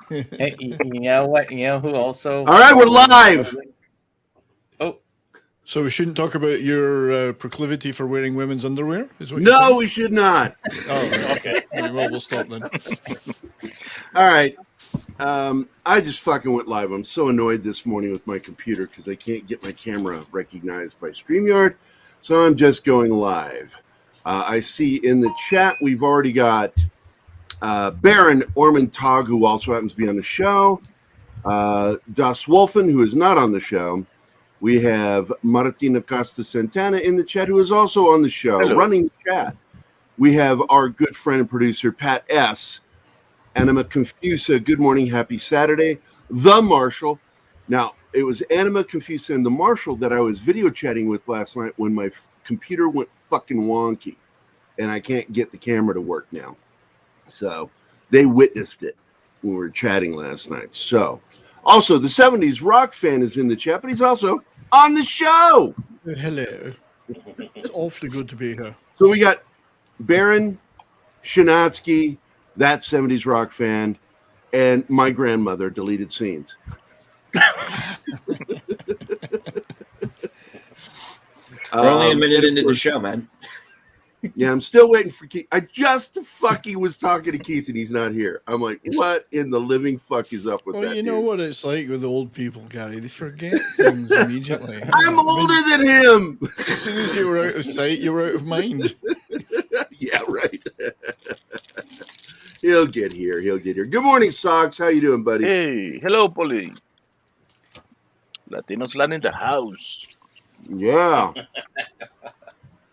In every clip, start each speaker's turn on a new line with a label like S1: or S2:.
S1: Hey, you know what? You know who also?
S2: All right, we're live.
S1: Oh,
S3: So we shouldn't talk about your proclivity for wearing women's underwear? Is what you're
S2: No,
S3: saying?
S2: we should not.
S3: Oh, okay. Well, we'll stop then.
S2: All right. I just fucking went live. I'm so annoyed this morning with my computer because I can't get my camera recognized by StreamYard. So I'm just going live. I see in the chat we've already got Baron Ormond-Tog, who also happens to be on the show. Das Wolfen, who is not on the show. We have Martina Costa Santana in the chat, who is also on the show, running the chat. We have our good friend and producer, Pat S. Anima Confusa, good morning, happy Saturday. The Marshal. Now, it was Anima Confusa and the Marshal that I was video chatting with last night when my computer went fucking wonky, and I can't get the camera to work now. So they witnessed it when we were chatting last night. So, also, the 70s rock fan is in the chat, but he's also on the show.
S3: Hello. It's awfully good to be here.
S2: So we got Baron Shinatsky, that 70s rock fan, and my grandmother, deleted scenes.
S4: We're only a minute into the show, man.
S2: Yeah, I'm still waiting for Keith. I just fucking was talking to Keith and he's not here. I'm like, what in the living fuck is up with that?
S3: Well, you know
S2: dude?
S3: what it's like with old people, Gary. They forget things immediately.
S2: I'm older than him.
S3: As soon as you were out of sight, you were out of mind.
S2: Yeah, right. He'll get here. Good morning, Socks. How you doing, buddy?
S5: Hey, hello, Polly. Latinos land in the house.
S2: Yeah.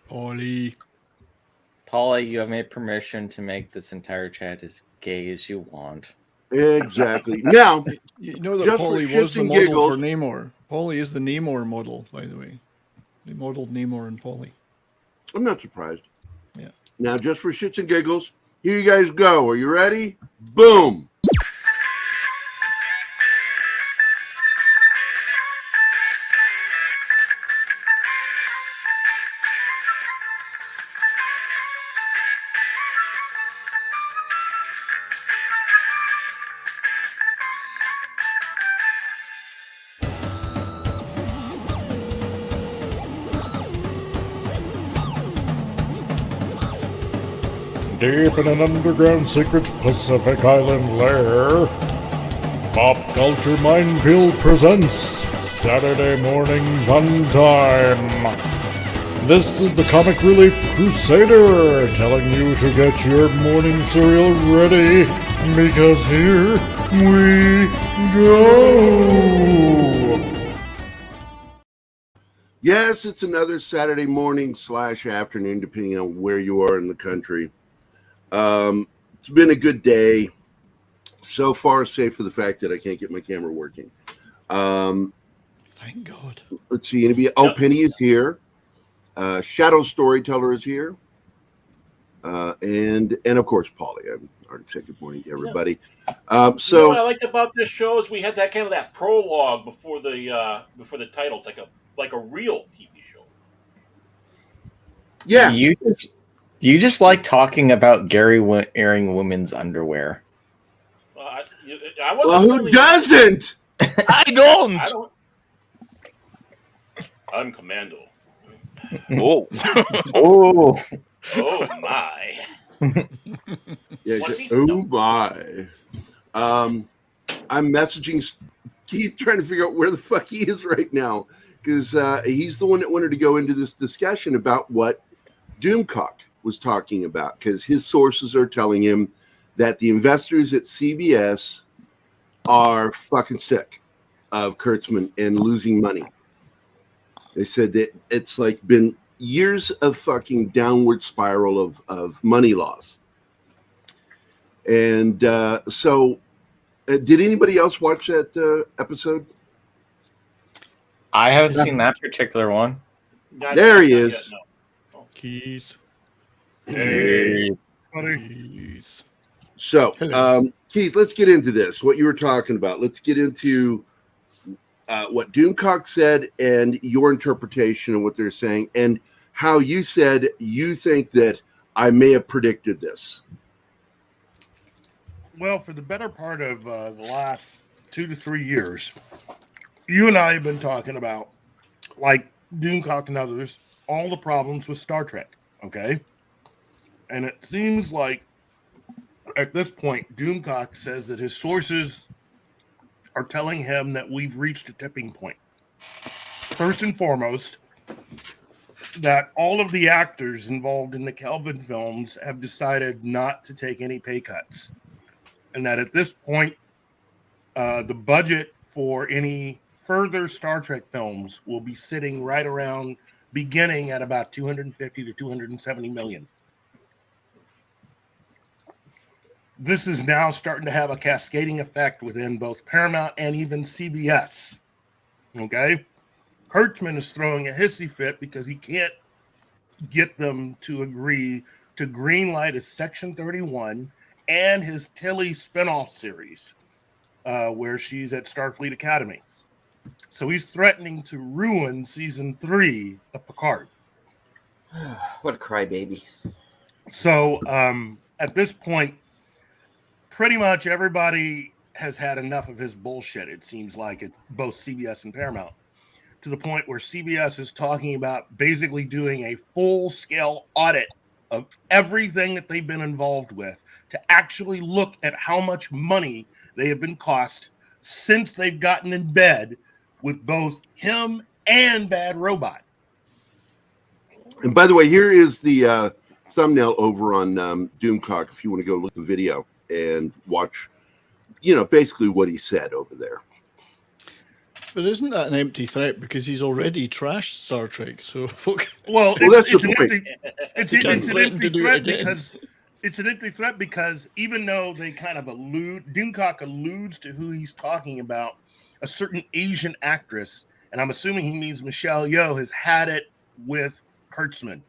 S3: Polly.
S1: Paula, you have made permission to make this entire chat as gay as you want.
S2: Exactly. Now,
S3: You know that
S2: just
S3: Polly
S2: for
S3: was
S2: shits
S3: the
S2: and
S3: model
S2: giggles-
S3: for Namor. Polly is the Namor model, by the way. They modeled Namor and Polly.
S2: I'm not surprised.
S3: Yeah.
S2: Now, just for shits and giggles, here you guys go. Are you ready? Boom.
S6: Deep in an underground secret Pacific Island lair, Pop Culture Minefield presents Saturday Morning Funtime. This is the Comic Relief Crusader telling you to get your morning cereal ready because here we go.
S2: Yes, it's another Saturday morning / afternoon, depending on where you are in the country. It's been a good day. So far, save for the fact that I can't get my camera working.
S3: Thank God.
S2: Let's see. Penny is here. Shadow Storyteller is here. And of course, Polly. I've already said good morning to everybody. So
S7: what I liked about this show is we had that kind of that prologue before the titles, like a real TV show.
S2: yeah,
S1: You just like talking about Gary wearing women's underwear.
S7: I
S2: well,
S7: wasn't
S2: who doesn't?
S5: I don't.
S7: I don't. I'm Commando.
S5: Oh,
S1: Oh,
S7: Oh my!
S2: Yeah,
S7: Was he?
S2: oh
S7: No.
S2: my. I'm messaging Keith trying to figure out where the fuck he is right now because he's the one that wanted to go into this discussion about what Doomcock was talking about because his sources are telling him that the investors at CBS are fucking sick of Kurtzman and losing money. They said that it's like been years of fucking downward spiral of money loss. And so did anybody else watch that episode?
S1: I haven't seen that particular one.
S7: Not
S2: There
S7: yet,
S2: he
S7: not
S2: is.
S7: yet, no.
S3: Keys.
S7: Hey.
S3: Keys.
S2: So,
S3: Hello.
S2: Keith, let's get into this, what you were talking about. Let's get into what Doomcock said and your interpretation of what they're saying and how you said you think that I may have predicted this.
S8: Well, for the better part of the last 2 to 3 years, you and I have been talking about, like Doomcock and others, all the problems with Star Trek, okay? And it seems like at this point, Doomcock says that his sources are telling him that we've reached a tipping point. First and foremost, that all of the actors involved in the Kelvin films have decided not to take any pay cuts. And that at this point, the budget for any further Star Trek films will be sitting right around, beginning at about 250 to 270 million. This is now starting to have a cascading effect within both Paramount and even CBS. Okay? Kurtzman is throwing a hissy fit because he can't get them to agree to greenlight his Section 31 and his Tilly spinoff series, where she's at Starfleet Academy. So he's threatening to ruin season 3 of Picard.
S4: What a crybaby.
S8: So at this point, pretty much everybody has had enough of his bullshit. It seems like it's both CBS and Paramount, to the point where CBS is talking about basically doing a full-scale audit of everything that they've been involved with to actually look at how much money they have been cost since they've gotten in bed with both him and Bad Robot.
S2: And by the way, here is the thumbnail over on Doomcock if you want to go look at the video and watch, basically what he said over there.
S3: But isn't that an empty threat because he's already trashed Star Trek? So
S8: well,
S2: that's the point.
S8: It's an empty threat because even though they kind of Doomcock alludes to who he's talking about, a certain Asian actress, and I'm assuming he means Michelle Yeoh, has had it with Kurtzman.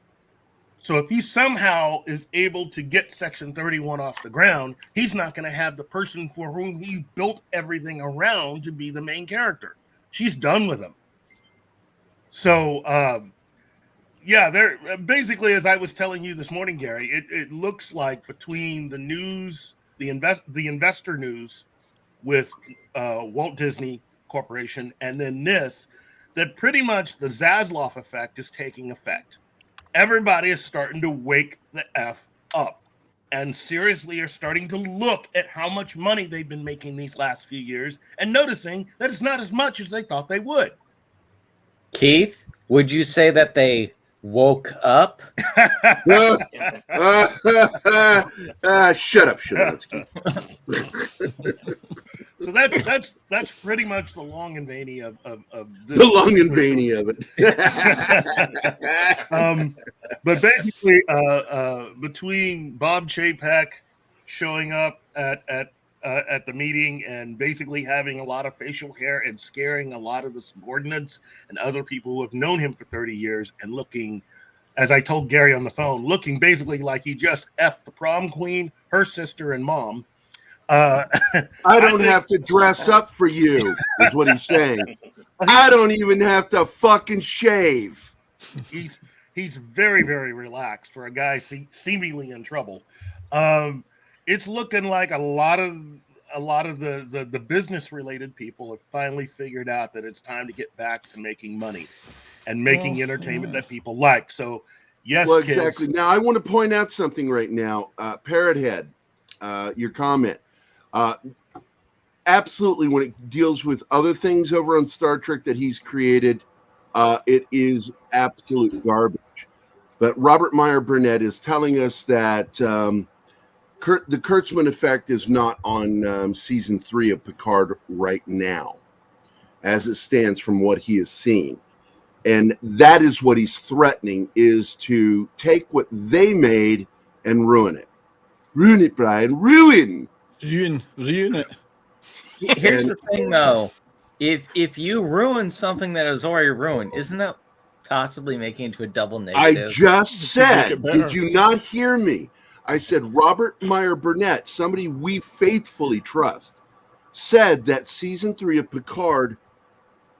S8: So if he somehow is able to get Section 31 off the ground, he's not going to have the person for whom he built everything around to be the main character. She's done with him. So, they're basically, as I was telling you this morning, Gary, it looks like between the news, the investor news with Walt Disney Corporation, and then this, that pretty much the Zaslav effect is taking effect. Everybody is starting to wake the F up and seriously are starting to look at how much money they've been making these last few years and noticing that it's not as much as they thought they would.
S1: Keith, would you say that they woke up?
S2: Shut up, Keith.
S8: So that's pretty much the long and veiny of this.
S2: The long and veiny of it.
S8: But basically, between Bob Chapek showing up at the meeting and basically having a lot of facial hair and scaring a lot of the subordinates and other people who have known him for 30 years and looking, as I told Gary on the phone, looking basically like he just effed the prom queen, her sister, and mom.
S2: I don't have to dress up for you, is what he's saying. I don't even have to fucking shave.
S8: He's very, very relaxed for a guy seemingly in trouble. It's looking like a lot of the business related people have finally figured out that it's time to get back to making money and making entertainment that people like. So, yes,
S2: well,
S8: kids.
S2: exactly. Now, I want to point out something right now. Parrot Head, your comment. Absolutely, when it deals with other things over on Star Trek that he's created, it is absolute garbage. But Robert Meyer Burnett is telling us that the Kurtzman effect is not on season 3 of Picard right now, as it stands from what he has seen. And that is what he's threatening, is to take what they made and ruin it. Ruin it, Brian. Ruin it.
S1: Here's the thing, though. If you ruin something that is already ruined, isn't that possibly making it to a double negative?
S2: I just said, did you not hear me? I said Robert Meyer Burnett, somebody we faithfully trust, said that season 3 of Picard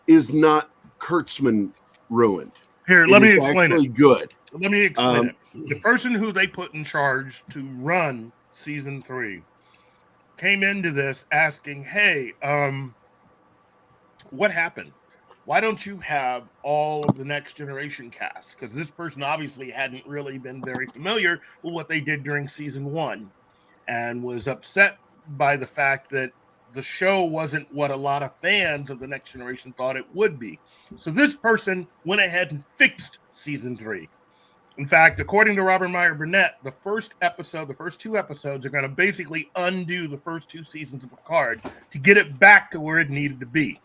S2: is not Kurtzman ruined.
S8: Here, let me explain it.
S2: Good.
S8: Let me explain it. The person who they put in charge to run season 3 came into this asking, hey, what happened? Why don't you have all of the Next Generation cast? Because this person obviously hadn't really been very familiar with what they did during season 1 and was upset by the fact that the show wasn't what a lot of fans of the Next Generation thought it would be. So this person went ahead and fixed season 3. In fact, according to Robert Meyer Burnett, the first 2 episodes are going to basically undo the first 2 seasons of Picard to get it back to where it needed to be.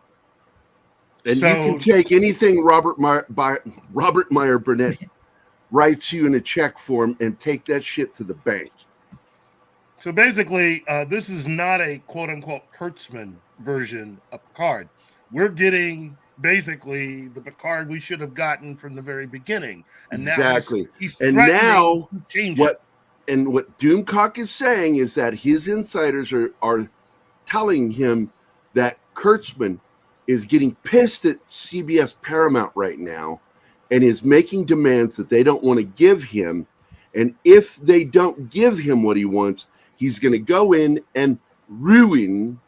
S2: And you can take anything Robert Meyer Burnett writes you in a check form and take that shit to the bank.
S8: So basically, this is not a quote-unquote Kurtzman version of Picard. We're getting basically the Picard we should have gotten from the very beginning. And now
S2: exactly.
S8: he's
S2: and now what Doomcock is saying is that his insiders are telling him that Kurtzman is getting pissed at CBS Paramount right now and is making demands that they don't want to give him. And if they don't give him what he wants, he's going to go in and ruin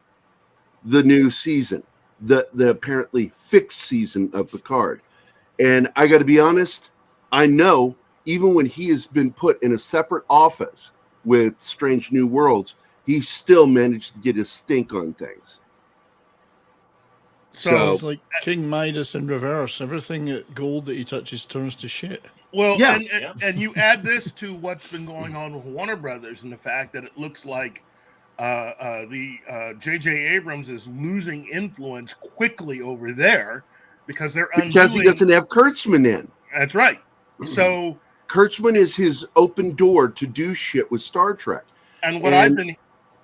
S2: the new season, the apparently fixed season of Picard. And I got to be honest, I know even when he has been put in a separate office with Strange New Worlds, he still managed to get his stink on things.
S3: So it's like King Midas in reverse. Everything gold that he touches turns to shit.
S8: Well, yeah. And you add this to what's been going on with Warner Brothers and the fact that it looks like JJ Abrams is losing influence quickly over there because
S2: because he doesn't have Kurtzman in.
S8: That's right. So
S2: Kurtzman is his open door to do shit with Star Trek.
S8: And what I've been...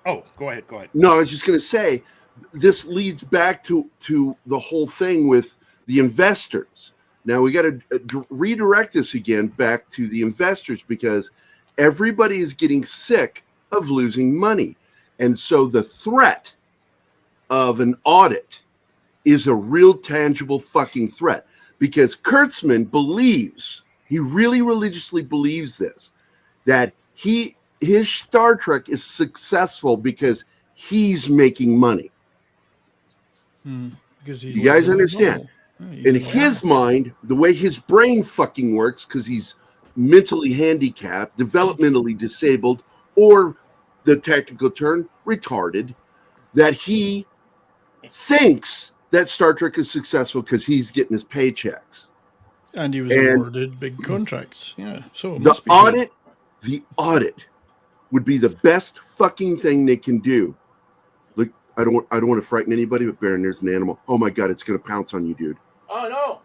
S8: Oh, go ahead.
S2: No, I was just going to say, this leads back to the whole thing with the investors. Now we got to redirect this again back to the investors because everybody is getting sick of losing money. And so the threat of an audit is a real tangible fucking threat because Kurtzman believes, he really religiously believes this, that his Star Trek is successful because he's making money.
S3: Because
S2: you guys understand? In his mind, the way his brain fucking works, because he's mentally handicapped, developmentally disabled, or the technical term, retarded, that he thinks that Star Trek is successful because he's getting his paychecks.
S3: And he was awarded big contracts. Yeah. So
S2: the audit would be the best fucking thing they can do. Look, I don't want to frighten anybody, but Baron, there's an animal. Oh my God, it's gonna pounce on you, dude.
S7: Oh no.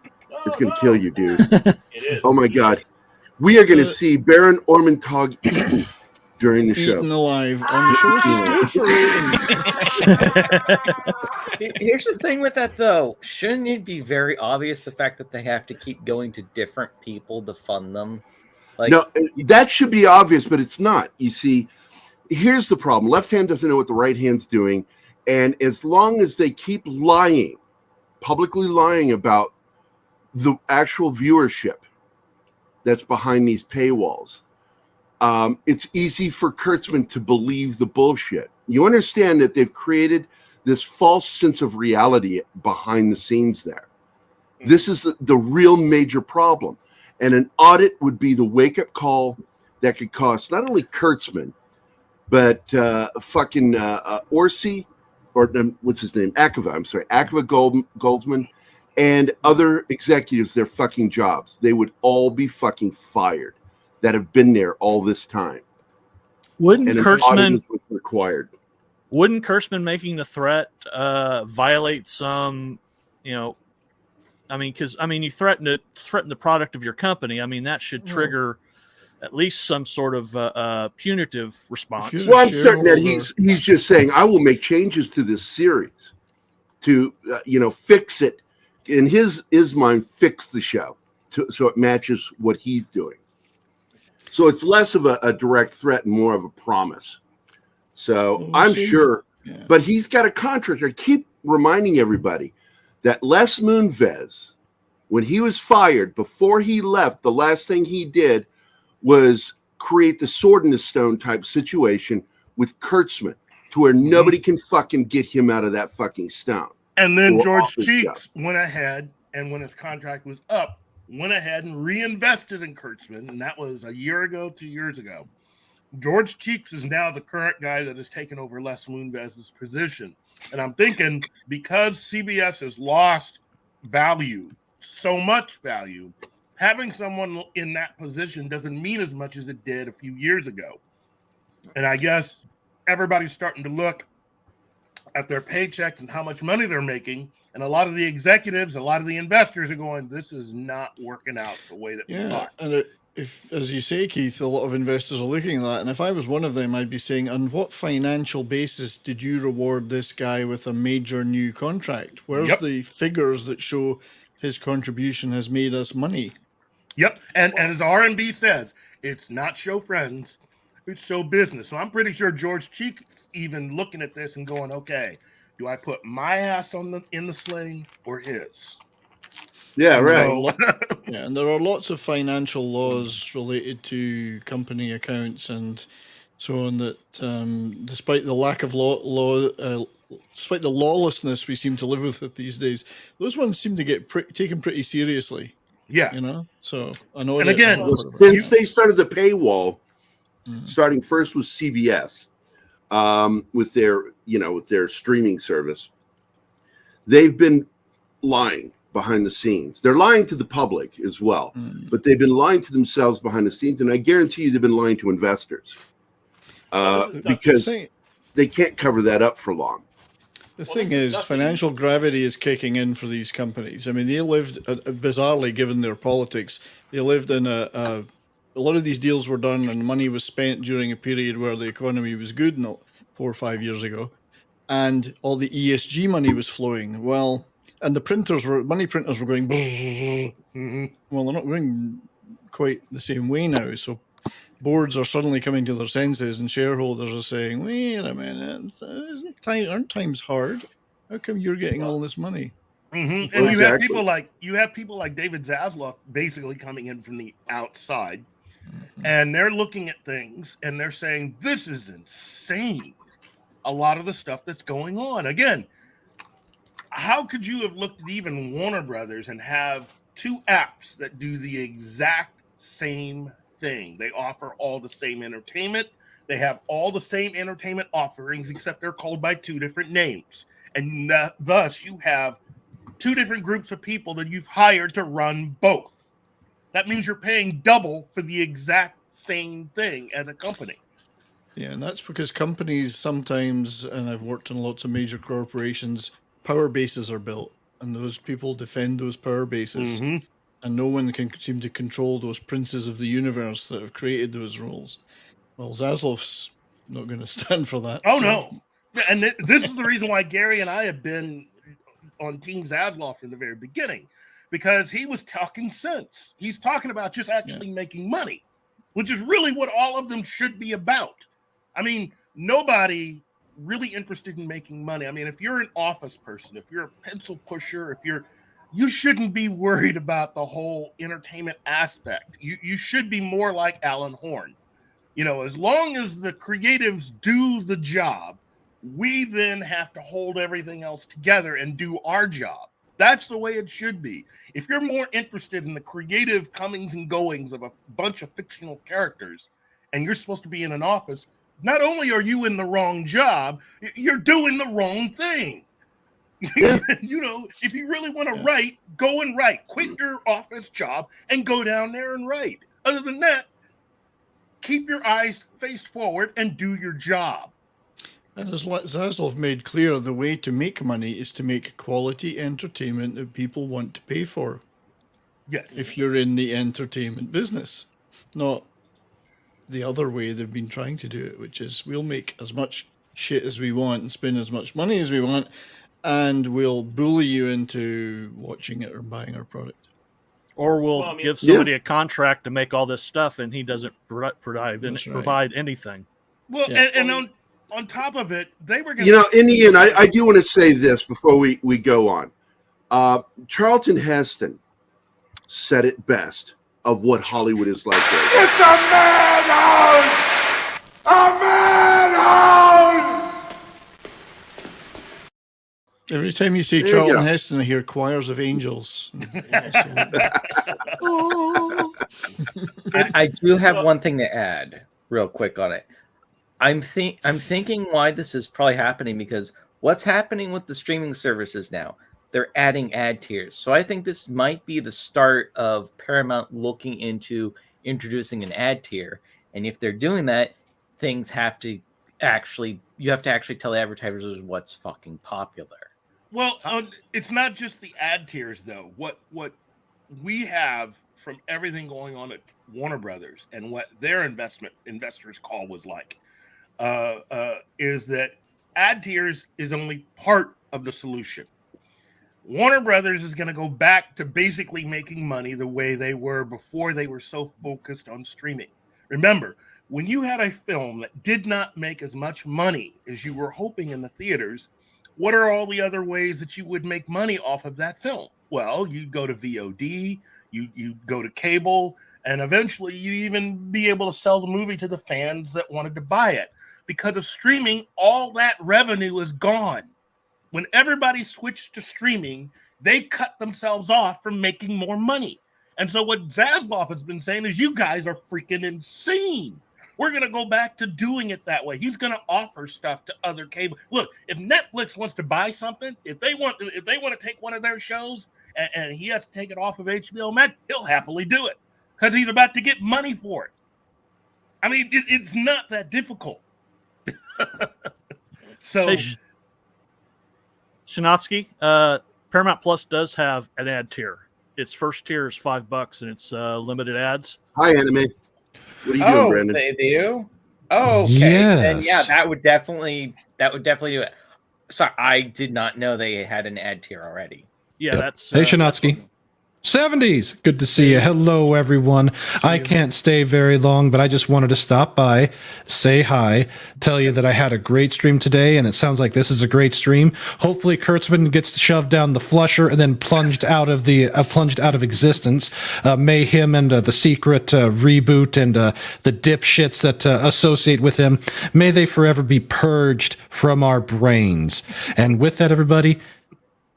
S2: It's gonna kill you, dude.
S7: It is.
S2: Oh my God. We are gonna see Baron Ormantag eaten during the show.
S3: Eaten alive on shows is good for ratings.
S1: Here's the thing with that, though. Shouldn't it be very obvious the fact that they have to keep going to different people to fund them? Like,
S2: no, that should be obvious, but it's not. You see, here's the problem. Left hand doesn't know what the right hand's doing. And as long as they keep lying, publicly lying about the actual viewership that's behind these paywalls, it's easy for Kurtzman to believe the bullshit. You understand that they've created this false sense of reality behind the scenes there. This is the real major problem. And an audit would be the wake-up call that could cost not only Kurtzman, but Orsi, or what's his name? Akiva Goldsman, and other executives their fucking jobs. They would all be fucking fired that have been there all this time.
S9: Wouldn't Kurtzman
S2: required?
S9: Wouldn't Kurtzman making the threat violate some, because you threaten the product of your company. I mean, that should trigger at least some sort of punitive response.
S2: Well, I'm certain that he's just saying, I will make changes to this series to fix it in his mind, fix the show so it matches what he's doing. So it's less of a direct threat and more of a promise. So I'm sure, but he's got a contract. I keep reminding everybody that Les Moonves, when he was fired, before he left, the last thing he did was create the Sword in the Stone type situation with Kurtzman, to to where nobody can fucking get him out of that fucking stone.
S8: And then
S2: Or
S8: George
S2: off his
S8: Cheeks went ahead, and when his contract was up, went ahead and reinvested in Kurtzman, and that was a year ago, 2 years ago. George Cheeks is now the current guy that has taken over Les Moonves' position. And I'm thinking, because CBS has lost value, so much value, having someone in that position doesn't mean as much as it did a few years ago. And I guess everybody's starting to look at their paychecks and how much money they're making. And a lot of the executives, a lot of the investors are going, this is not working out the way that we thought.
S3: And if, as you say, Keith, a lot of investors are looking at that. And if I was one of them, I'd be saying, on what financial basis did you reward this guy with a major new contract? Where's the figures that show his contribution has made us money?
S8: Yep. And as R&B says, it's not show friends, it's show business. So I'm pretty sure George Cheeks even looking at this and going, okay, do I put my ass in the sling or his?
S2: Yeah, right.
S3: And there are lots of financial laws related to company accounts and so on that, despite the lack of despite the lawlessness we seem to live with it these days, those ones seem to get taken pretty seriously.
S8: Yeah,
S3: So I know.
S8: And again,
S2: since they started the paywall, starting first with CBS, with their streaming service, they've been lying behind the scenes. They're lying to the public as well, but they've been lying to themselves behind the scenes, and I guarantee you they've been lying to investors because they can't cover that up for long.
S3: The thing is, financial gravity is kicking in for these companies. I mean, they lived, bizarrely, given their politics, they lived in a lot of these deals were done and money was spent during a period where the economy was good, not 4 or 5 years ago, and all the ESG money was flowing. Well, and the money printers were going, well, they're not going quite the same way now. So boards are suddenly coming to their senses and shareholders are saying, wait a minute, aren't times hard? How come you're getting all this money?
S8: And you have people like David Zaslav basically coming in from the outside, and they're looking at things and they're saying, this is insane. A lot of the stuff that's going on. Again, how could you have looked at even Warner Brothers and have 2 apps that do the exact same thing? They offer all the same entertainment. They have all the same entertainment offerings, except they're called by 2 different names. And thus you have 2 different groups of people that you've hired to run both. That means you're paying double for the exact same thing as a company.
S3: Yeah, and that's because companies sometimes, and I've worked in lots of major corporations, power bases are built, and those people defend those power bases, and no one can seem to control those princes of the universe that have created those rules. Well, Zaslav's not going to stand for that.
S8: Oh, no. And this is the reason why Gary and I have been on Team Zaslav from the very beginning, because he was talking sense. He's talking about just actually making money, which is really what all of them should be about. I mean, nobody really interested in making money. I mean, if you're an office person, if you're a pencil pusher, you shouldn't be worried about the whole entertainment aspect. You should be more like Alan Horn. As long as the creatives do the job, we then have to hold everything else together and do our job. That's the way it should be. If you're more interested in the creative comings and goings of a bunch of fictional characters, and you're supposed to be in an office, not only are you in the wrong job, you're doing the wrong thing.
S2: Yeah.
S8: If you really want to write, go and write. Quit your office job and go down there and write. Other than that, keep your eyes faced forward and do your job.
S3: And as Zaslav made clear, the way to make money is to make quality entertainment that people want to pay for.
S8: Yes.
S3: If you're in the entertainment business, not the other way they've been trying to do it, which is we'll make as much shit as we want and spend as much money as we want, and we'll bully you into watching it or buying our product.
S9: Or we'll give somebody a contract to make all this stuff, and he doesn't provide anything.
S8: Well, and on top of it, they were going
S2: in the end, I do want to say this before we go on. Charlton Heston said it best of what Hollywood is like right now.
S6: It's a madhouse! A madhouse!
S3: Every time you see
S2: There you
S3: Charlton
S2: go.
S3: Heston, I hear choirs of angels.
S1: I do have one thing to add real quick on it. I'm thinking why this is probably happening because what's happening with the streaming services now? They're adding ad tiers. So I think this might be the start of Paramount looking into introducing an ad tier. And if they're doing that, you have to actually tell the advertisers what's fucking popular.
S8: Well, it's not just the ad tiers, though. What we have from everything going on at Warner Brothers and what their investors call was like is that ad tiers is only part of the solution. Warner Brothers is going to go back to basically making money the way they were before they were so focused on streaming. Remember, when you had a film that did not make as much money as you were hoping in the theaters, what are all the other ways that you would make money off of that film? Well, you'd go to VOD, you'd go to cable, and eventually you'd even be able to sell the movie to the fans that wanted to buy it. Because of streaming, all that revenue is gone. When everybody switched to streaming, they cut themselves off from making more money. And so what Zaslav has been saying is, you guys are freaking insane. We're going to go back to doing it that way. He's going to offer stuff to other cable. Look, if Netflix wants to buy something, if they want to take one of their shows and he has to take it off of HBO Max, he'll happily do it because he's about to get money for it. I mean, it's not that difficult. So,
S9: Hey, Shinatsky, Paramount Plus does have an ad tier. Its first tier is $5 and it's limited ads.
S2: Hi, Anime. What are you doing, Brandon?
S1: They do? Oh, okay.
S10: Yes.
S1: Then yeah, that would definitely do it. Sorry, I did not know they had an ad tier already.
S9: Yeah,
S10: Yep.
S9: that's
S10: Hey, Shinatsky. 70s. Good to see you. Hello, everyone. I can't stay very long, but I just wanted to stop by, say hi, tell you that I had a great stream today, and it sounds like this is a great stream. Hopefully, Kurtzman gets shoved down the flusher and then plunged out of existence. May him and the secret reboot and the dipshits that associate with him, may they forever be purged from our brains. And with that, everybody,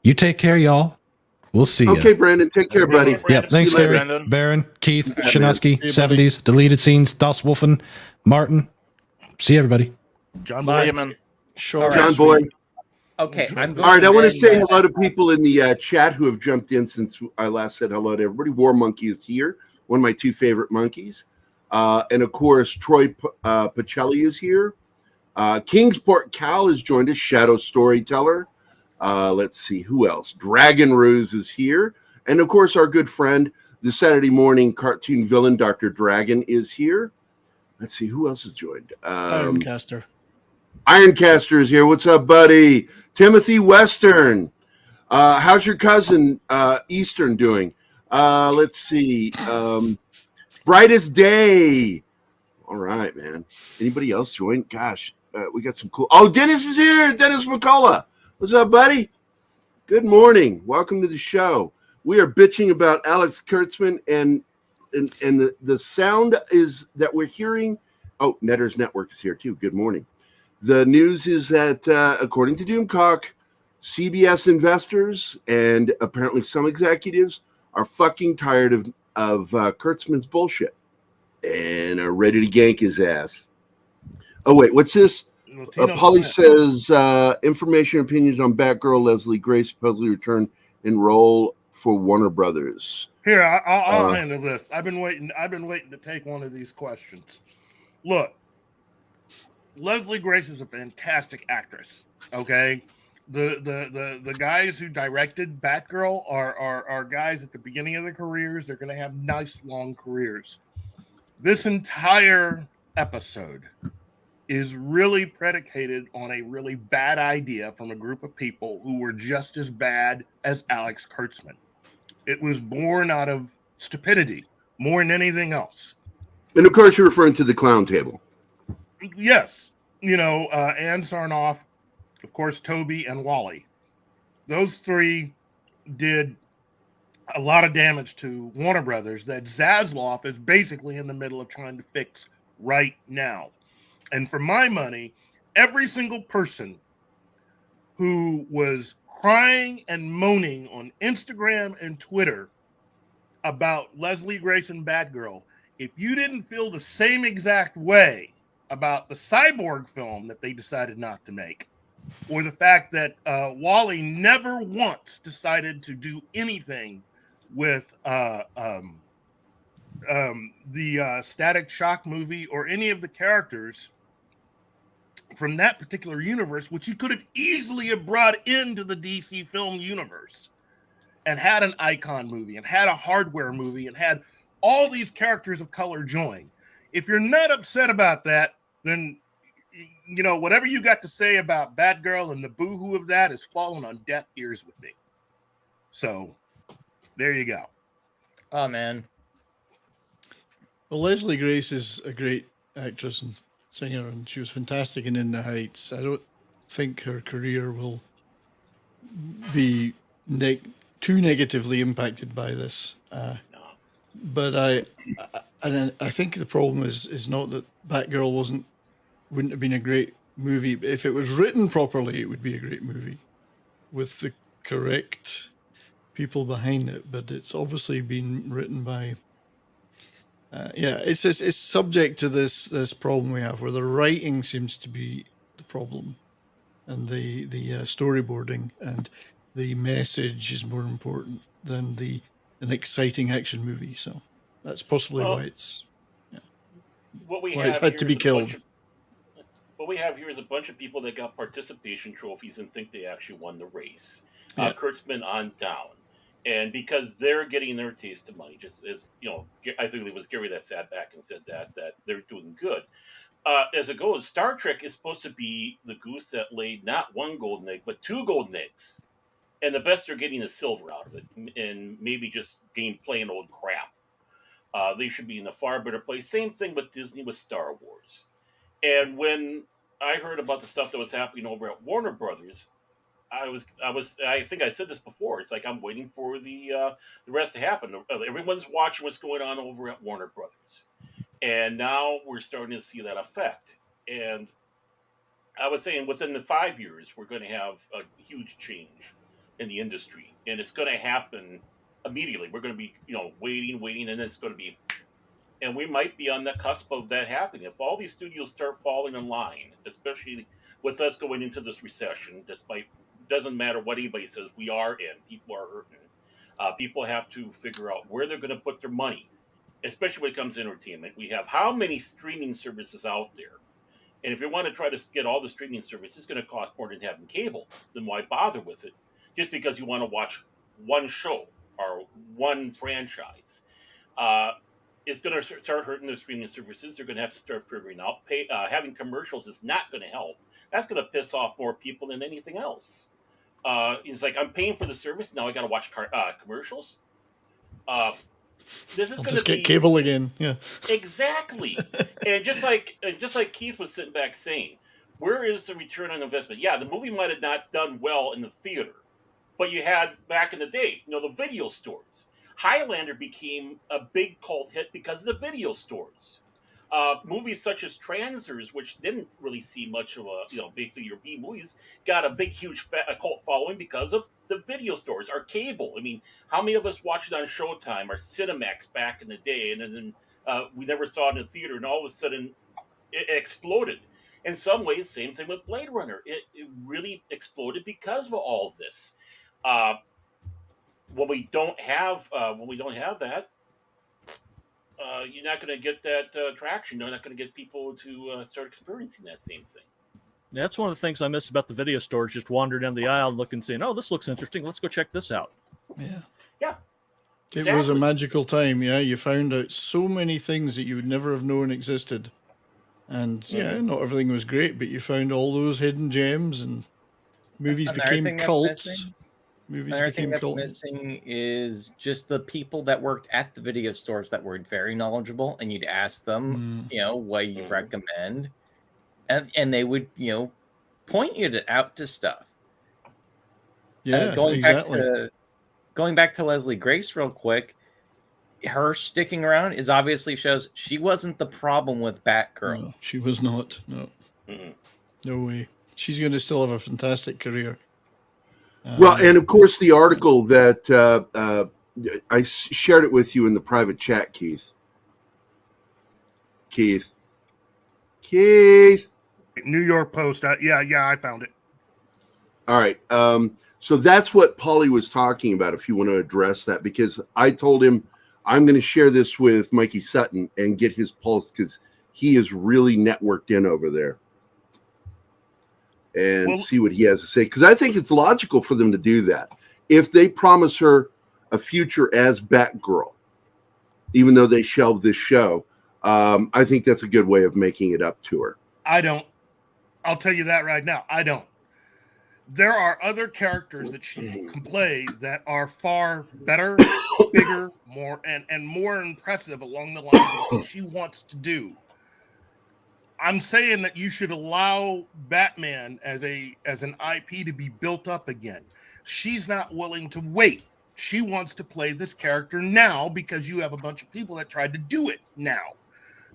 S10: you take care, y'all. We'll see you.
S2: Okay, Brandon. Take care, buddy.
S10: Yep. Thanks,
S2: See you
S10: Gary,
S2: later.
S5: Brandon.
S10: Baron, Keith,
S2: man.
S10: Shinatsky,
S3: Hey, buddy.
S10: 70s, deleted scenes, Das Wolfen, Martin. See you, everybody.
S8: John,
S5: See you, man.
S3: Short,
S2: John Boy.
S1: Okay, I'm going
S2: All right, I want to say
S1: then,
S2: hello to people in the chat who have jumped in since I last said hello to everybody. War Monkey is here, one of my two favorite monkeys. And of course, Troy Pacelli is here. Kingsport Cal has joined us, Shadow Storyteller. Let's see, who else? Dragon Ruse is here. And of course, our good friend, the Saturday morning cartoon villain, Dr. Dragon, is here. Let's see, who else has joined?
S3: Ironcaster.
S2: Ironcaster is here. What's up, buddy? Timothy Western. How's your cousin Eastern doing? Let's see. Brightest Day. All right, man. Anybody else join? Gosh, we got some cool. Oh, Dennis is here. Dennis McCullough. What's up, buddy? Good morning. Welcome to the show. We are bitching about Alex Kurtzman, and the sound is that we're hearing. Oh, Netters Network is here too. Good morning. The news is that according to Doomcock, CBS investors and apparently some executives are fucking tired of Kurtzman's bullshit and are ready to gank his ass. Oh wait, what's this? Polly says information and opinions on Batgirl Leslie Grace supposedly return in role for Warner Brothers.
S8: Here, I'll handle this. I've been waiting to take one of these questions. Look, Leslie Grace is a fantastic actress. Okay, the guys who directed Batgirl are guys at the beginning of their careers. They're going to have nice long careers. This entire episode is really predicated on a really bad idea from a group of people who were just as bad as Alex Kurtzman. It was born out of stupidity more than anything else.
S2: And of course, you're referring to the clown table.
S8: Yes. Ann Sarnoff, of course, Toby and Wally. Those three did a lot of damage to Warner Brothers that Zaslav is basically in the middle of trying to fix right now. And for my money, every single person who was crying and moaning on Instagram and Twitter about Leslie Grace and Batgirl, if you didn't feel the same exact way about the Cyborg film that they decided not to make, or the fact that Wally never once decided to do anything with the Static Shock movie or any of the characters from that particular universe, which you could have easily have brought into the DC film universe and had an Icon movie and had a Hardware movie and had all these characters of color join. If you're not upset about that, then, you know, whatever you got to say about Batgirl and the boohoo of that is falling on deaf ears with me. So there you go.
S1: Oh, man.
S3: Well, Leslie Grace is a great actress and singer, and she was fantastic in the Heights. I don't think her career will be too negatively impacted by this. But I think the problem is not that Batgirl wouldn't have been a great movie. If it was written properly, it would be a great movie with the correct people behind it. But it's obviously been written by. It's subject to this problem we have, where the writing seems to be the problem, and the storyboarding and the message is more important than an exciting action movie. So that's possibly why it's had to be killed.
S7: What we have here is a bunch of people that got participation trophies and think they actually won the race.
S3: Yeah.
S7: Kurtzman on down. And because they're getting their taste of money, just as, you know, I think it was Gary that sat back and said that they're doing good. As it goes, Star Trek is supposed to be the goose that laid not one golden egg, but 2 golden eggs. And the best they're getting is silver out of it, and maybe just gain plain old crap. They should be in a far better place. Same thing with Disney with Star Wars. And when I heard about the stuff that was happening over at Warner Brothers, I think I said this before. It's like I'm waiting for the rest to happen. Everyone's watching what's going on over at Warner Brothers, and now we're starting to see that effect. And I was saying within the 5 years, we're going to have a huge change in the industry, and it's going to happen immediately. We're going to be, you know, waiting, and then it's going to be, and we might be on the cusp of that happening. If all these studios start falling in line, especially with us going into this recession, doesn't matter what anybody says, we are in. People are hurting. People have to figure out where they're going to put their money, especially when it comes to entertainment. We have how many streaming services out there? And if you want to try to get all the streaming services, it's going to cost more than having cable. Then why bother with it? Just because you want to watch one show or one franchise. It's going to start hurting the streaming services. They're going to have to start figuring out. Having commercials is not going to help. That's going to piss off more people than anything else. It's like, I'm paying for the service, now I got to watch commercials. This is going to
S3: get cable again. Yeah,
S7: exactly. and just like Keith was sitting back saying, where is the return on investment? Yeah, the movie might have not done well in the theater, but you had back in the day, you know, the video stores. Highlander became a big cult hit because of the video stores. Movies such as Transers, which didn't really see much of a, you know, basically your B movies, got a big, huge cult following because of the video stores, or cable. I mean, how many of us watched it on Showtime or Cinemax back in the day, and then we never saw it in the theater, and all of a sudden it exploded. In some ways, same thing with Blade Runner. It really exploded because of all of this. When we don't have that, you're not going to get that traction. You're not going to get people to start experiencing that same thing.
S9: That's one of the things I miss about the video stores. Just wander down the aisle and look and saying, "Oh, this looks interesting. Let's go check this out."
S7: Yeah.
S3: It was a magical time. Yeah, you found out so many things that you would never have known existed, and not everything was great, but you found all those hidden gems, and movies became cults.
S1: Another thing that's missing is just the people that worked at the video stores that were very knowledgeable, and you'd ask them, you know, what you recommend, and they would, you know, point you out to stuff.
S3: Yeah,
S1: going back to Leslie Grace real quick, her sticking around is obviously shows she wasn't the problem with Batgirl.
S3: No, she was not. No, no way. She's going to still have a fantastic career.
S2: Well, and of course, the article that I shared it with you in the private chat, Keith.
S8: New York Post. Yeah, I found it.
S2: All right. So that's what Paulie was talking about, if you want to address that, because I told him I'm going to share this with Mikey Sutton and get his pulse, because he is really networked in over there, and see what he has to say. Because I think it's logical for them to do that. If they promise her a future as Batgirl, even though they shelved this show, I think that's a good way of making it up to her.
S8: I don't. I'll tell you that right now. I don't. There are other characters that she can play that are far better, bigger, more and more impressive along the lines of what she wants to do. I'm saying that you should allow Batman as an IP to be built up again. She's not willing to wait. She wants to play this character now because you have a bunch of people that tried to do it now.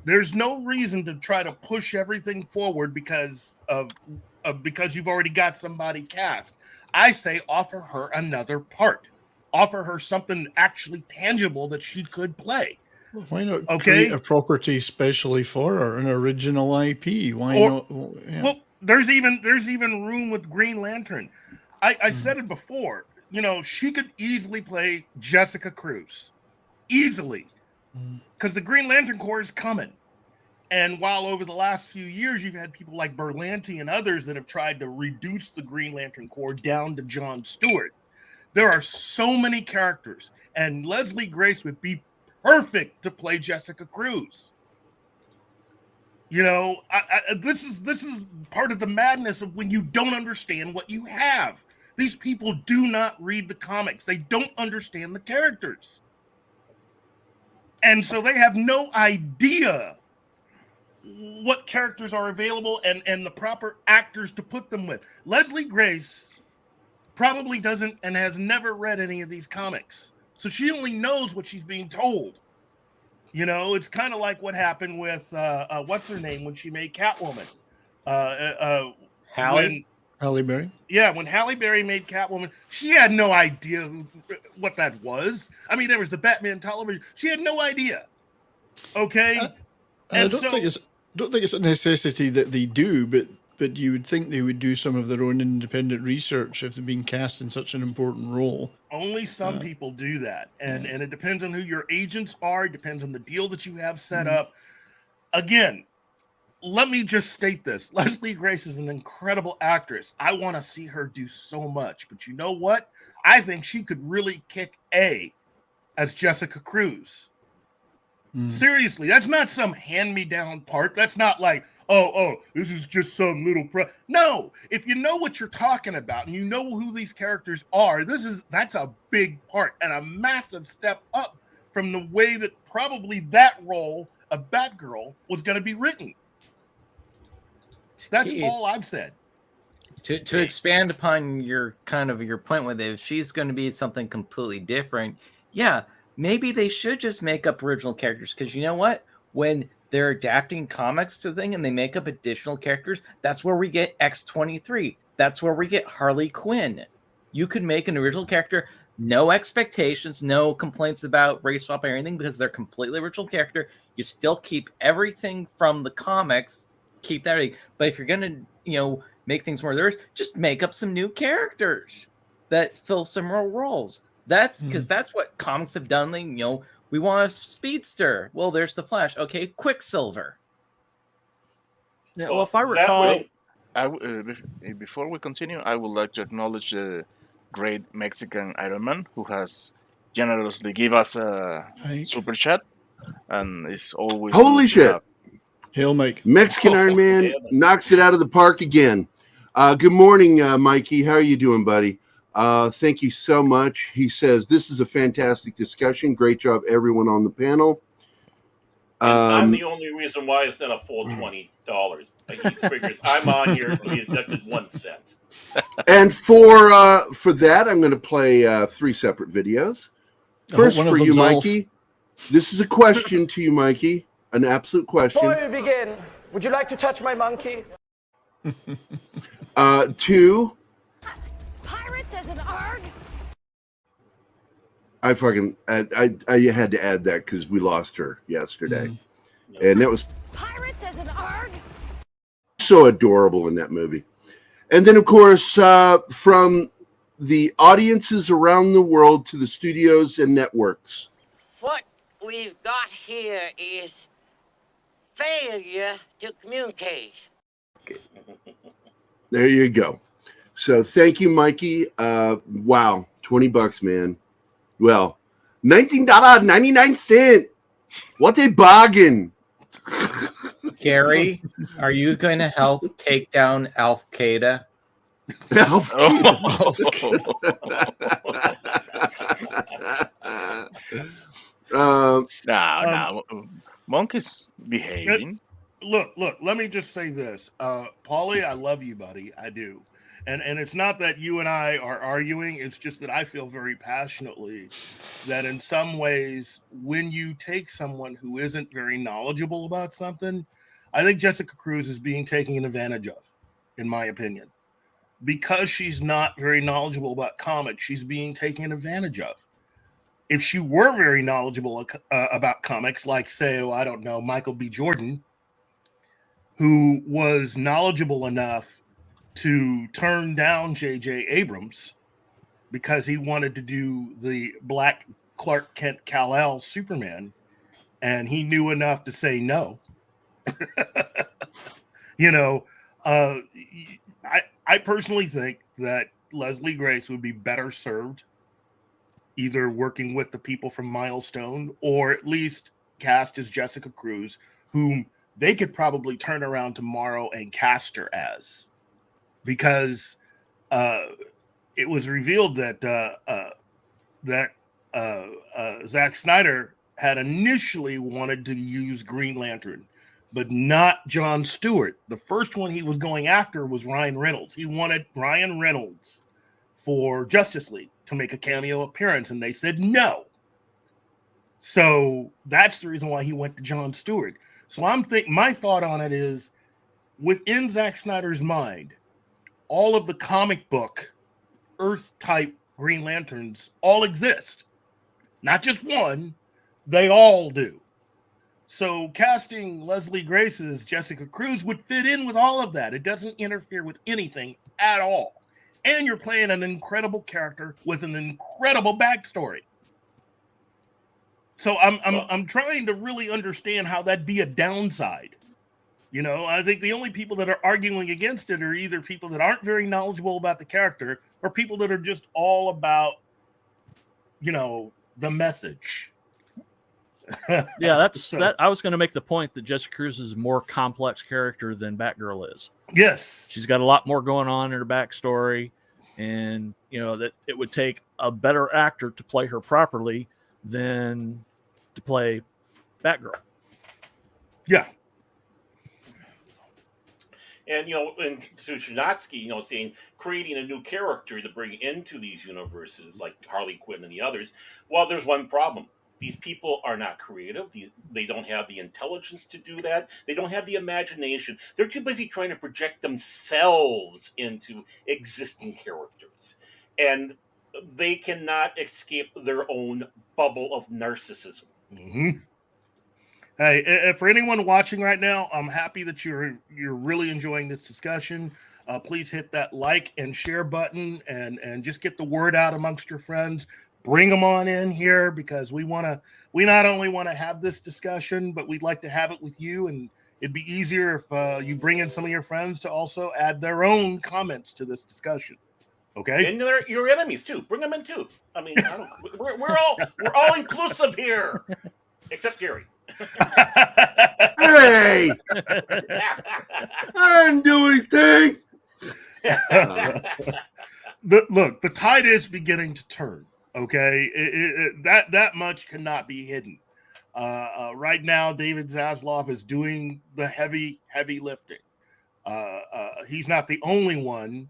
S8: There's no reason to try to push everything forward because you've already got somebody cast. I say offer her another part. Offer her something actually tangible that she could play.
S3: Why not create a property specially for her, an original IP? Why not? Yeah.
S8: Well, there's even room with Green Lantern. I said it before. She could easily play Jessica Cruz. Easily. Because the Green Lantern Corps is coming. And while over the last few years, you've had people like Berlanti and others that have tried to reduce the Green Lantern Corps down to John Stewart, there are so many characters. And Leslie Grace would be perfect to play Jessica Cruz. This is part of the madness of when you don't understand what you have. These people do not read the comics. They don't understand the characters. And so they have no idea what characters are available and the proper actors to put them with. Leslie Grace probably doesn't and has never read any of these comics. So she only knows what she's being told. It's kind of like what happened with, what's her name, when she made Catwoman.
S3: Halle Berry?
S8: Yeah, when Halle Berry made Catwoman, she had no idea what that was. I mean, there was the Batman television. She had no idea. Okay?
S3: I don't think it's a necessity that they do, but you would think they would do some of their own independent research if they're being cast in such an important role.
S8: Only some people do that. And it depends on who your agents are. It depends on the deal that you have set up. Again, let me just state this. Leslie Grace is an incredible actress. I want to see her do so much. But you know what? I think she could really kick as Jessica Cruz. Seriously, that's not some hand-me-down part. That's not like, this is just some little No, if you know what you're talking about and you know who these characters are, that's a big part and a massive step up from the way that probably that role of Batgirl was going to be written. That's all I've said.
S1: To expand upon your point with it, if she's going to be something completely different, maybe they should just make up original characters, because you know what? When they're adapting comics to the thing and they make up additional characters, that's where we get X-23. That's where we get Harley Quinn. You could make an original character, no expectations, no complaints about race swap or anything, because they're completely original character. You still keep everything from the comics, keep that. But if you're going to, make things more theirs, just make up some new characters that fill some more roles. That's because that's what comics have done. We want a speedster. Well, there's the Flash. Okay, Quicksilver.
S9: Yeah, well, if I recall,
S5: before we continue, I would like to acknowledge the great Mexican Iron Man who has generously give us a super chat, and it's always
S2: holy shit.
S3: Hail, Mike.
S2: Mexican Iron Man knocks it out of the park again. Good morning, Mikey. How are you doing, buddy? Thank you so much. He says, this is a fantastic discussion. Great job, everyone on the panel.
S7: I'm the only reason why it's not a full $20. He figures I'm on here, so he deducted 1 cent.
S2: And for that, I'm going to play 3 separate videos. First for you, Mikey. This is a question to you, Mikey. An absolute question.
S11: Before we begin, would you like to touch my monkey?
S2: 2,
S11: Pirates as an ARG?
S2: I had to add that because we lost her yesterday. And it was
S11: Pirates as an ARG?
S2: so adorable in that movie. And then, of course, from the audiences around the world to the studios and networks.
S12: What we've got here is failure to communicate.
S2: There you go. So thank you, Mikey. Wow, $20, man. Well, $19.99. What a bargain.
S1: Gary, are you going to help take down Al Qaeda?
S5: No, Monk is behaving.
S8: Look, let me just say this. Paulie, I love you, buddy. I do. And it's not that you and I are arguing. It's just that I feel very passionately that in some ways, when you take someone who isn't very knowledgeable about something, I think Jessica Cruz is being taken advantage of, in my opinion. Because she's not very knowledgeable about comics, she's being taken advantage of. If she were very knowledgeable about comics, like, say, I don't know, Michael B. Jordan, who was knowledgeable enough to turn down JJ Abrams because he wanted to do the Black Clark Kent Kal-El Superman, and he knew enough to say no. I personally think that Leslie Grace would be better served either working with the people from Milestone or at least cast as Jessica Cruz, whom they could probably turn around tomorrow and cast her as. Because it was revealed that Zack Snyder had initially wanted to use Green Lantern, but not John Stewart. The first one he was going after was Ryan Reynolds. He wanted Ryan Reynolds for Justice League to make a cameo appearance, and they said no. So that's the reason why he went to John Stewart. So my thought on it is, within Zack Snyder's mind, all of the comic book Earth-type Green Lanterns all exist. Not just one, they all do. So casting Leslie Grace as Jessica Cruz would fit in with all of that. It doesn't interfere with anything at all. And you're playing an incredible character with an incredible backstory. So I'm trying to really understand how that'd be a downside. I think the only people that are arguing against it are either people that aren't very knowledgeable about the character or people that are just all about, the message.
S9: Yeah, that's that. I was going to make the point that Jessica Cruz is a more complex character than Batgirl is.
S8: Yes.
S9: She's got a lot more going on in her backstory, and, that it would take a better actor to play her properly than to play Batgirl.
S8: Yeah.
S7: And, and to Shanatsky, saying creating a new character to bring into these universes like Harley Quinn and the others, well, there's one problem. These people are not creative. They don't have the intelligence to do that. They don't have the imagination. They're too busy trying to project themselves into existing characters. And they cannot escape their own bubble of narcissism.
S8: Mm-hmm. Hey, for anyone watching right now, I'm happy that you're really enjoying this discussion. Please hit that like and share button and just get the word out amongst your friends. Bring them on in here because we not only want to have this discussion, but we'd like to have it with you. And it'd be easier if you bring in some of your friends to also add their own comments to this discussion. Okay,
S7: and they're your enemies too. Bring them in too. I mean, we're all inclusive here, except Gary.
S2: Hey, I didn't do anything.
S8: Look, the tide is beginning to turn. Okay, that much cannot be hidden. Right now, David Zaslav is doing the heavy lifting. He's not the only one,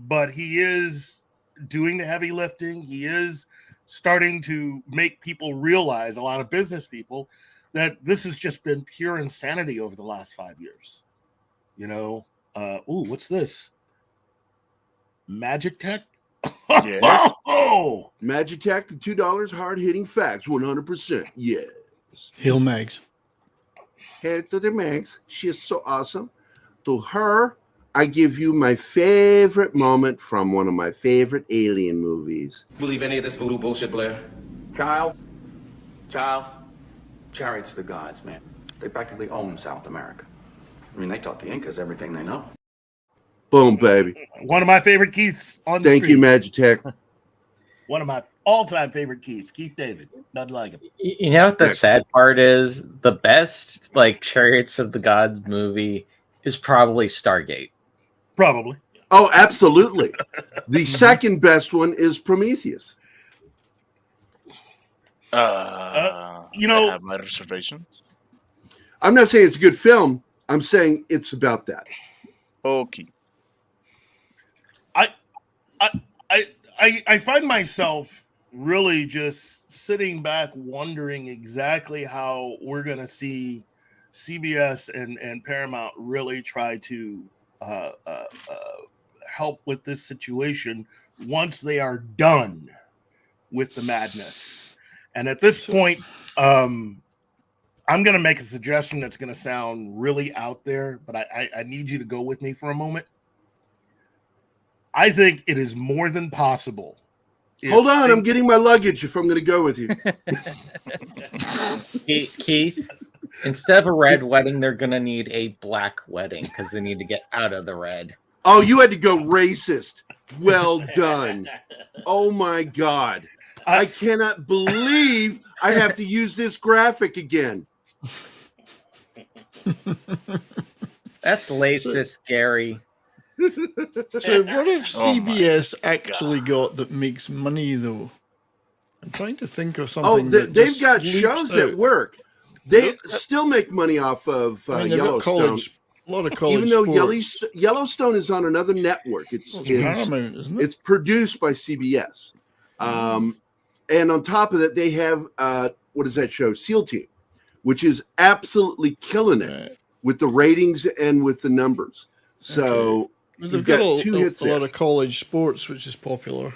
S8: but he is doing the heavy lifting. He is starting to make people realize, a lot of business people, that this has just been pure insanity over the last 5 years. What's this? Magic Tech?
S5: Yes.
S8: Oh,
S2: Magitech, the $2 hard-hitting facts, 100%. Yes.
S3: Hail Megs.
S2: Hail to the Max. She is so awesome. To her, I give you my favorite moment from one of my favorite alien movies.
S13: Believe any of this voodoo bullshit, Blair? Charles, chariots of the gods, man. They practically own South America. I mean, they taught the Incas everything they know.
S2: Boom, baby.
S8: one of my favorite Keiths on the
S2: Thank
S8: street.
S2: you, Magitech.
S8: One of my all-time favorite Keiths, Keith David. Nothing like him.
S1: You know what the sad part is? The best like Chariots of the Gods movie is probably Stargate.
S8: Probably.
S2: Oh, absolutely. The second best one is Prometheus.
S8: You
S5: I
S8: know,
S5: have my reservations.
S2: I'm not saying it's a good film. I'm saying it's about that.
S5: Okay.
S8: I find myself really just sitting back wondering exactly how we're going to see CBS and Paramount really try to help with this situation once they are done with the madness. And at this point, I'm going to make a suggestion that's going to sound really out there, but I need you to go with me for a moment. I think it is more than possible.
S2: Hold on, I'm getting my luggage if I'm going to go with you.
S1: Keith, instead of a red wedding, they're going to need a black wedding because they need to get out of the red.
S2: Oh, you had to go racist. Well done. Oh, my God. I cannot believe I have to use this graphic again.
S1: That's racist, Gary.
S3: So what if CBS actually got that makes money, though? I'm trying to think of something.
S2: They've got shows that work. They still make money off of Yellowstone.
S3: A lot of college
S2: even though
S3: sports.
S2: Yellowstone is on another network. It's
S3: Paramount, isn't it?
S2: It's produced by CBS. And on top of that, they have, what is that show? SEAL Team, which is absolutely killing it with the ratings and with the numbers. So
S3: they've got a lot of college sports, which is popular.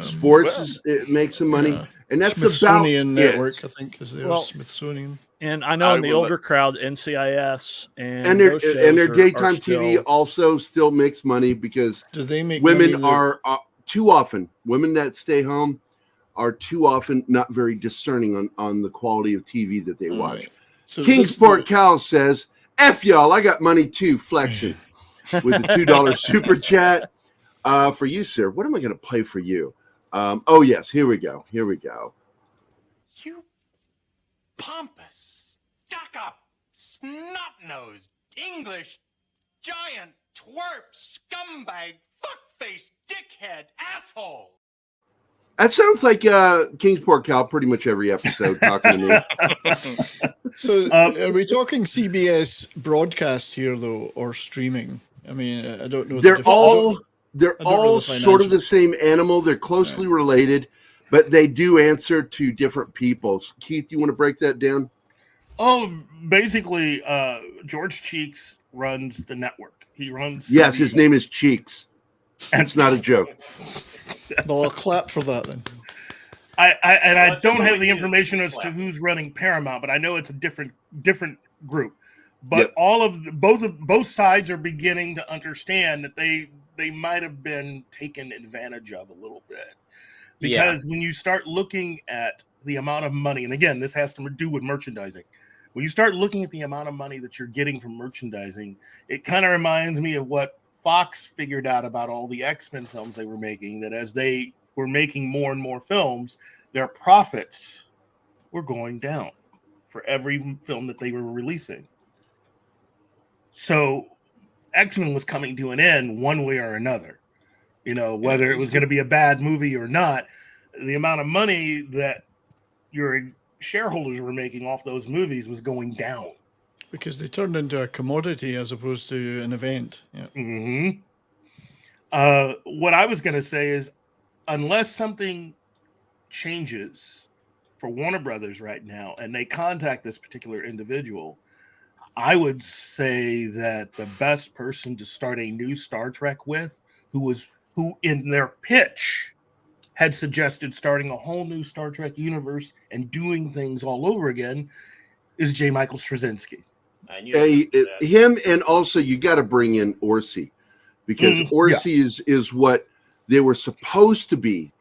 S2: Sports it makes some money, and that's
S3: Smithsonian
S2: about
S3: Network, I think, is there. Smithsonian.
S9: And I know in the older crowd, NCIS
S2: and their daytime TV also still makes money because
S3: do they make
S2: women are too often women that stay home are too often not very discerning on the quality of TV that they watch. Right. So Kingsport Cal says, "F y'all, I got money too, flexing." With the $2 super chat for you, sir. What am I going to play for you? Oh, yes. Here we go. You
S14: pompous, stuck-up, snot-nosed, English, giant, twerp, scumbag, fuckface, dickhead, asshole.
S2: That sounds like Kingsport Cal pretty much every episode talking to me.
S3: So are we talking CBS broadcast here, though, or streaming? I mean, I don't know.
S2: They're all sort of the same animal. They're closely related, but they do answer to different people. Keith, you want to break that down?
S8: Oh, basically, George Cheeks runs the network. He runs.
S2: Yes, his name is Cheeks. It's not a joke.
S3: Well, I'll clap for that then.
S8: I don't have the information as to who's running Paramount, but I know it's a different group. But both sides are beginning to understand that they might have been taken advantage of a little bit. Because when you start looking at the amount of money, and again, this has to do with merchandising. When you start looking at the amount of money that you're getting from merchandising, it kind of reminds me of what Fox figured out about all the X-Men films they were making, that as they were making more and more films, their profits were going down for every film that they were releasing. So X-Men was coming to an end one way or another. You know, whether it was going to be a bad movie or not, the amount of money that your shareholders were making off those movies was going down.
S3: Because they turned into a commodity as opposed to an event. Yeah.
S8: Mm-hmm. What I was going to say is, unless something changes for Warner Brothers right now, and they contact this particular individual, I would say that the best person to start a new Star Trek with, who who in their pitch had suggested starting a whole new Star Trek universe and doing things all over again, is J. Michael Straczynski.
S7: I knew
S2: him, and also you got to bring in Orsi, because Orsi is what they were supposed to be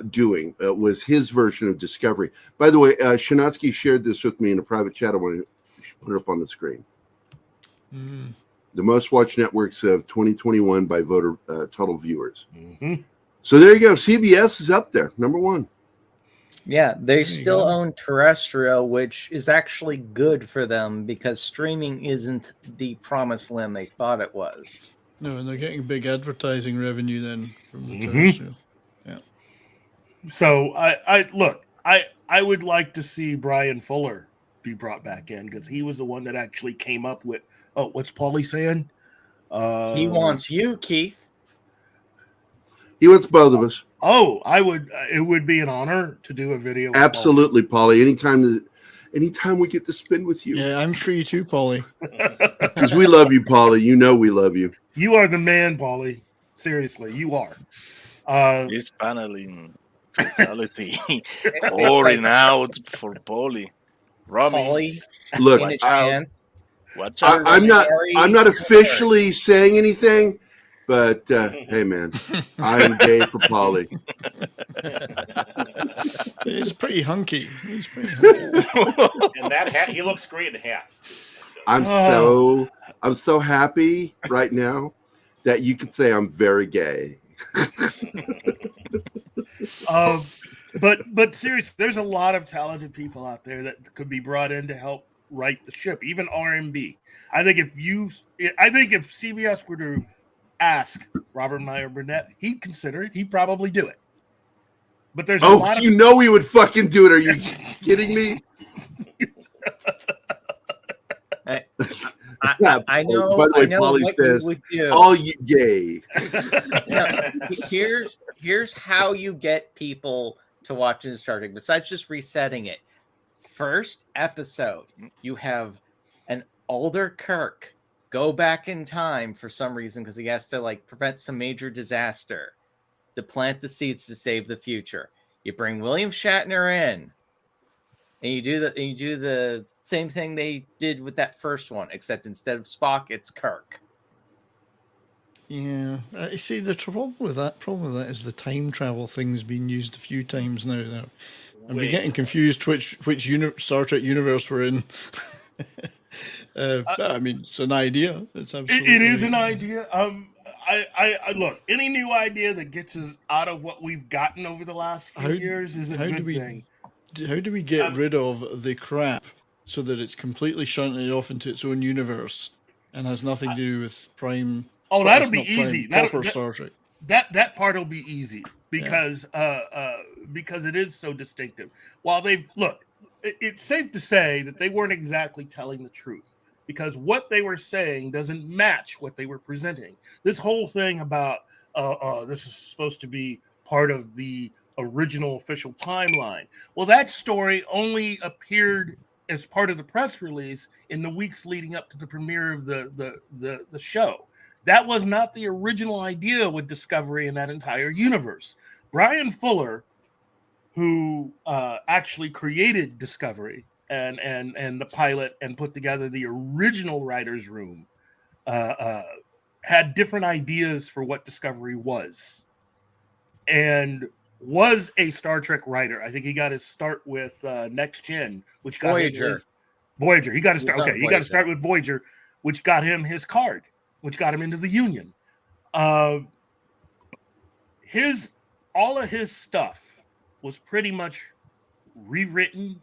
S2: doing. Was his version of Discovery. By the way, Shanatsky shared this with me in a private chat. I want to put it up on the screen. The most watched networks of 2021 by voter total viewers. So there you go. CBS is up there, number one.
S1: Yeah, they still own terrestrial, which is actually good for them because streaming isn't the promised land they thought it was.
S3: No, and they're getting big advertising revenue then from the terrestrial. Yeah.
S8: So I would like to see Brian Fuller be brought back in, because he was the one that actually came up with. Oh, what's Paulie saying?
S1: He wants you, Keith.
S2: He wants both of us.
S8: Oh, I would. It would be an honor to do a video. With
S2: Absolutely, Paulie. Anytime we get to spend with you.
S3: Yeah, I'm free too, Paulie.
S2: Because we love you, Paulie. You know we love you.
S8: You are the man, Paulie. Seriously, you are.
S5: This paneling totality pouring out for Paulie. Romy,
S2: look,
S5: watch out.
S2: I'm not officially saying anything, but hey, man, I'm gay for Paulie.
S3: He's pretty hunky.
S7: And that hat, he looks great in hats.
S2: I'm so happy right now that you can say I'm very gay.
S8: But seriously, there's a lot of talented people out there that could be brought in to help right the ship. Even RMB. I think if CBS were to ask Robert Meyer Burnett, he'd consider it. He'd probably do it. But there's a lot of
S2: we would fucking do it. Are you kidding me?
S1: I know.
S2: By the way, Paulie says, "All you gay."
S1: Here's how you get people to watch and starting. Besides just resetting it, first episode, you have an older Kirk go back in time for some reason because he has to prevent some major disaster to plant the seeds to save the future. You bring William Shatner in, and you do the same thing they did with that first one, except instead of Spock, it's Kirk.
S3: Yeah, you see, the problem with that is the time travel thing's been used a few times now. I'm getting confused which Star Trek universe we're in. I mean, it's an idea. It's absolutely.
S8: It is an idea. I look, any new idea that gets us out of what we've gotten over the last few years is a good thing.
S3: How do we get rid of the crap so that it's completely shunting it off into its own universe and has nothing to do with Prime?
S8: Oh, that'll be easy.
S3: Proper Star Trek.
S8: That part will be easy because it is so distinctive. While it's safe to say that they weren't exactly telling the truth, because what they were saying doesn't match what they were presenting. This whole thing about this is supposed to be part of the original official timeline. Well, that story only appeared as part of the press release in the weeks leading up to the premiere of the show. That was not the original idea with Discovery and that entire universe. Brian Fuller, who actually created Discovery and the pilot and put together the original writer's room, had different ideas for what Discovery was, and was a Star Trek writer. I think he got his start with Next Gen, which got
S1: Voyager.
S8: Voyager. He got to start. Okay, he got to start with Voyager, which got him his card, which got him into the Union. All of his stuff was pretty much rewritten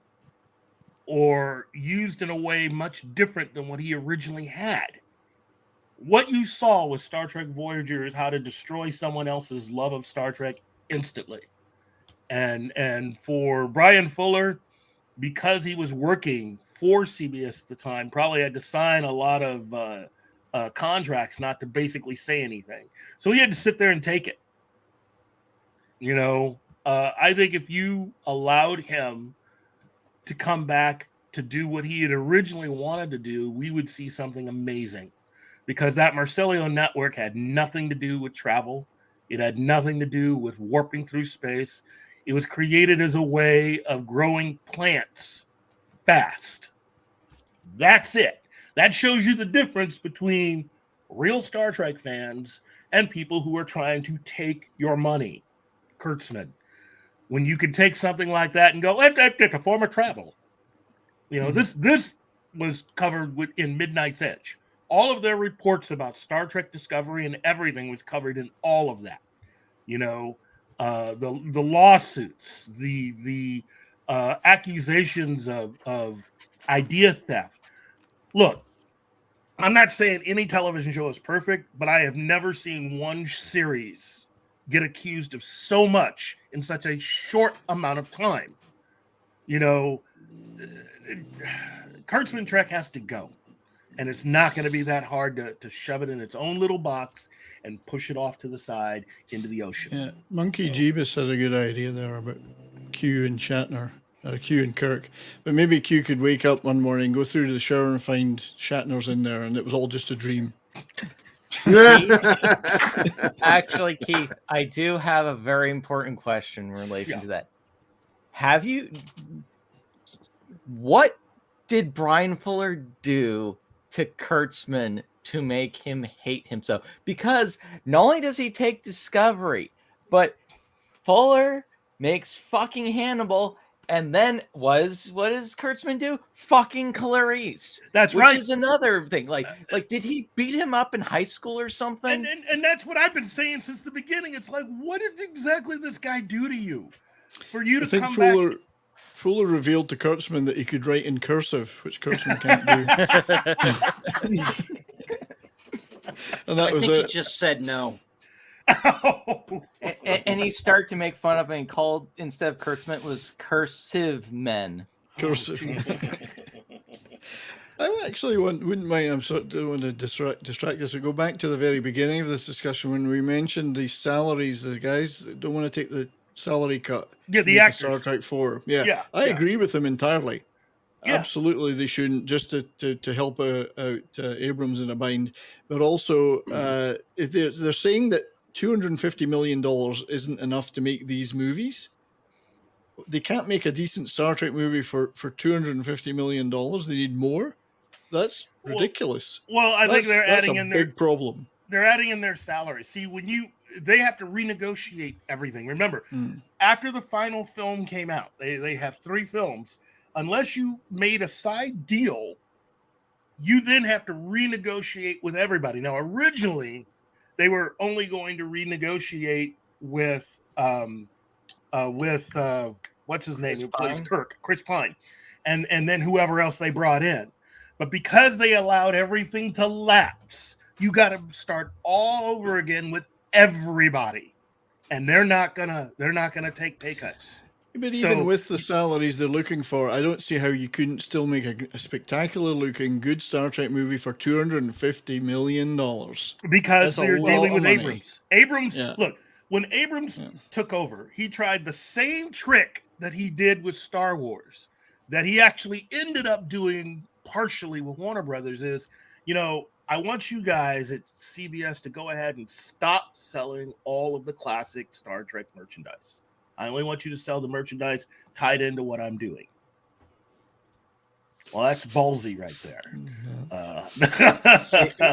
S8: or used in a way much different than what he originally had. What you saw with Star Trek Voyager is how to destroy someone else's love of Star Trek instantly. And for Brian Fuller, because he was working for CBS at the time, probably had to sign a lot of contracts not to basically say anything. So he had to sit there and take it. I think if you allowed him to come back to do what he had originally wanted to do, we would see something amazing, because that Marcelio network had nothing to do with travel. It had nothing to do with warping through space. It was created as a way of growing plants fast. That's it. That shows you the difference between real Star Trek fans and people who are trying to take your money. Kurtzman. When you can take something like that and go, it's a form of travel. You know, this was covered in Midnight's Edge. All of their reports about Star Trek Discovery and everything was covered in all of that. You know, the lawsuits, the accusations of idea theft. Look, I'm not saying any television show is perfect, but I have never seen one series get accused of so much in such a short amount of time. You know, Kurtzman Trek has to go. And it's not going to be that hard to shove it in its own little box and push it off to the side into the ocean.
S3: Yeah, Monkey Jeebus had a good idea there about Q and Shatner, or Q and Kirk. But maybe Q could wake up one morning, go through to the shower and find Shatner's in there, and it was all just a dream.
S1: Actually, Keith, I do have a very important question in relation to that. What did Brian Fuller do to Kurtzman to make him hate him so? Because not only does he take Discovery, but Fuller makes fucking Hannibal, and then what does Kurtzman do? Fucking Clarice.
S8: That's
S1: which
S8: right.
S1: Is another thing. Like, did he beat him up in high school or something?
S8: And that's what I've been saying since the beginning. It's like, what did exactly this guy do to you for you to come back?
S3: Fuller revealed to Kurtzman that he could write in cursive, which Kurtzman can't do. And that was it.
S4: He just said no.
S1: And he started to make fun of it and called, instead of Kurtzman, was cursive men.
S3: Cursive. I actually wouldn't mind. I'm sort of want to distract us. We go back to the very beginning of this discussion when we mentioned the salaries. The guys that don't want to take the salary cut.
S8: Yeah, the actors.
S3: Star Trek 4. Yeah, I agree with them entirely. Yeah. Absolutely, they shouldn't, just to help out Abrams in a bind. But also, they're saying that $250 million isn't enough to make these movies. They can't make a decent Star Trek movie for $250 million. They need more. That's ridiculous.
S8: Well, I think they're adding in their
S3: big problem.
S8: They're adding in their salary. See, they have to renegotiate everything. Remember, after the final film came out, they have 3 films. Unless you made a side deal, you then have to renegotiate with everybody. Now, originally, they were only going to renegotiate with what's his name, who plays Kirk, Chris Pine, and then whoever else they brought in. But because they allowed everything to lapse, you got to start all over again with everybody, and they're not gonna take pay cuts.
S3: But even with the salaries they're looking for, I don't see how you couldn't still make a spectacular-looking, good Star Trek movie for $250 million.
S8: Because they're dealing with Abrams. Look, when Abrams took over, he tried the same trick that he did with Star Wars, that he actually ended up doing partially with Warner Brothers, is, I want you guys at CBS to go ahead and stop selling all of the classic Star Trek merchandise. I only want you to sell the merchandise tied into what I'm doing. Well, that's ballsy right there.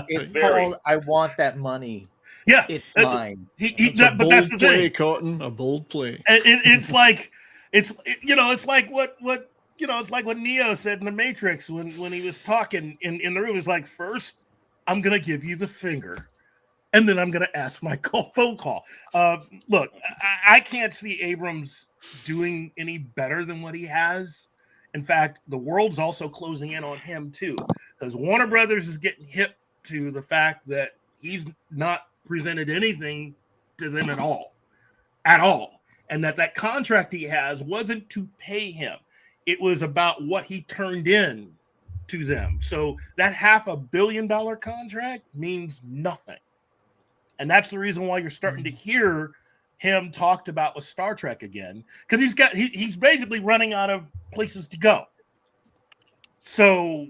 S1: It's called, I want that money.
S8: Yeah.
S1: It's mine.
S8: But that's the
S3: play,
S8: thing.
S3: Cotton, a bold play.
S8: It's like what Neo said in The Matrix when he was talking in the room. It's like, first, I'm going to give you the finger, and then I'm going to ask my phone call. Look, I can't see Abrams doing any better than what he has. In fact, the world's also closing in on him, too, because Warner Brothers is getting hip to the fact that he's not presented anything to them at all. And that contract he has wasn't to pay him. It was about what he turned in to them. So that $500 million contract means nothing. And that's the reason why you're starting to hear him talked about with Star Trek again, because he's basically running out of places to go. So,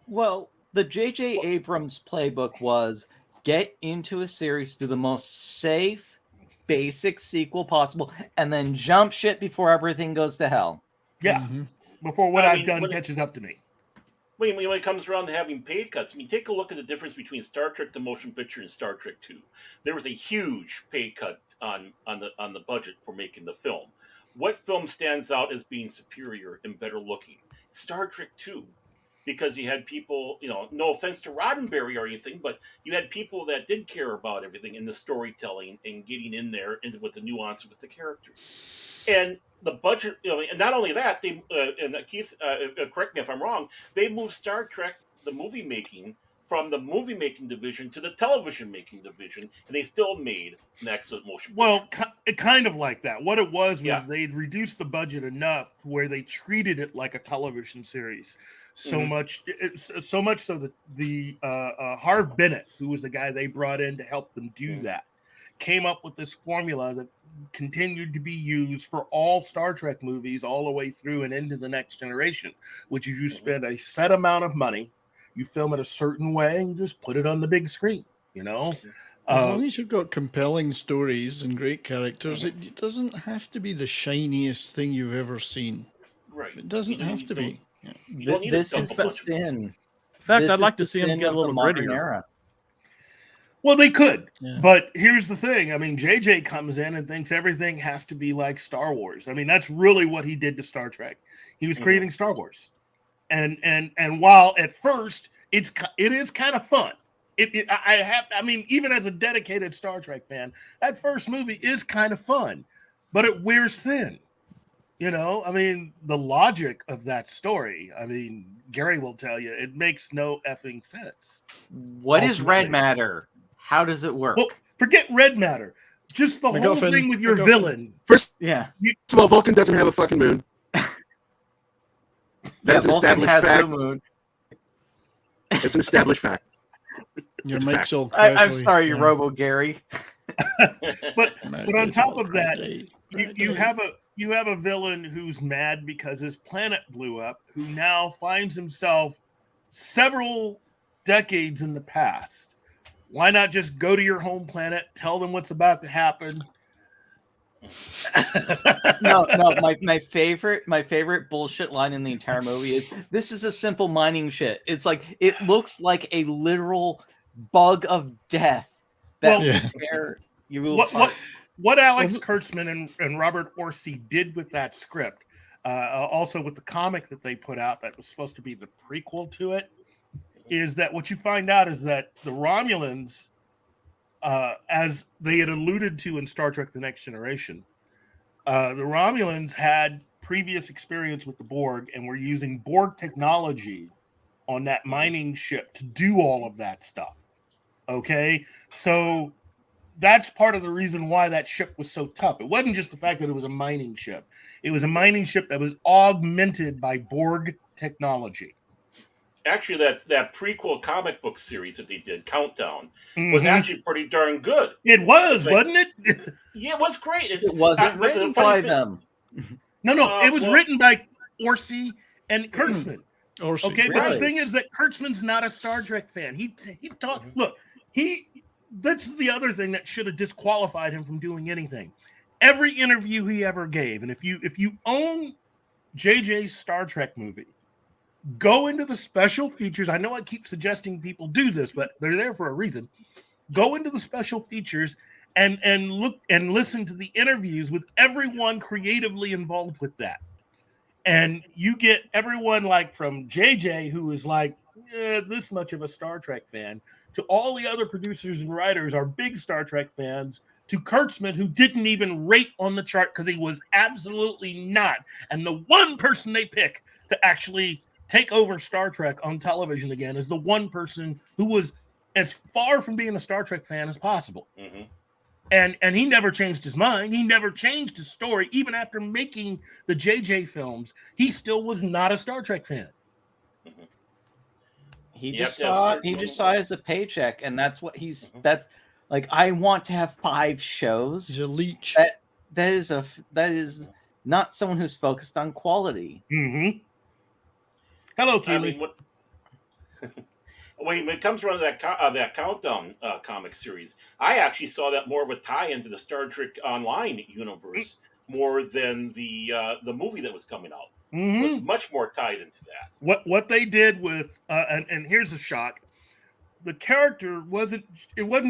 S1: well, the JJ Abrams playbook was get into a series, do the most safe, basic sequel possible, and then jump shit before everything goes to hell.
S8: Yeah, before what I've done catches up to me.
S7: When it comes around to having pay cuts, I mean, take a look at the difference between Star Trek: The Motion Picture and Star Trek II. There was a huge pay cut on the budget for making the film. What film stands out as being superior and better looking? Star Trek II. Because you had people, no offense to Roddenberry or anything, but you had people that did care about everything in the storytelling and getting in there into with the nuance with the characters. And the budget, and not only that, they and Keith, correct me if I'm wrong, they moved Star Trek, the movie making, from the movie making division to the television making division, and they still made an excellent motion picture.
S8: Well, kind of like that. What it was they'd reduced the budget enough where they treated it like a television series. So much so that the Harv Bennett, who was the guy they brought in to help them do that, came up with this formula that continued to be used for all Star Trek movies all the way through and into the Next Generation, which is you spend a set amount of money, you film it a certain way, and you just put it on the big screen,
S3: As long as you've got compelling stories and great characters, it doesn't have to be the shiniest thing you've ever seen.
S7: Right.
S3: It doesn't have to be.
S1: This is the sin.
S9: In fact, I'd like to see him get a little grittier.
S1: Era.
S8: Well, they could, but here's the thing. I mean, JJ comes in and thinks everything has to be like Star Wars. I mean, that's really what he did to Star Trek. He was creating Star Wars, and while at first it is kind of fun. I mean, even as a dedicated Star Trek fan, that first movie is kind of fun, but it wears thin. I mean, the logic of that story, I mean, Gary will tell you, it makes no effing sense.
S1: What is red matter? How does it work?
S8: Well, forget red matter. Just the whole thing with your villain.
S2: First of all, Vulcan doesn't have a fucking moon. That's an
S1: Vulcan
S2: established
S1: has
S2: fact.
S1: no moon.
S2: It's an established fact.
S3: Your mic's all
S1: I'm sorry, Robo Gary.
S8: But on top of that, you have a villain who's mad because his planet blew up, who now finds himself several decades in the past. Why not just go to your home planet, tell them what's about to happen?
S1: No. My favorite bullshit line in the entire movie is, "This is a simple mining shit." It's like it looks like a literal bug of death.
S8: What Alex Kurtzman and Robert Orsi did with that script, also with the comic that they put out that was supposed to be the prequel to it, is that what you find out is that the Romulans, as they had alluded to in Star Trek: The Next Generation, the Romulans had previous experience with the Borg and were using Borg technology on that mining ship to do all of that stuff. Okay? So that's part of the reason why that ship was so tough. It wasn't just the fact that it was a mining ship. It was a mining ship that was augmented by Borg technology.
S7: Actually, that prequel comic book series that they did, Countdown, was actually pretty darn good.
S8: It was, wasn't it?
S7: Yeah, it was great.
S1: It wasn't written by them.
S8: No, it was written by Orsi and Kurtzman.
S3: Orsi,
S8: okay,
S3: really?
S8: But the thing is that Kurtzman's not a Star Trek fan. He taught. Look, that's the other thing that should have disqualified him from doing anything. Every interview he ever gave, and if you own JJ's Star Trek movie, go into the special features. I know I keep suggesting people do this, but they're there for a reason. Go into the special features and look and listen to the interviews with everyone creatively involved with that. And you get everyone like from JJ, who is like this much of a Star Trek fan, to all the other producers and writers are big Star Trek fans, to Kurtzman, who didn't even rate on the chart because he was absolutely not. And the one person they pick to actually take over Star Trek on television again is the one person who was as far from being a Star Trek fan as possible.
S7: Mm-hmm.
S8: And he never changed his mind. He never changed his story. Even after making the JJ films, he still was not a Star Trek fan.
S7: Mm-hmm.
S1: He just saw it as a paycheck, and that's what that's like. I want to have 5 shows.
S3: He's a leech.
S1: That is not someone who's focused on quality.
S8: Mm-hmm. Hello, Keely.
S7: when it comes around to that Countdown comic series, I actually saw that more of a tie into the Star Trek Online universe more than the movie that was coming out.
S8: Mm-hmm.
S7: Was much more tied into that.
S8: What they did with and here's a shock. The character wasn't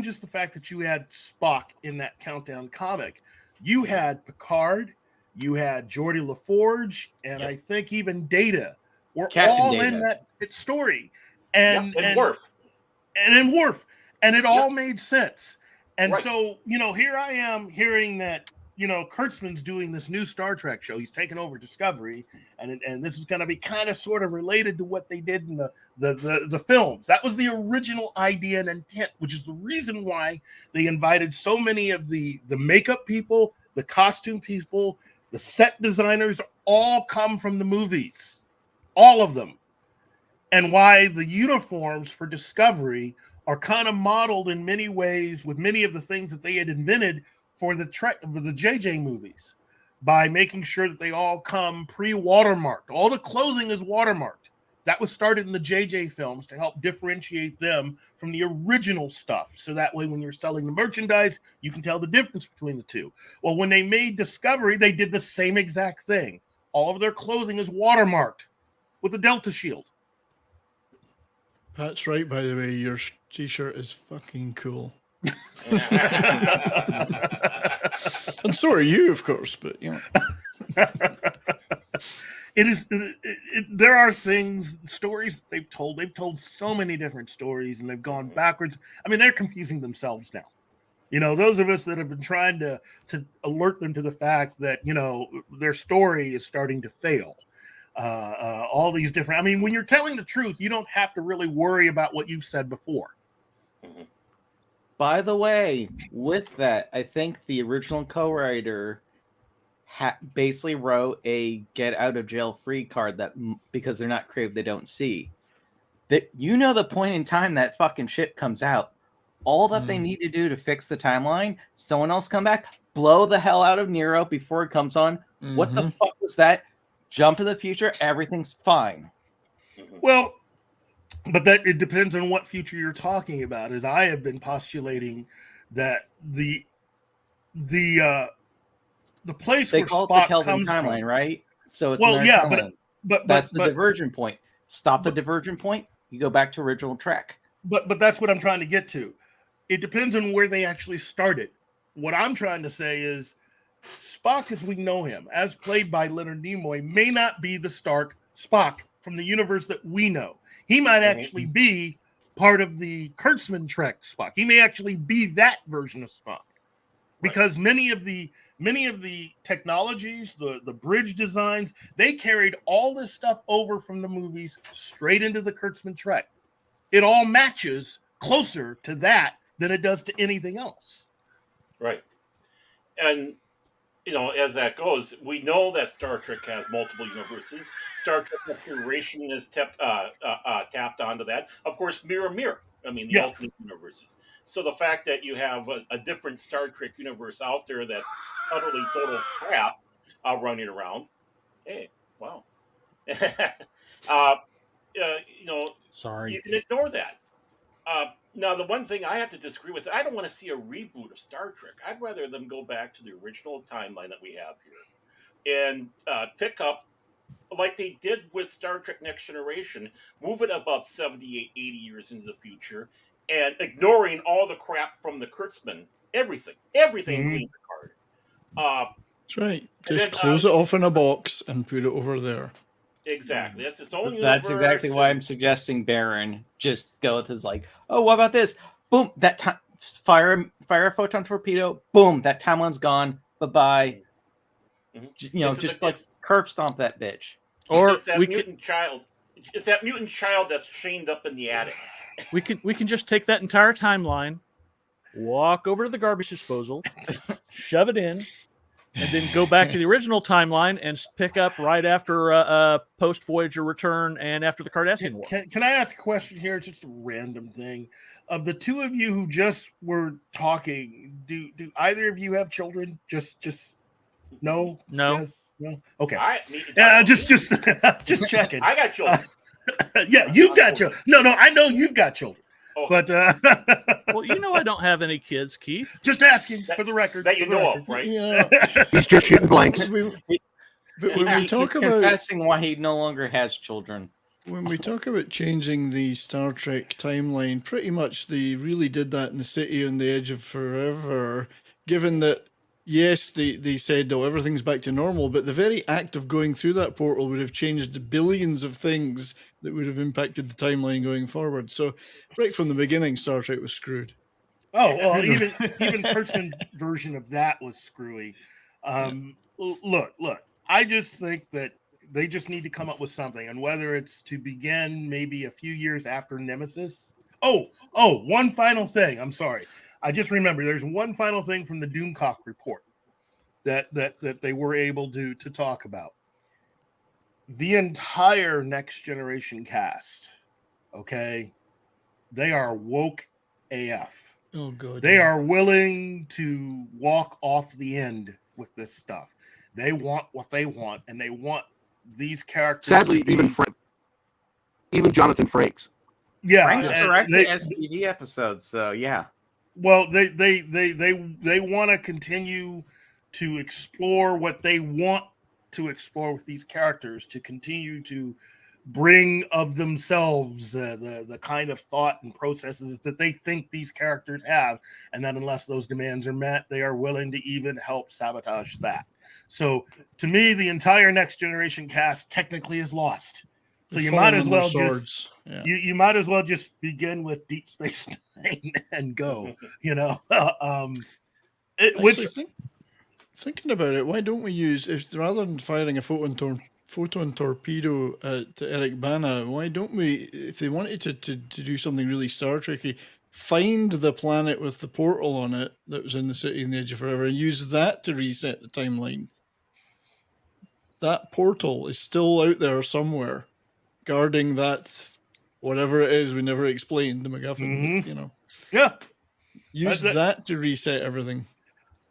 S8: just the fact that you had Spock in that Countdown comic. You had Picard, you had Geordi LaForge, and I think even Data were
S1: Captain
S8: all
S1: Data.
S8: in that story. And
S7: Worf.
S8: And it all made sense. And
S7: Right.
S8: so, here I am hearing that, Kurtzman's doing this new Star Trek show. He's taken over Discovery, and this is going to be kind of sort of related to what they did in the films. That was the original idea and intent, which is the reason why they invited so many of the makeup people, the costume people, the set designers, all come from the movies, all of them. And why the uniforms for Discovery are kind of modeled in many ways with many of the things that they had invented for the JJ movies, by making sure that they all come pre-watermarked. All the clothing is watermarked. That was started in the JJ films to help differentiate them from the original stuff. So that way, when you're selling the merchandise, you can tell the difference between the two. Well, when they made Discovery, they did the same exact thing. All of their clothing is watermarked with the Delta shield.
S3: That's right, by the way. Your t-shirt is fucking cool. And so are you, of course, but
S8: there are stories that they've told. They've told so many different stories, and they've gone backwards. I mean, they're confusing themselves now. Those of us that have been trying to alert them to the fact that, their story is starting to fail. All these different, I mean, when you're telling the truth, you don't have to really worry about what you've said before.
S1: By the way, with that, I think the original co-writer basically wrote a get out of jail free card that because they're not creative, they don't see. That the point in time that fucking shit comes out. All that they need to do to fix the timeline, someone else come back, blow the hell out of Nero before it comes on. What the fuck was that? Jump to the future, everything's fine.
S8: Well, but it depends on what future you're talking about. As I have been postulating that the place
S1: They
S8: where
S1: call
S8: Spock
S1: it the Kelvin
S8: comes
S1: timeline,
S8: from,
S1: right? So it's
S8: but
S1: that's the divergent point. Stop the divergent point. You go back to original Trek.
S8: But that's what I'm trying to get to. It depends on where they actually started. What I'm trying to say is Spock, as we know him, as played by Leonard Nimoy, may not be the Spock from the universe that we know. He might actually be part of the Kurtzman Trek Spock. He may actually be that version of Spock, because many of the technologies, the bridge designs, they carried all this stuff over from the movies straight into the Kurtzman Trek. It all matches closer to that than it does to anything else.
S7: Right. And as that goes, we know that Star Trek has multiple universes. Star Trek Exploration is tapped onto that. Of course, mirror. I mean, the alternate universes. So the fact that you have a different Star Trek universe out there that's utterly total crap running around, hey, wow.
S9: Sorry.
S7: You can ignore that. Now, the one thing I have to disagree with, I don't want to see a reboot of Star Trek. I'd rather them go back to the original timeline that we have here and pick up, like they did with Star Trek Next Generation, move it about 78, 80 years into the future, and ignoring all the crap from the Kurtzman, everything, including Picard.
S3: That's right. Just close it off in a box and put it over there.
S7: Exactly. That's its own universe.
S1: That's exactly why I'm suggesting Baron just go with his oh, what about this? Boom, that time fire a photon torpedo. Boom, that timeline's gone. Bye-bye. Just let's curb stomp that bitch.
S9: Or
S7: it's that mutant child. It's that mutant child that's chained up in the attic.
S9: We can just take that entire timeline, walk over to the garbage disposal, shove it in, and then go back to the original timeline and pick up right after post Voyager return and after the Cardassian War.
S8: Can I ask a question here? Just a random thing. Of the two of you who just were talking, do either of you have children? Just no.
S9: No.
S8: Yes, no. Okay.
S7: All right,
S8: just checking.
S7: I got children.
S8: Yeah, you've got children. No, I know you've got children.
S7: Oh.
S8: But
S9: well, I don't have any kids, Keith.
S8: Just asking for the record.
S7: That you know of, right?
S3: Yeah.
S2: He's just shooting blanks.
S3: But when we talk
S1: He's
S3: about
S1: confessing why he no longer has children.
S3: when we talk about changing the Star Trek timeline, pretty much they really did that in the City on the Edge of Forever, given that, yes, they said, oh, everything's back to normal, but the very act of going through that portal would have changed billions of things that would have impacted the timeline going forward. So right from the beginning, Star Trek was screwed.
S8: Oh, well, even Kurtzman's version of that was screwy. Look, I just think that they just need to come up with something, and whether it's to begin maybe a few years after Nemesis. Oh, one final thing. I'm sorry. I just remember there's one final thing from the Doomcock report that they were able to talk about. The entire Next Generation cast, okay, they are woke AF.
S3: Oh, God.
S8: They are willing to walk off the end with this stuff. They want what they want, and they want these characters.
S2: Sadly, even Jonathan Frakes.
S8: Yeah,
S1: Frank's directing STD episodes, so yeah.
S8: Well, they want to continue to explore what they want to explore with these characters, to continue to bring of themselves the kind of thought and processes that they think these characters have, and that unless those demands are met, they are willing to even help sabotage that. So to me, the entire Next Generation cast technically is lost. So you might as well just you might as well just begin with Deep Space Nine and go.
S3: Thinking about it, why don't we use, if rather than firing a photon torpedo to Eric Bana, why don't we, if they wanted to do something really Star Trekky, find the planet with the portal on it that was in the City on the Edge of Forever and use that to reset the timeline? That portal is still out there somewhere, guarding that, whatever it is we never explained, the MacGuffin.
S8: Mm-hmm.
S3: Yeah. Use that to reset everything.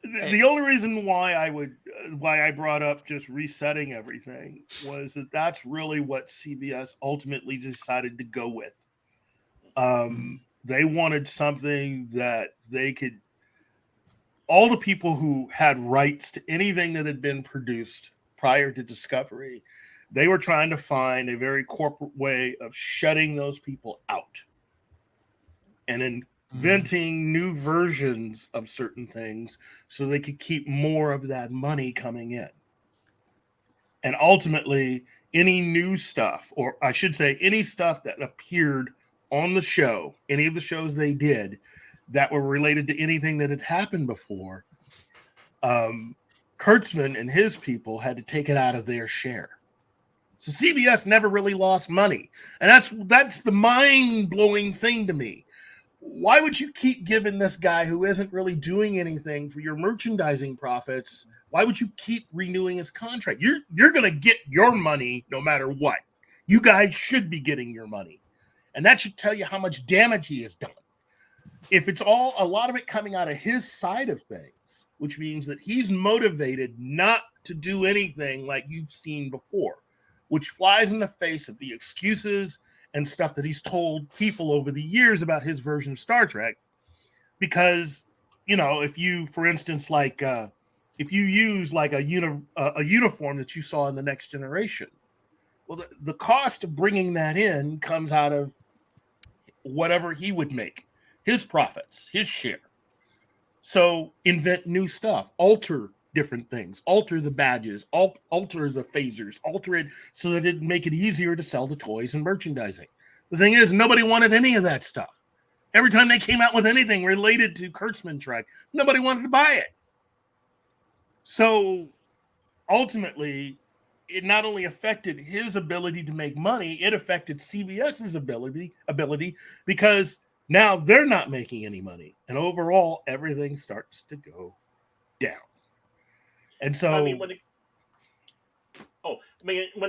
S8: The only reason why I brought up just resetting everything was that that's really what CBS ultimately decided to go with. They wanted something that they could, all the people who had rights to anything that had been produced prior to Discovery, they were trying to find a very corporate way of shutting those people out and inventing new versions of certain things so they could keep more of that money coming in. And ultimately, any new stuff, or I should say any stuff that appeared on the show, any of the shows they did that were related to anything that had happened before, Kurtzman and his people had to take it out of their share. So CBS never really lost money. And that's the mind-blowing thing to me. Why would you keep giving this guy who isn't really doing anything for your merchandising profits? Why would you keep renewing his contract? You're going to get your money no matter what. You guys should be getting your money. And that should tell you how much damage he has done. If it's a lot of it coming out of his side of things, which means that he's motivated not to do anything like you've seen before, which flies in the face of the excuses and stuff that he's told people over the years about his version of Star Trek. Because, if you, for instance, if you use like a uniform that you saw in the Next Generation, well, the cost of bringing that in comes out of whatever he would make, his profits, his share. So invent new stuff, alter different things, alter the badges, alter the phasers, alter it so that it'd make it easier to sell the toys and merchandising. The thing is, nobody wanted any of that stuff. Every time they came out with anything related to Kurtzman Trek, nobody wanted to buy it. So ultimately, it not only affected his ability to make money, it affected CBS's ability because now they're not making any money. And overall, everything starts to go down. And so,
S7: when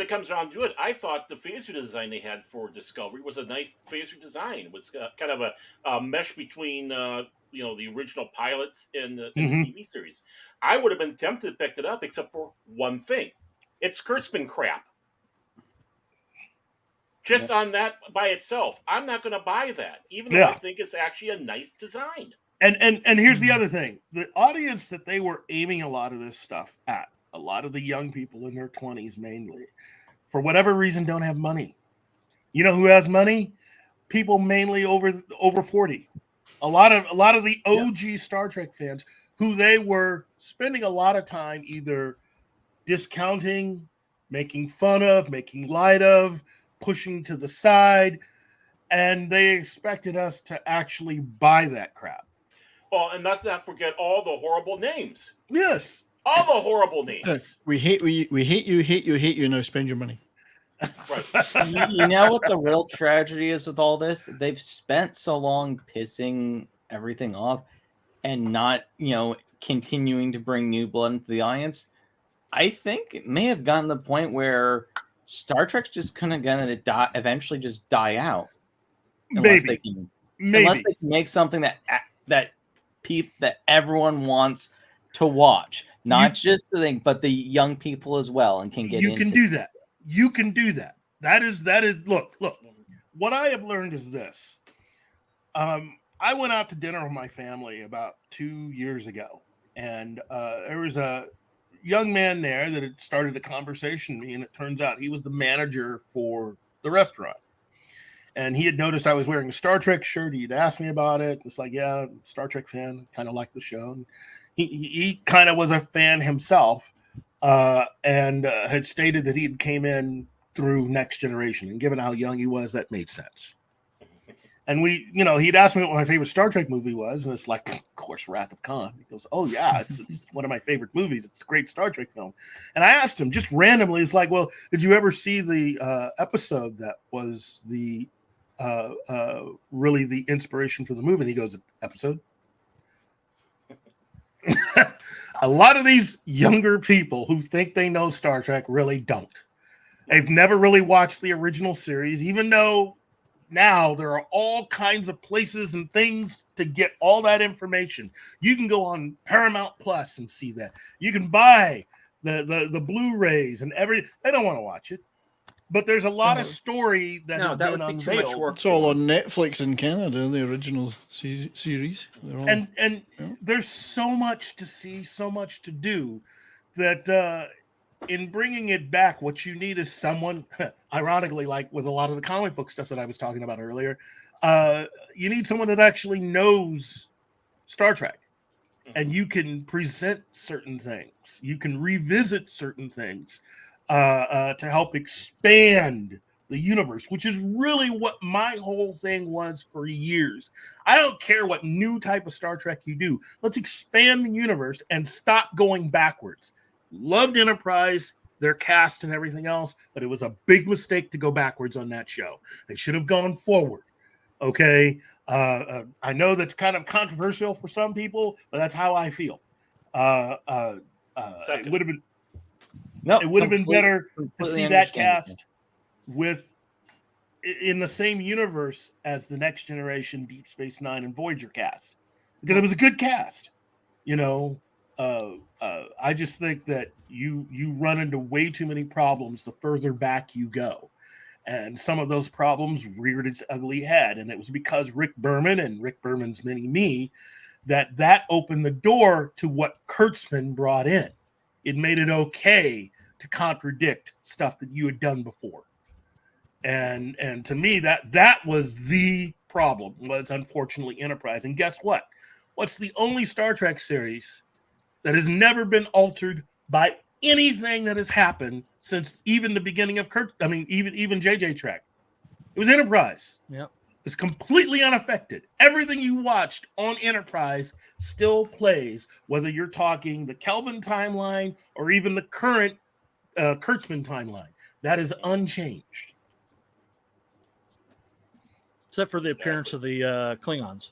S7: it comes around to it, I thought the phaser design they had for Discovery was a nice phaser design. It was kind of a mesh between the original pilots and the TV series. I would have been tempted to pick it up, except for one thing: it's Kurtzman crap. Just on that by itself, I'm not going to buy that, even though I think it's actually a nice design.
S8: And here's the other thing: the audience that they were aiming a lot of this stuff at, a lot of the young people in their 20s mainly, for whatever reason, don't have money. You know who has money? People mainly over 40. A lot of the OG Star Trek fans who they were spending a lot of time either discounting, making fun of, making light of, pushing to the side, and they expected us to actually buy that crap.
S7: Oh, and let's not forget all the horrible names.
S8: Yes.
S7: All the horrible names.
S3: We hate you. Now spend your money.
S1: You know what the real tragedy is with all this? They've spent so long pissing everything off and not, continuing to bring new blood into the audience. I think it may have gotten to the point where Star Trek's just kind of gonna eventually just die out, unless they can make something that everyone wants to watch, not just the thing, but the young people as well, and can get.
S8: You can do that. You can do that. That is. Look. What I have learned is this. I went out to dinner with my family about 2 years ago, and there was a young man there that had started the conversation with me, and it turns out he was the manager for the restaurant. And he had noticed I was wearing a Star Trek shirt. He'd asked me about it. It's like, yeah, Star Trek fan, kind of like the show. And he kind of was a fan himself, and had stated that he came in through Next Generation. And given how young he was, that made sense. And he'd asked me what my favorite Star Trek movie was, and it's like, of course, Wrath of Khan. He goes, oh yeah, it's one of my favorite movies. It's a great Star Trek film. And I asked him just randomly, it's like, well, did you ever see the episode that was the really the inspiration for the movie? And he goes, episode? A lot of these younger people who think they know Star Trek really don't. They've never really watched the original series, even though now there are all kinds of places and things to get all that information. You can go on Paramount Plus and see that. You can buy the Blu-rays and they don't want to watch it. But there's a lot of story that been unveiled.
S3: It's all on Netflix in Canada, the original series.
S8: And there's so much to see, so much to do, that in bringing it back, what you need is someone, ironically, like with a lot of the comic book stuff that I was talking about earlier, you need someone that actually knows Star Trek. And you can present certain things. You can revisit certain things to help expand the universe, which is really what my whole thing was for years. I don't care what new type of Star Trek you do. Let's expand the universe and stop going backwards. Loved Enterprise, their cast and everything else, but it was a big mistake to go backwards on that show. They should have gone forward. Okay. I know that's kind of controversial for some people, but that's how I feel. It would have been it would have been better to see that cast in the same universe as the Next Generation, Deep Space Nine, and Voyager cast, because it was a good cast. I just think that you run into way too many problems the further back you go. And some of those problems reared its ugly head. And it was because Rick Berman and Rick Berman's Mini-Me that opened the door to what Kurtzman brought in. It made it okay to contradict stuff that you had done before. And to me, that was the problem, was unfortunately Enterprise. And guess what? What's the only Star Trek series that has never been altered by anything that has happened since even the beginning of even JJ Trek? It was Enterprise.
S9: Yep.
S8: It's completely unaffected. Everything you watched on Enterprise still plays, whether you're talking the Kelvin timeline or even the current Kurtzman timeline. That is unchanged.
S9: Except for the appearance of the Klingons.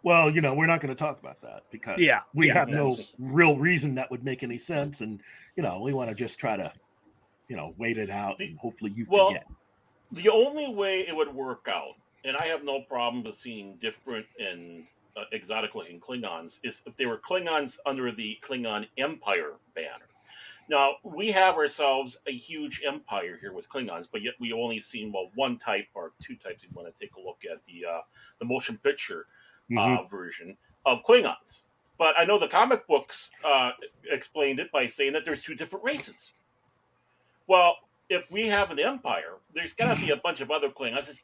S8: Well, we're not going to talk about that because we have no real reason that would make any sense. And, we want to just try to, wait it out and hopefully you forget.
S7: The only way it would work out, and I have no problem with seeing different and exotic looking Klingons, is if they were Klingons under the Klingon Empire banner. Now, we have ourselves a huge empire here with Klingons, but yet we've only seen, well, one type or two types if you want to take a look at the motion picture version of Klingons. But I know the comic books explained it by saying that there's two different races. Well, if we have an empire, there's got to be a bunch of other Klingons. It's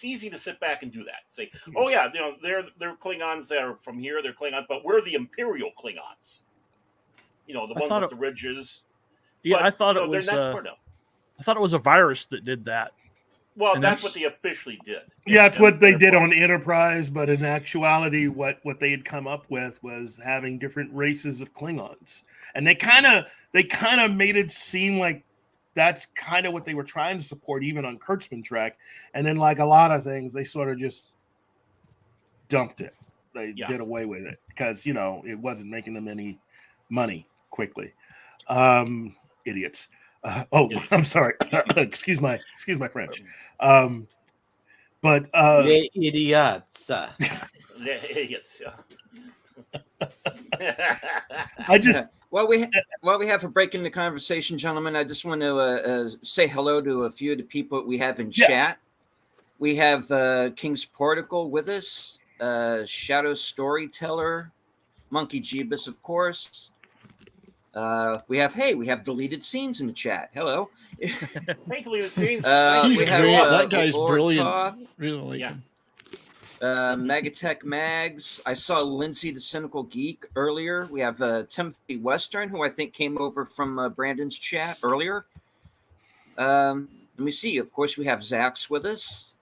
S7: easy to sit back and do that. Say, oh yeah, they're Klingons that are from here. They're Klingons, but we're the Imperial Klingons. The ones with the ridges.
S9: Yeah,
S7: but,
S9: I thought it was.
S7: That's part of.
S9: I thought it was a virus that did that.
S7: Well, and that's what they officially did.
S8: Yeah, it's what they did on Enterprise, but in actuality, what they had come up with was having different races of Klingons, and they kind of made it seem like that's kind of what they were trying to support, even on Kurtzman track. And then, like a lot of things, they sort of just dumped it. They did away with it because it wasn't making them any money quickly. Idiots. I'm sorry. excuse my French. But
S1: Les idiots.
S7: Les idiots.
S8: I just
S4: while we have a break in the conversation, gentlemen, I just want to say hello to a few of the people we have in chat. We have King's Portical with us, Shadow Storyteller, Monkey Jeebus, of course. We have deleted scenes in the chat. Hello.
S7: Hey, deleted scenes.
S3: He's
S4: we
S3: great.
S4: have,
S3: That guy's
S4: Lord
S3: brilliant.
S4: Toth,
S3: Really like him.
S4: Megatech Mags. I saw Lindsay the Cynical Geek earlier. We have Timothy Western, who I think came over from Brandon's chat earlier. Let me see. Of course, we have Zax with us.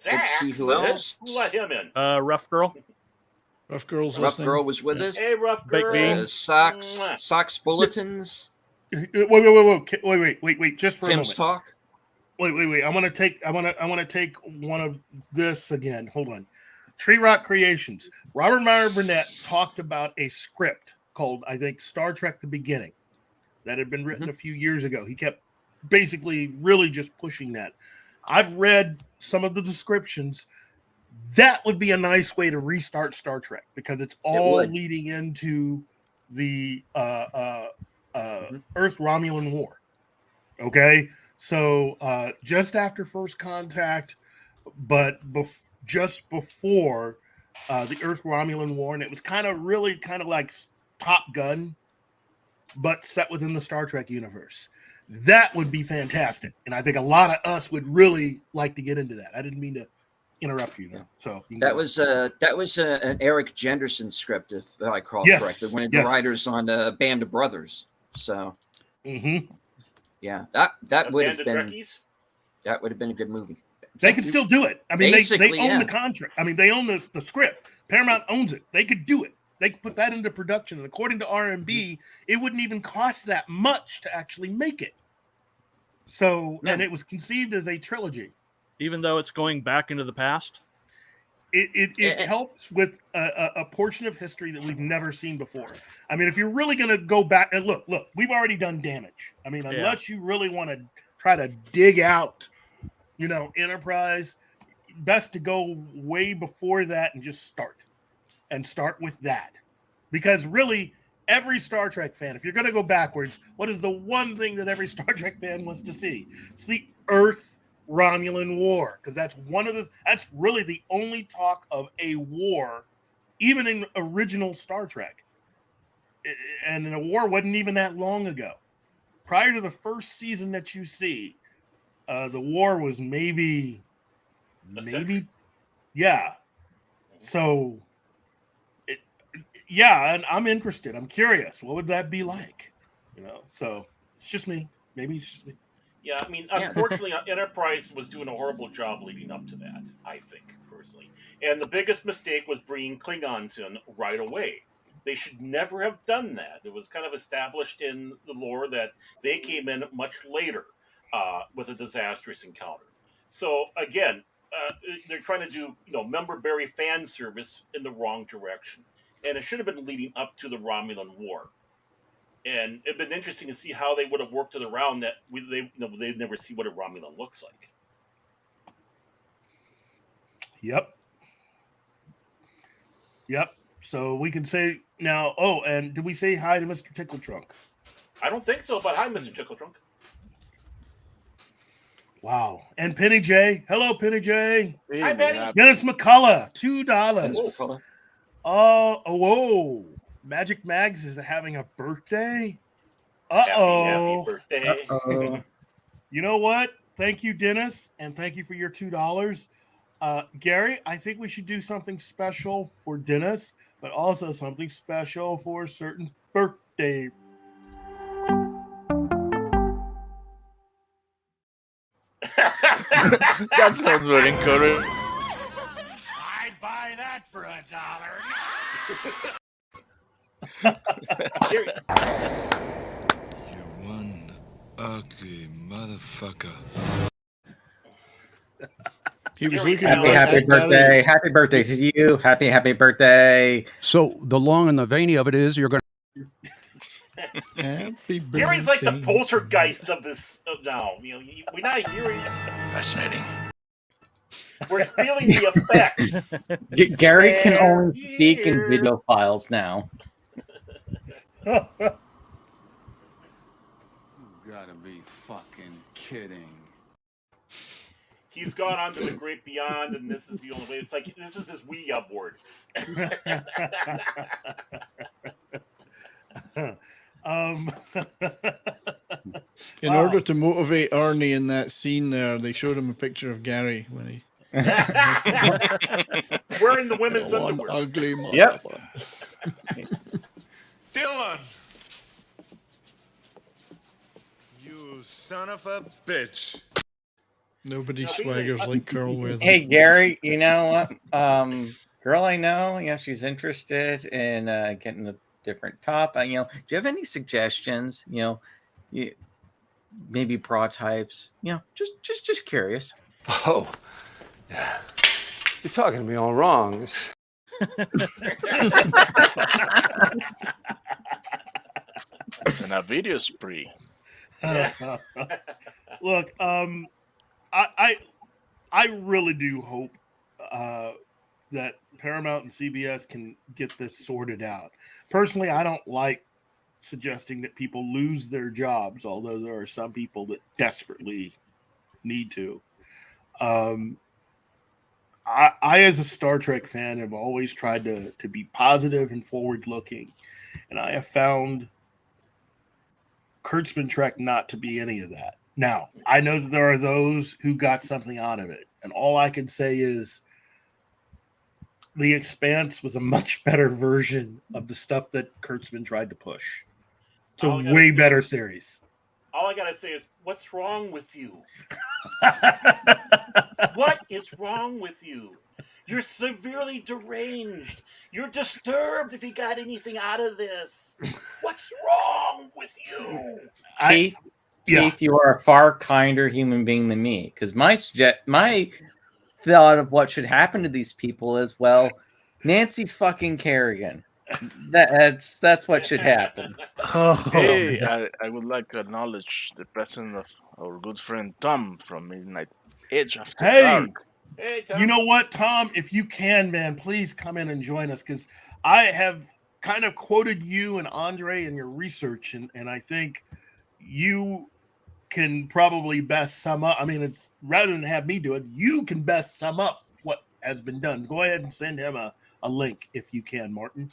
S4: Let's see who else.
S7: Who let him in?
S9: Rough Girl.
S3: Rough Girl's
S4: Rough
S3: listening.
S4: Girl was with us.
S7: Hey, Rough Girl.
S4: Socks Bulletins.
S8: Wait, just for
S4: Tim's
S8: a moment.
S4: talk.
S8: Wait. I want to take one of this again. Hold on. Tree Rock Creations. Robert Meyer Burnett talked about a script called, I think, Star Trek: The Beginning that had been written a few years ago. He kept basically really just pushing that. I've read some of the descriptions. That would be a nice way to restart Star Trek because it's all leading into the Earth Romulan War. Okay, so just after First Contact, but just before the Earth Romulan War, and it was kind of like Top Gun, but set within the Star Trek universe. That would be fantastic, and I think a lot of us would really like to get into that. I didn't mean to interrupt you. So
S4: that was an Eric Jenderson script, if I recall correctly, one of the writers on Band of Brothers. So, yeah, that would have been a good movie.
S8: They could still do it. I mean, they own the contract. I mean, they own the script. Paramount owns it. They could do it. They could put that into production, and according to RMB, it wouldn't even cost that much to actually make it. So, and it was conceived as a trilogy.
S9: Even though it's going back into the past?
S8: It helps with a portion of history that we've never seen before. I mean, if you're really going to go back and look, we've already done damage. I mean, unless you really want to try to dig out, Enterprise, best to go way before that and just start with that. Because really, every Star Trek fan, if you're going to go backwards, what is the one thing that every Star Trek fan wants to see? It's the Earth Romulan War, because that's really the only talk of a war, even in original Star Trek. And the war wasn't even that long ago. Prior to the first season that you see, the war was maybe, yeah. So, and I'm interested. I'm curious. What would that be like? So it's just me. Maybe it's just me.
S7: Yeah, I mean, unfortunately, Enterprise was doing a horrible job leading up to that, I think, personally. And the biggest mistake was bringing Klingons in right away. They should never have done that. It was kind of established in the lore that they came in much later with a disastrous encounter. So, again, they're trying to do, member-berry fan service in the wrong direction. And it should have been leading up to the Romulan War. And it'd been interesting to see how they would have worked it around that they'd never see what a Romulan looks like.
S8: Yep. So we can say now. Oh, and did we say hi to Mr. Tickle Trunk?
S7: I don't think so, but hi, Mr. Tickle Trunk.
S8: Wow. And Penny J. Hello, Penny J.
S7: Hi, Penny.
S8: Dennis McCullough, $2. Whoa. Magic Mags is having a birthday.
S7: Happy birthday.
S8: You know what? Thank you, Dennis, and thank you for your $2. Gary, I think we should do something special for Dennis, but also something special for a certain birthday.
S5: That sounds very encouraging.
S14: I'd buy that for $1.
S7: Gary.
S15: You one ugly motherfucker.
S3: He was
S7: Gary's
S3: looking
S1: Happy birthday. Happy birthday to you. Happy birthday.
S16: So the long and the veiny of it is you're going to...
S7: Gary's like the poltergeist of this now. You know, we're not hearing.
S15: Fascinating.
S7: We're feeling the effects.
S1: Gary can only speak in video files now.
S17: You gotta be fucking kidding.
S7: He's gone on to the great beyond, and this is the only way. It's like this is his Ouija board.
S3: In order to motivate Arnie in that scene there, they showed him a picture of Gary when he
S7: wearing the women's underwear.
S3: Ugly
S1: Yep.
S15: Dylan! You son of a bitch.
S3: Nobody swaggers like Carl Weathers.
S1: Hey, Gary, you know what? Girl I know, she's interested in getting a different top. Do you have any suggestions? Maybe bra types. Just curious.
S18: Oh, yeah. You're talking to me all wrong.
S5: It's in a video spree.
S8: Look, I really do hope that Paramount and CBS can get this sorted out. Personally, I don't like suggesting that people lose their jobs, although there are some people that desperately need to. I as a Star Trek fan, have always tried to be positive and forward-looking, and I have found Kurtzman Trek not to be any of that. Now, I know that there are those who got something out of it, and all I can say is The Expanse was a much better version of the stuff that Kurtzman tried to push. It's a way better series.
S7: All I gotta say is, what's wrong with you? What is wrong with you? You're severely deranged. You're disturbed if you got anything out of this. What's wrong with you?
S1: Keith, you are a far kinder human being than me. Because my thought of what should happen to these people is, well, Nancy fucking Kerrigan. That's what should happen.
S5: Hey, I would like to acknowledge the presence of our good friend Tom from Midnight Edge After Dark.
S7: Hey, Tom.
S8: You know what, Tom? If you can, man, please come in and join us, because I have kind of quoted you and Andre in your research, and I think you can probably best sum up. I mean, it's rather than have me do it, you can best sum up what has been done. Go ahead and send him a link if you can, Martin.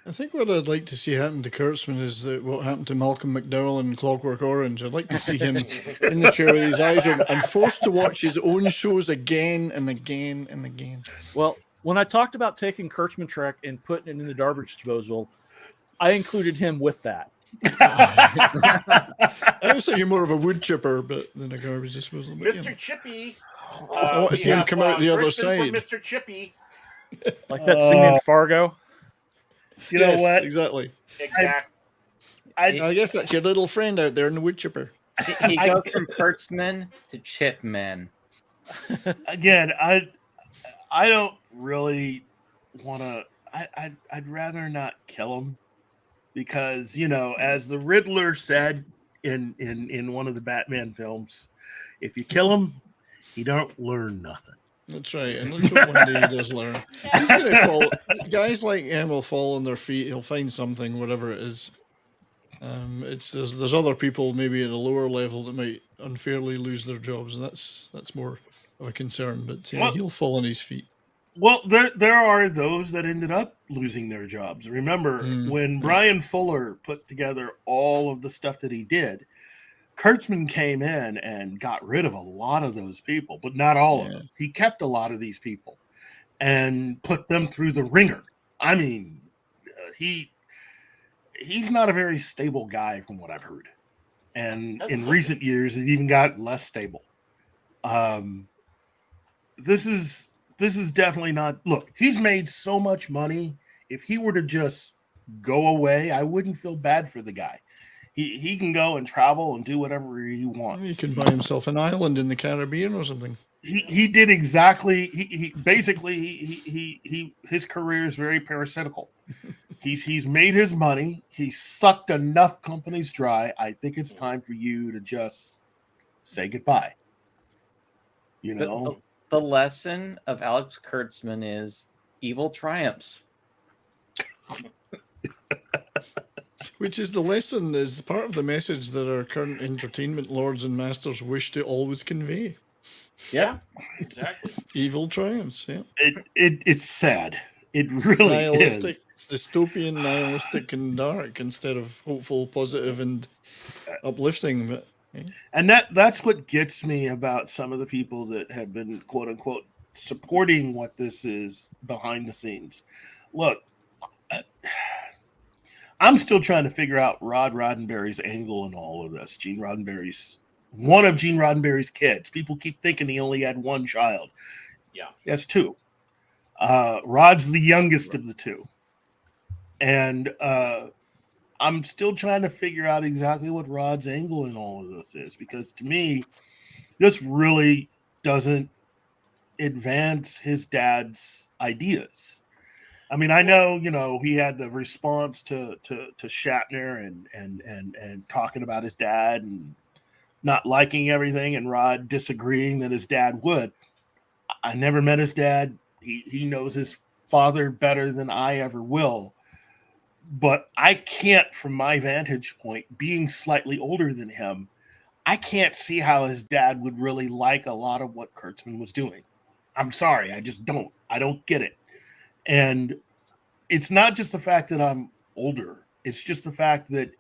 S3: I think what I'd like to see happen to Kurtzman is what happened to Malcolm McDowell in Clockwork Orange. I'd like to see him in the chair with his eyes open and forced to watch his own shows again and again and again.
S9: Well, when I talked about taking Kurtzman Trek and putting it in the garbage disposal, I included him with that.
S3: I was thinking more of a wood chipper, but than a garbage disposal. But,
S7: Mr. Chippy.
S3: I want to see him come out the other
S7: Kurtzman
S3: side.
S7: for Mr. Chippy.
S9: Like that scene in Fargo.
S8: You know what?
S3: Exactly.
S7: Exactly.
S3: I guess that's your little friend out there in the wood chipper.
S1: He goes from Kurtzman to Chipman.
S8: Again, I don't really want to. I'd rather not kill him, because, as the Riddler said in one of the Batman films, if you kill him, you don't learn nothing.
S3: That's right, and let's hope one day he does learn. He's going to fall. Guys like him will fall on their feet. He'll find something, whatever it is. There's other people maybe at a lower level that might unfairly lose their jobs, and that's more of a concern. But he'll fall on his feet.
S8: Well, there are those that ended up losing their jobs. Remember when Brian Fuller put together all of the stuff that he did, Kurtzman came in and got rid of a lot of those people, but not all of them. He kept a lot of these people and put them through the ringer. I mean, he's not a very stable guy from what I've heard. And in recent years, he's even got less stable. This is definitely not. Look, he's made so much money. If he were to just go away, I wouldn't feel bad for the guy. He can go and travel and do whatever he wants.
S3: He can buy himself an island in the Caribbean or something.
S8: He did exactly. He basically his career is very parasitical. He's made his money. He sucked enough companies dry. I think it's time for you to just say goodbye. You know.
S1: The lesson of Alex Kurtzman is evil triumphs.
S3: Which is the lesson, is part of the message that our current entertainment lords and masters wish to always convey.
S7: Yeah, exactly.
S3: Evil triumphs, yeah.
S8: It's sad. It really
S3: nihilistic,
S8: is.
S3: It's dystopian, nihilistic, and dark instead of hopeful, positive, and uplifting. But
S8: and that's what gets me about some of the people that have been quote unquote supporting what this is behind the scenes. Look, I'm still trying to figure out Roddenberry's angle in all of this. One of Gene Roddenberry's kids. People keep thinking he only had one child.
S7: Yeah.
S8: That's two. Rod's the youngest of the two. And I'm still trying to figure out exactly what Rod's angle in all of this is, because to me, this really doesn't advance his dad's ideas. I mean, I know, he had the response to Shatner and talking about his dad and not liking everything, and Rod disagreeing that his dad would. I never met his dad. He knows his father better than I ever will. But I can't, from my vantage point, being slightly older than him, I can't see how his dad would really like a lot of what Kurtzman was doing. I'm sorry, I just don't. I don't get it. And it's not just the fact that I'm older. It's just the fact that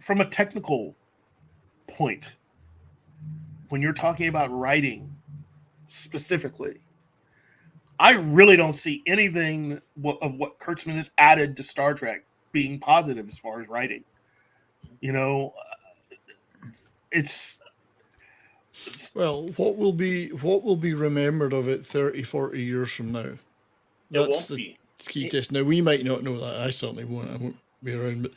S8: from a technical point, when you're talking about writing specifically, I really don't see anything of what Kurtzman has added to Star Trek being positive as far as writing. It's
S3: well, what will be remembered of it 30, 40 years from now? That's the key test. Now, we might not know that. I certainly won't. I won't be around. But,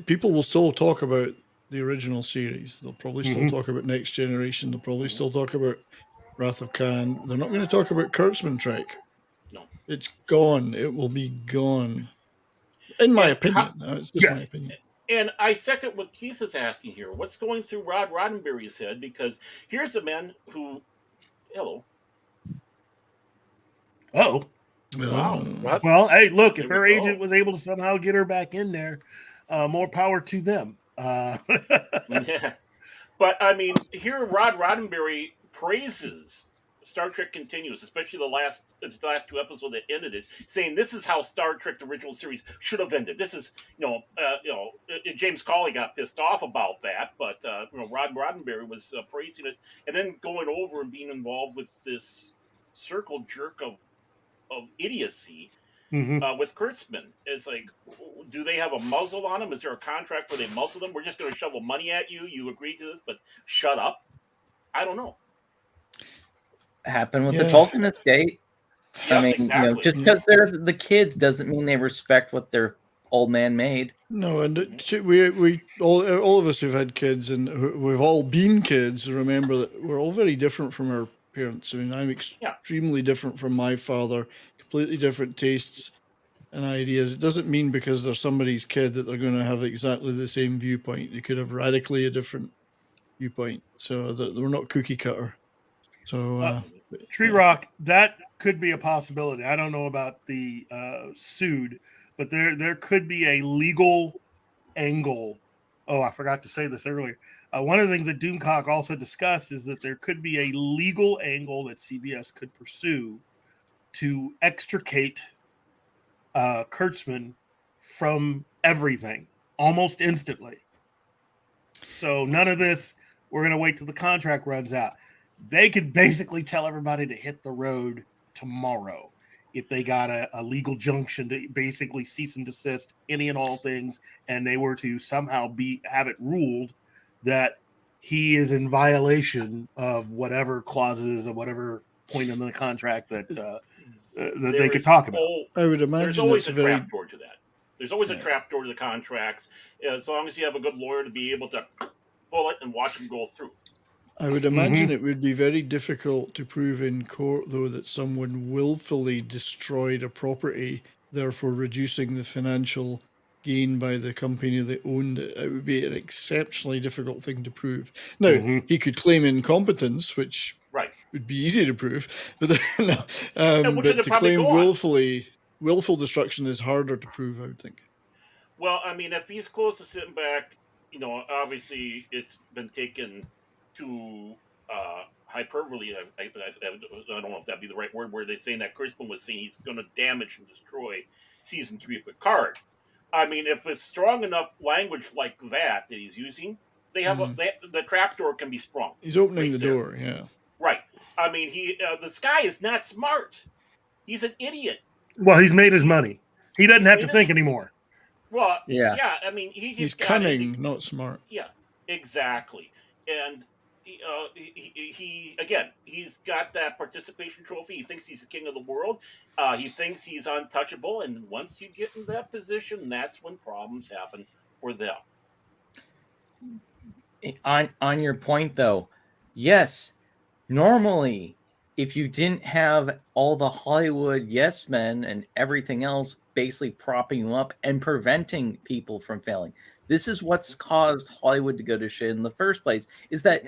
S3: people will still talk about the original series. They'll probably still talk about Next Generation. They'll probably still talk about Wrath of Khan. They're not going to talk about Kurtzman Trek.
S7: No.
S3: It's gone. It will be gone. In my opinion. It's just my opinion.
S7: And I second what Keith is asking here. What's going through Rod Roddenberry's head? Because here's a man who... Hello.
S8: Oh.
S7: Wow. What?
S8: Well, hey, look, if her agent was able to somehow get her back in there, more power to them.
S7: Yeah. But, I mean, here Rod Roddenberry praises Star Trek Continues, especially the last two episodes that ended it, saying this is how Star Trek the original series should have ended. This is, James Cawley got pissed off about that, but Rod Roddenberry was praising it, and then going over and being involved with this circle jerk of idiocy with Kurtzman. It's like, do they have a muzzle on them? Is there a contract where they muzzle them? We're just going to shovel money at you. You agreed to this, but shut up. I don't know.
S1: Happened with the Tolkien estate.
S7: Yeah,
S1: I mean,
S7: exactly.
S1: just because they're the kids doesn't mean they respect what their old man made.
S3: No, and we all of us who've had kids and we've all been kids remember that we're all very different from our parents. I mean, I'm extremely different from my father, completely different tastes and ideas. It doesn't mean because they're somebody's kid that they're going to have exactly the same viewpoint. They could have radically a different viewpoint. So that we're not cookie cutter. So,
S8: Tree Rock, that could be a possibility. I don't know about the sued, but there could be a legal angle. Oh, I forgot to say this earlier. One of the things that Doomcock also discussed is that there could be a legal angle that CBS could pursue to extricate Kurtzman from everything almost instantly. So none of this, we're going to wait till the contract runs out. They could basically tell everybody to hit the road tomorrow if they got a legal junction to basically cease and desist any and all things, and they were to somehow have it ruled that he is in violation of whatever clauses or whatever point in the contract that they could talk about.
S3: I would imagine
S7: there's always
S3: it's
S7: a
S3: very
S7: trapdoor to that. There's always a trapdoor to the contracts, as long as you have a good lawyer to be able to pull it and watch them go through.
S3: I would imagine it would be very difficult to prove in court, though, that someone willfully destroyed a property, therefore reducing the financial gain by the company that owned it. It would be an exceptionally difficult thing to prove. Now, he could claim incompetence, which would be easy to prove, but but to claim willful destruction is harder to prove, I would think.
S7: Well, I mean, if he's close to sitting back, obviously it's been taken to hyperbole. I don't know if that'd be the right word, where they're saying that Kurtzman was saying he's going to damage and destroy season 3 of Picard. I mean, if it's strong enough language like that he's using, they have the trapdoor can be sprung.
S3: He's opening the door, yeah.
S7: Right. I mean, this guy is not smart. He's an idiot.
S8: Well, he's made his money. He doesn't have to think anymore.
S7: Well, yeah. I mean,
S3: he's cunning, not smart.
S7: Yeah, exactly. And he's got that participation trophy. He thinks he's the king of the world. He thinks he's untouchable. And once you get in that position, that's when problems happen for them.
S1: On your point, though, yes, normally, if you didn't have all the Hollywood yes men and everything else basically propping you up and preventing people from failing, this is what's caused Hollywood to go to shit in the first place, is that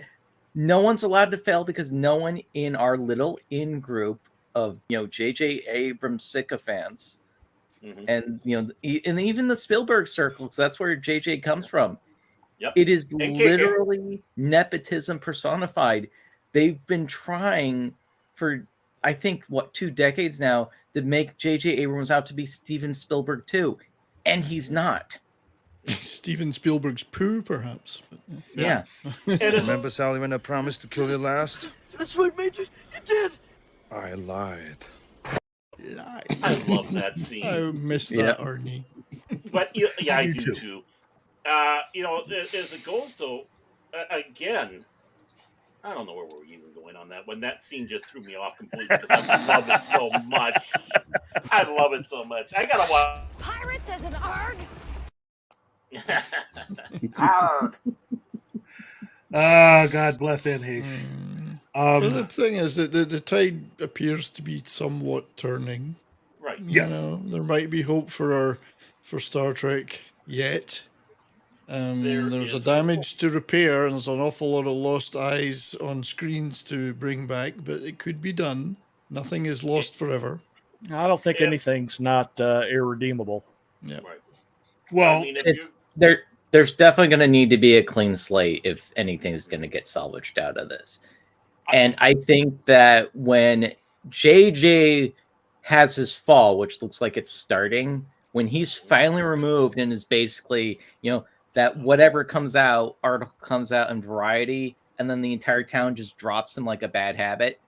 S1: no one's allowed to fail because no one in our little in-group of, JJ Abrams sycophants and, and even the Spielberg circles, that's where JJ comes from.
S7: Yep.
S1: It is literally nepotism personified. They've been trying for, I think, 2 decades now to make JJ Abrams out to be Steven Spielberg too, and he's not.
S3: Steven Spielberg's poo, perhaps. But,
S1: yeah.
S15: Remember, Sally, when I promised to kill you last?
S14: That's right, Major. You did.
S15: I lied.
S7: I love that scene.
S3: I miss that, Arnie.
S7: But I do too. As it goes, though, again, I don't know where we're even going on that one. That scene just threw me off completely because I love it so much. I love it so much. I gotta watch.
S11: Pirates as an ARG?
S8: God bless NH.
S3: The thing is that the tide appears to be somewhat turning.
S7: Right.
S8: Yes.
S3: There might be hope for Star Trek yet. There's a damage to repair, and there's an awful lot of lost eyes on screens to bring back, but it could be done. Nothing is lost forever.
S9: I don't think anything's not irredeemable.
S3: Yeah.
S7: Right.
S8: Well,
S1: there's definitely going to need to be a clean slate if anything is going to get salvaged out of this. And I think that when JJ has his fall, which looks like it's starting, when he's finally removed and is basically, that whatever article comes out in Variety, and then the entire town just drops him like a bad habit,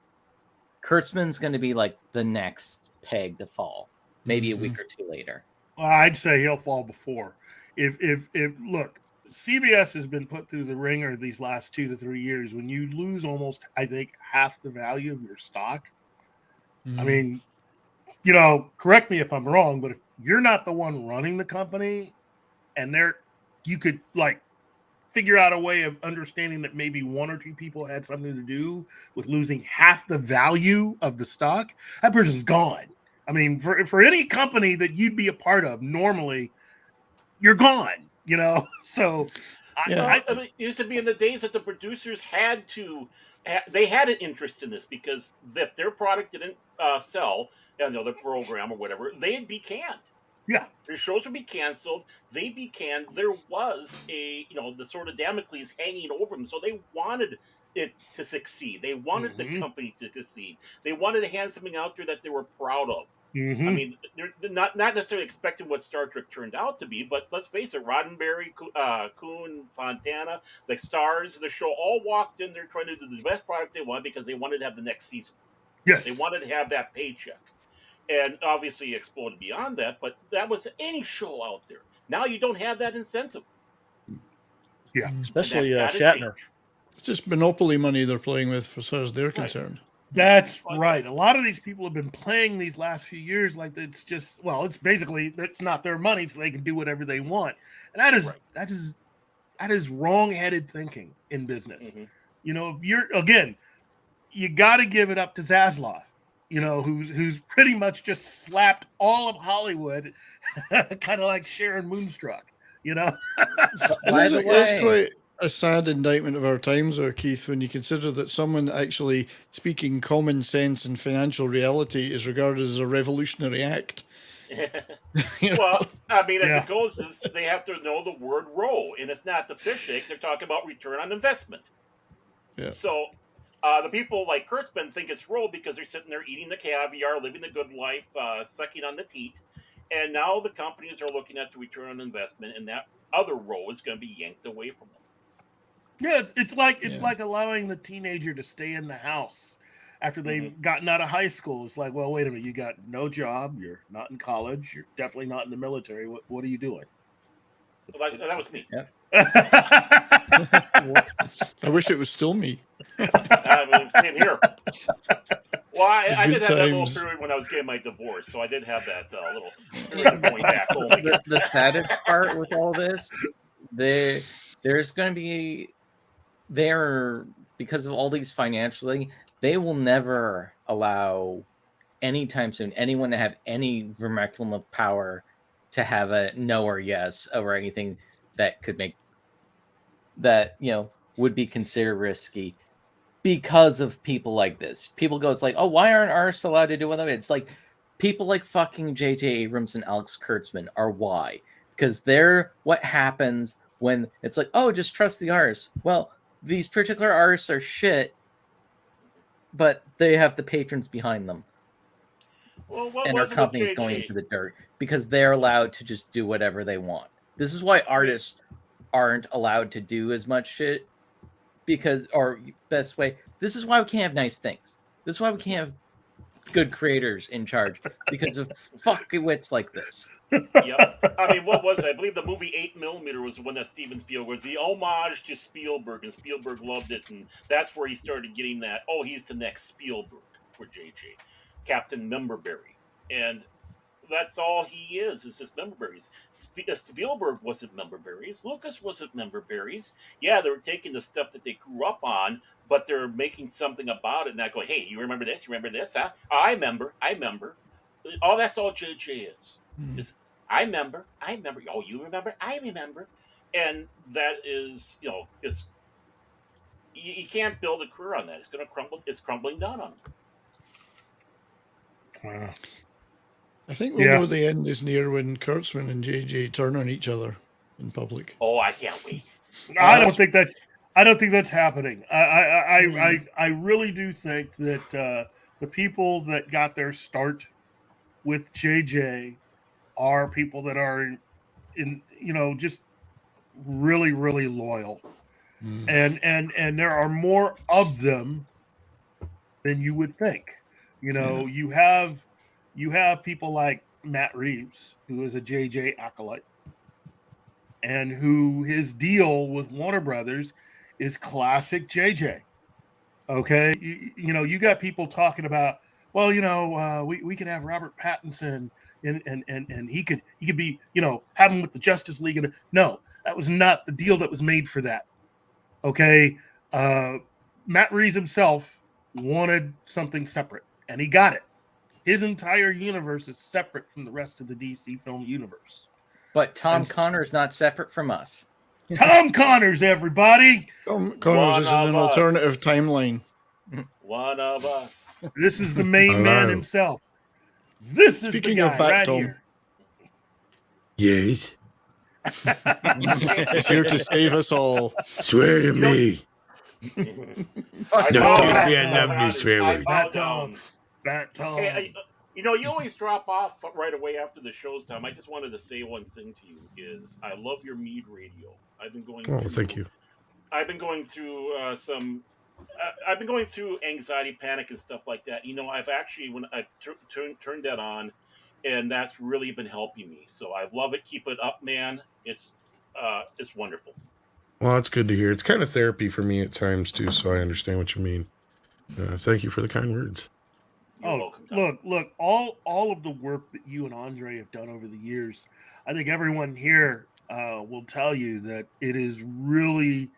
S1: Kurtzman's going to be like the next peg to fall, maybe a week or 2 later.
S8: Well, I'd say he'll fall before. If look, CBS has been put through the ringer these last 2 to 3 years. When you lose almost, I think, half the value of your stock, I mean, correct me if I'm wrong, but if you're not the one running the company, and you could figure out a way of understanding that maybe 1 or 2 people had something to do with losing half the value of the stock, that person's gone. I mean, for any company that you'd be a part of, normally you're gone, So
S7: I mean, it used to be in the days that the producers had to they had an interest in this, because if their product didn't sell, the program or whatever, they'd be canned.
S8: Yeah,
S7: their shows would be canceled. They'd be canned. There was the sort of Damocles hanging over them, so they wanted it to succeed. They wanted the company to succeed. They wanted to hand something out there that they were proud of. I mean, they're not necessarily expecting what Star Trek turned out to be, but let's face it, Roddenberry, Kuhn, Fontana, the stars of the show all walked in there trying to do the best product they wanted, because they wanted to have the next season.
S8: Yes.
S7: They wanted to have that paycheck. And obviously exploded beyond that, but that was any show out there. Now you don't have that incentive.
S8: Yeah.
S9: Especially Shatner.
S3: It's just monopoly money they're playing with, as far as they're concerned.
S8: That's right. A lot of these people have been playing these last few years like it's just, it's basically, it's not their money, so they can do whatever they want. And that is wrong-headed thinking in business. If you got to give it up to Zaslav. Who's pretty much just slapped all of Hollywood, kind of like Sharon Moonstruck,
S3: It's quite a sad indictment of our times, though, Keith, when you consider that someone actually speaking common sense and financial reality is regarded as a revolutionary act.
S7: Well, I mean, as it goes, is they have to know the word row, and it's not the fish shake. They're talking about return on investment.
S3: Yeah.
S7: So the people like Kurtzman think it's row because they're sitting there eating the caviar, living the good life, sucking on the teat. And now the companies are looking at the return on investment, and that other row is going to be yanked away from them.
S8: Yeah, it's like allowing the teenager to stay in the house after they've gotten out of high school. It's like, well, wait a minute, you got no job, you're not in college, you're definitely not in the military. What are you doing?
S7: Well, that was me.
S3: Yep. I wish it was still me.
S7: Same here. Well, I did have that little
S3: times.
S7: period when I was getting my divorce, so I did have that little period going back home.
S1: The saddest part with all this, there's going to be because of all these financially, they will never allow anytime soon anyone to have any vernaculum of power to have a no or yes over anything that could make that would be considered risky because of people like this. People go, it's like, oh, why aren't artists allowed to do what they? It's like people like fucking JJ Abrams and Alex Kurtzman are why, because they're what happens when it's like, oh, just trust the artists. Well, these particular artists are shit, but they have the patrons behind them.
S7: Well,
S1: and our company's going into the dirt because they're allowed to just do whatever they want. This is why artists aren't allowed to do as much shit this is why we can't have nice things. This is why we can't have good creators in charge because of fucking wits like this.
S7: Yep. I mean, what was it? I believe the movie 8mm was the one that Steven Spielberg was the homage to Spielberg, and Spielberg loved it, and that's where he started getting that, oh, he's the next Spielberg for JJ. Captain Memberberry. And that's all he is just Memberberries. Spielberg wasn't Memberberries. Lucas wasn't Memberberries. Yeah, they were taking the stuff that they grew up on, but they're making something about it, not going, hey, you remember this? You remember this? Huh? I remember. Oh, that's all JJ is. I remember. Oh, you remember? I remember. And that is, you can't build a career on that. It's going to crumble. It's crumbling down on them.
S8: Wow.
S3: I think we'll know the end is near when Kurtzman and JJ turn on each other in public.
S7: Oh, I can't wait.
S8: I don't think that's happening. I really do think that the people that got their start with JJ are people that are in just really, really loyal. And there are more of them than you would think. You have people like Matt Reeves, who is a JJ acolyte, and who his deal with Warner Brothers is classic JJ. Okay, you got people talking about, well, we could have Robert Pattinson and he could be, have him with the Justice League. And no, that was not the deal that was made for that. Okay, Matt Reeves himself wanted something separate, and he got it. His entire universe is separate from the rest of the DC film universe.
S1: But Tom Connor is not separate from us.
S8: Tom Connors, everybody.
S3: Tom Connors is in an alternative timeline.
S7: One of us.
S8: This is the main man himself. This is
S3: Speaking
S8: the guy
S3: of Bat
S8: right
S3: Tom.
S8: here.
S2: Yes.
S3: He's here to save us all.
S2: Swear to me. No, seriously, I love new swear words.
S8: Bat Tom. Bat Tom.
S7: Hey, you always drop off right away after the show's time. I just wanted to say one thing to you: is I love your Mead radio. I've been going.
S2: Oh, thank you.
S7: I've been going through I've been going through anxiety, panic, and stuff like that. I've actually when I turned that on, and that's really been helping me. So I love it. Keep it up, man. It's wonderful.
S2: Well, that's good to hear. It's kind of therapy for me at times too, so I understand what you mean. Thank you for the kind words.
S7: You're welcome,
S8: look, all of the work that you and Andre have done over the years, I think everyone here will tell you that it has really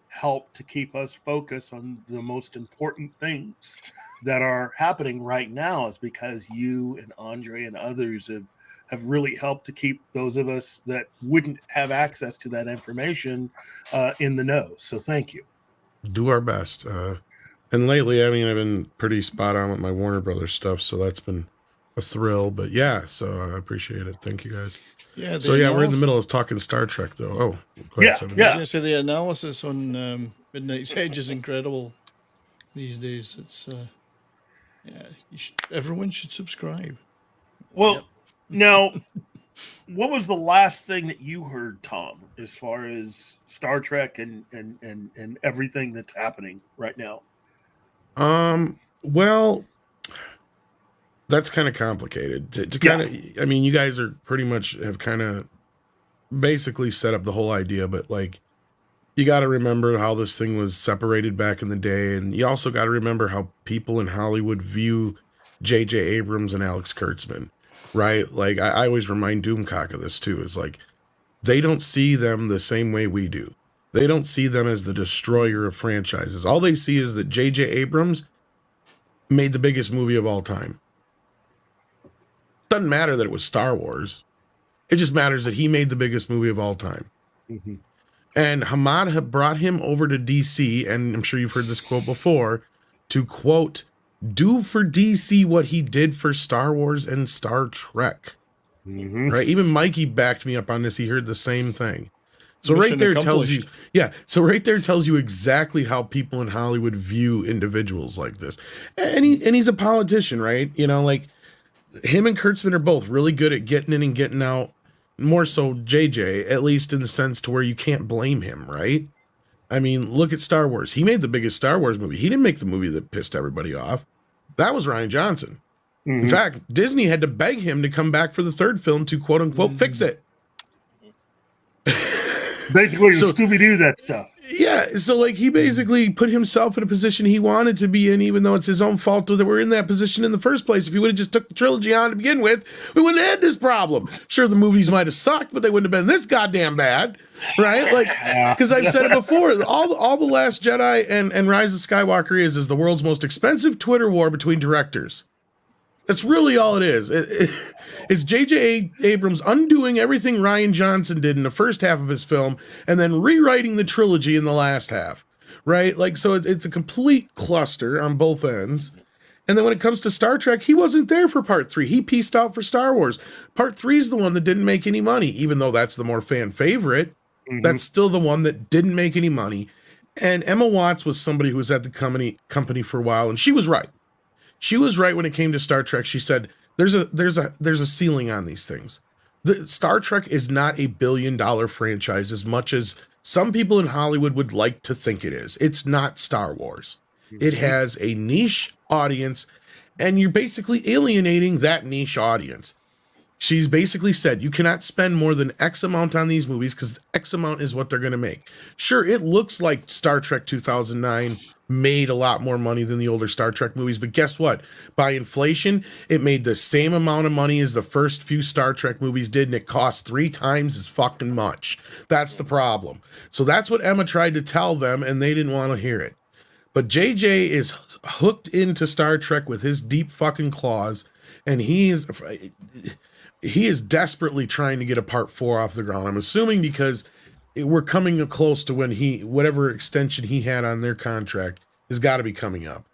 S8: helped to keep us focused on the most important things that are happening right now, is because you and Andre and others have really helped to keep those of us that wouldn't have access to that information in the know. So thank you.
S2: Do our best. And lately, I've been pretty spot on with my Warner Brothers stuff, so that's been a thrill. But yeah, so I appreciate it. Thank you guys.
S3: Yeah.
S2: So yeah, we're in the middle of talking Star Trek, though. Oh, go ahead, Seven.
S3: I was going to say the analysis on Midnight's Edge is incredible these days. It's everyone should subscribe.
S8: Well, now, what was the last thing that you heard, Tom, as far as Star Trek and everything that's happening right now?
S2: Well, that's kind of complicated. To kind of, you guys are pretty much have kind of basically set up the whole idea, but like, you got to remember how this thing was separated back in the day, and you also got to remember how people in Hollywood view JJ Abrams and Alex Kurtzman, right? Like, I always remind Doomcock of this too. Is like, they don't see them the same way we do. They don't see them as the destroyer of franchises. All they see is that JJ Abrams made the biggest movie of all time. Doesn't matter that it was Star Wars. It just matters that he made the biggest movie of all time.
S8: Mm-hmm.
S2: And Hamad had brought him over to DC, and I'm sure you've heard this quote before, to, quote, do for DC what he did for Star Wars and Star Trek.
S8: Mm-hmm.
S2: Right? Even Mikey backed me up on this. He heard the same thing. So
S3: Mission
S2: right there
S3: accomplished.
S2: tells you exactly how people in Hollywood view individuals like this. And he's a politician, right? Like, him and Kurtzman are both really good at getting in and getting out. More so JJ, at least in the sense to where you can't blame him, right? Look at Star Wars. He made the biggest Star Wars movie. He didn't make the movie that pissed everybody off. That was Rian Johnson.
S8: Mm-hmm.
S2: In fact, Disney had to beg him to come back for the third film to, quote unquote, fix it.
S8: Basically, Scooby-Doo that stuff.
S2: Yeah, so like he basically put himself in a position he wanted to be in, even though it's his own fault that we're in that position in the first place. If he would have just took the trilogy on to begin with, we wouldn't have had this problem. Sure, the movies might have sucked, but they wouldn't have been this goddamn bad, right? Like, because I've said it before, all the Last Jedi and Rise of Skywalker is the world's most expensive Twitter war between directors. That's really all it is. It's JJ Abrams undoing everything Rian Johnson did in the first half of his film and then rewriting the trilogy in the last half, right? Like, so it's a complete cluster on both ends. And then when it comes to Star Trek, he wasn't there for part 3. He pieced out for Star Wars. Part 3 is the one that didn't make any money, even though that's the more fan favorite. Mm-hmm. That's still the one that didn't make any money. And Emma Watts was somebody who was at the company for a while, and she was right. She was right when it came to Star Trek. She said, there's a ceiling on these things. The Star Trek is not a $1 billion franchise as much as some people in Hollywood would like to think it is. It's not Star Wars. It has a niche audience, and you're basically alienating that niche audience. She's basically said, you cannot spend more than X amount on these movies because X amount is what they're going to make. Sure, it looks like Star Trek 2009 made a lot more money than the older Star Trek movies, but guess what? By inflation, it made the same amount of money as the first few Star Trek movies did, and it cost 3 times as fucking much. That's the problem. So that's what Emma tried to tell them, and they didn't want to hear it. But JJ is hooked into Star Trek with his deep fucking claws, and he is desperately trying to get a part 4 off the ground. I'm assuming because we're coming close to when whatever extension he had on their contract has got to be coming up.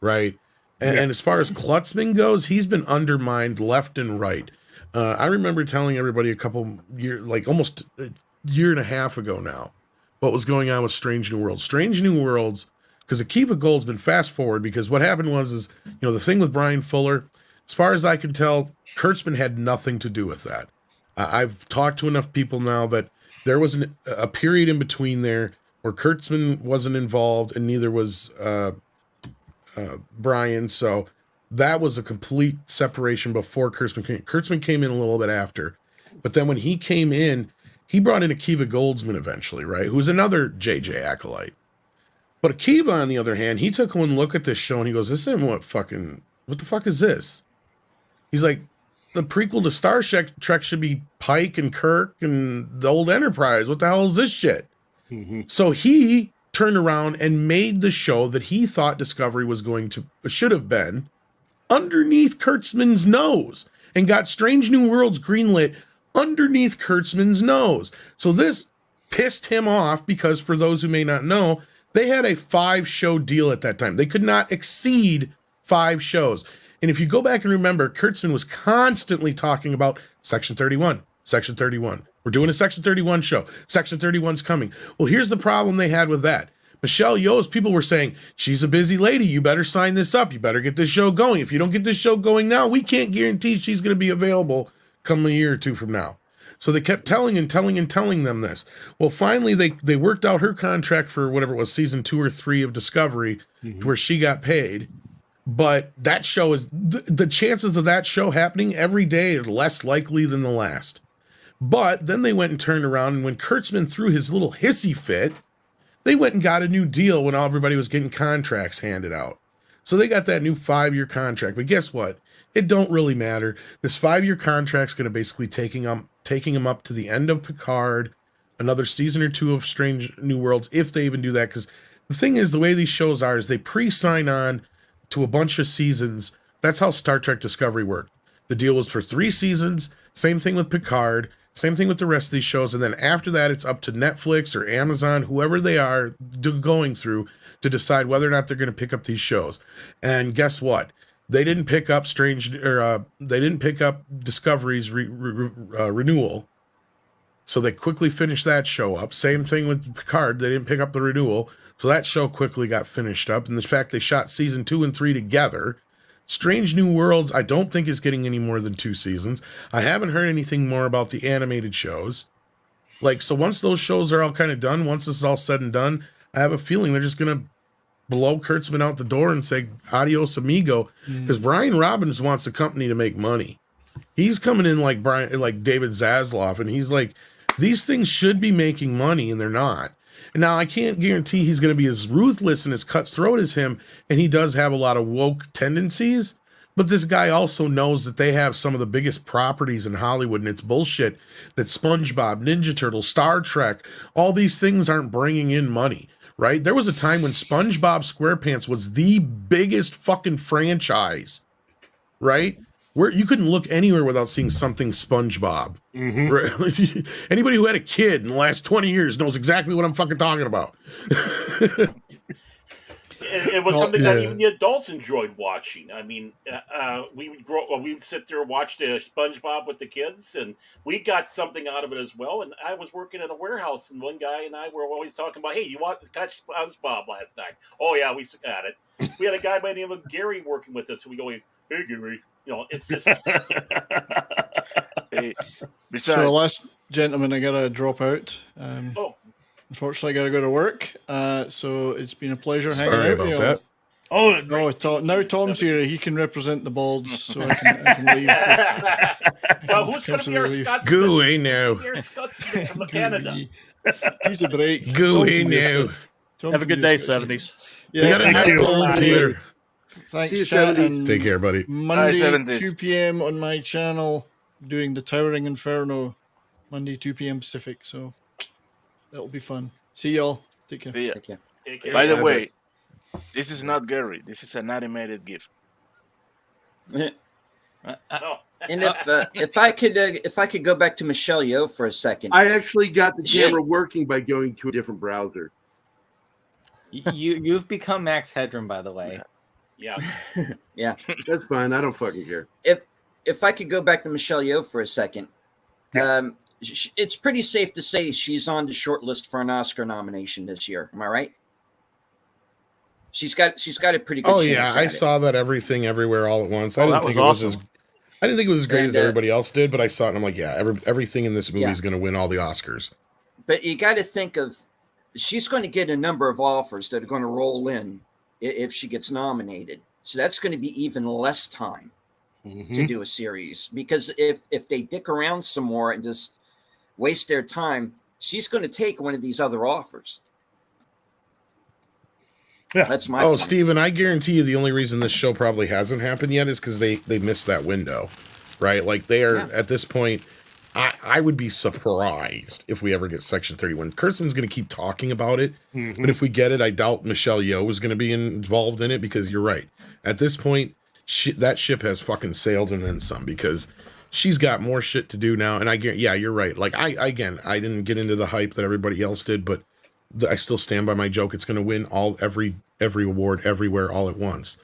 S19: right? And as far as Kurtzman goes, he's been undermined left and right. I remember telling everybody a couple years, like almost a year and a half ago now, what was going on with Strange New Worlds. Strange New Worlds, because Akiva Gold's been fast forward, because what happened was the thing with Brian Fuller, as far as I can tell, Kurtzman had nothing to do with that. I've talked to enough people now that there was a period in between there where Kurtzman wasn't involved and neither was Brian. So that was a complete separation before Kurtzman came. Kurtzman came in a little bit after. But then when he came in, he brought in Akiva Goldsman eventually, right? Who's another JJ acolyte. But Akiva, on the other hand, he took one look at this show and he goes, this isn't what the fuck is this? He's like, the prequel to Star Trek should be Pike and Kirk and the old Enterprise. What the hell is this shit? Mm-hmm. So he turned around and made the show that he thought Discovery should have been underneath Kurtzman's nose and got Strange New Worlds greenlit underneath Kurtzman's nose. So this pissed him off because, for those who may not know, they had a 5-show deal at that time. They could not exceed 5 shows. And if you go back and remember, Kurtzman was constantly talking about Section 31, Section 31. We're doing a Section 31 show. Section 31's coming. Well, here's the problem they had with that. Michelle Yeoh's people were saying, she's a busy lady. You better sign this up. You better get this show going. If you don't get this show going now, we can't guarantee she's going to be available come a year or two from now. So they kept telling them this. Well, finally, they worked out her contract for whatever it was, season 2 or 3 of Discovery, where she got paid. But that show is the chances of that show happening every day are less likely than the last. But then they went and turned around, and when Kurtzman threw his little hissy fit, they went and got a new deal when everybody was getting contracts handed out. So they got that new 5-year contract. But guess what? It don't really matter. This 5-year contract's going to basically taking them up to the end of Picard, another season or 2 of Strange New Worlds, if they even do that. Because the thing is, the way these shows are is they pre-sign on to a bunch of seasons. That's how Star Trek Discovery worked. The deal was for 3 seasons. Same thing with Picard. Same thing with the rest of these shows. And then after that, it's up to Netflix or Amazon, whoever they are going through, to decide whether or not they're going to pick up these shows. And guess what? They didn't pick up Discovery's renewal. So they quickly finished that show up. Same thing with Picard. They didn't pick up the renewal. So that show quickly got finished up. And the fact they shot season 2 and 3 together. Strange New Worlds, I don't think is getting any more than 2 seasons. I haven't heard anything more about the animated shows. So once those shows are all kind of done, once this is all said and done, I have a feeling they're just going to blow Kurtzman out the door and say, adios, amigo. Because Brian Robbins wants the company to make money. He's coming in like David Zaslav, and he's like, these things should be making money, and they're not. Now, I can't guarantee he's going to be as ruthless and as cutthroat as him, and he does have a lot of woke tendencies, but this guy also knows that they have some of the biggest properties in Hollywood, and it's bullshit that SpongeBob, Ninja Turtles, Star Trek, all these things aren't bringing in money, right? There was a time when SpongeBob SquarePants was the biggest fucking franchise, right? Where you couldn't look anywhere without seeing something SpongeBob. Right? Anybody who had a kid in the last 20 years knows exactly what I'm fucking talking about.
S7: It was something that even the adults enjoyed watching. I mean, we would sit there and watch the SpongeBob with the kids, and we got something out of it as well. And I was working in a warehouse, and one guy and I were always talking about, hey, you want to catch SpongeBob last night? Oh, yeah, we got it. We had a guy by the name of Gary working with us, and we go, hey, Gary. It's just.
S3: So, last gentleman, I gotta drop out. Unfortunately, I gotta go to work. So it's been a pleasure hanging out with you.
S19: That.
S8: Oh,
S3: no! Now Tom's here. He can represent the balds, so I can leave.
S7: Well, who's going to be our Scotsman?
S19: Gooey now.
S7: Your Scotsman from Canada.
S3: He's a break.
S19: Gooey now.
S9: Have a good day, 70s.
S3: Yeah,
S19: we got a night cold here.
S3: Thanks, chat. And
S19: take care, buddy.
S3: Monday, 2 p.m. on my channel, doing the Towering Inferno, Monday, 2 p.m. Pacific. So that'll be fun. See y'all. Take care.
S5: Yeah.
S4: Take care.
S7: Take care.
S5: By the way, this is not Gary. This is an animated GIF.
S7: No.
S4: And if I could go back to Michelle Yeoh for a second.
S2: I actually got the camera working by going to a different browser.
S1: You've become Max Headroom, by the way.
S7: Yeah.
S4: Yeah.
S2: That's fine. I don't fucking care.
S4: If I could go back to Michelle Yeoh for a second, it's pretty safe to say she's on the short list for an Oscar nomination this year. Am I right? She's got a pretty good chance.
S19: I saw that Everything Everywhere All at Once. I didn't think it was as great as everybody else did, but I saw it and I'm like, everything in this movie is going to win all the Oscars.
S4: But you got to think of, she's going to get a number of offers that are going to roll in if she gets nominated. So that's going to be even less time to do a series, because if they dick around some more and just waste their time, she's going to take one of these other offers.
S8: Yeah,
S4: that's my.
S19: Oh, Steven, I guarantee you the only reason this show probably hasn't happened yet is because they missed that window, right? Like they are at this point. I would be surprised if we ever get Section 31. Kurtzman's going to keep talking about it, but if we get it, I doubt Michelle Yeoh is going to be involved in it, because you're right. At this point, that ship has fucking sailed and then some, because she's got more shit to do now. And you're right. Like I didn't get into the hype that everybody else did, but I still stand by my joke. It's going to win every award everywhere all at once.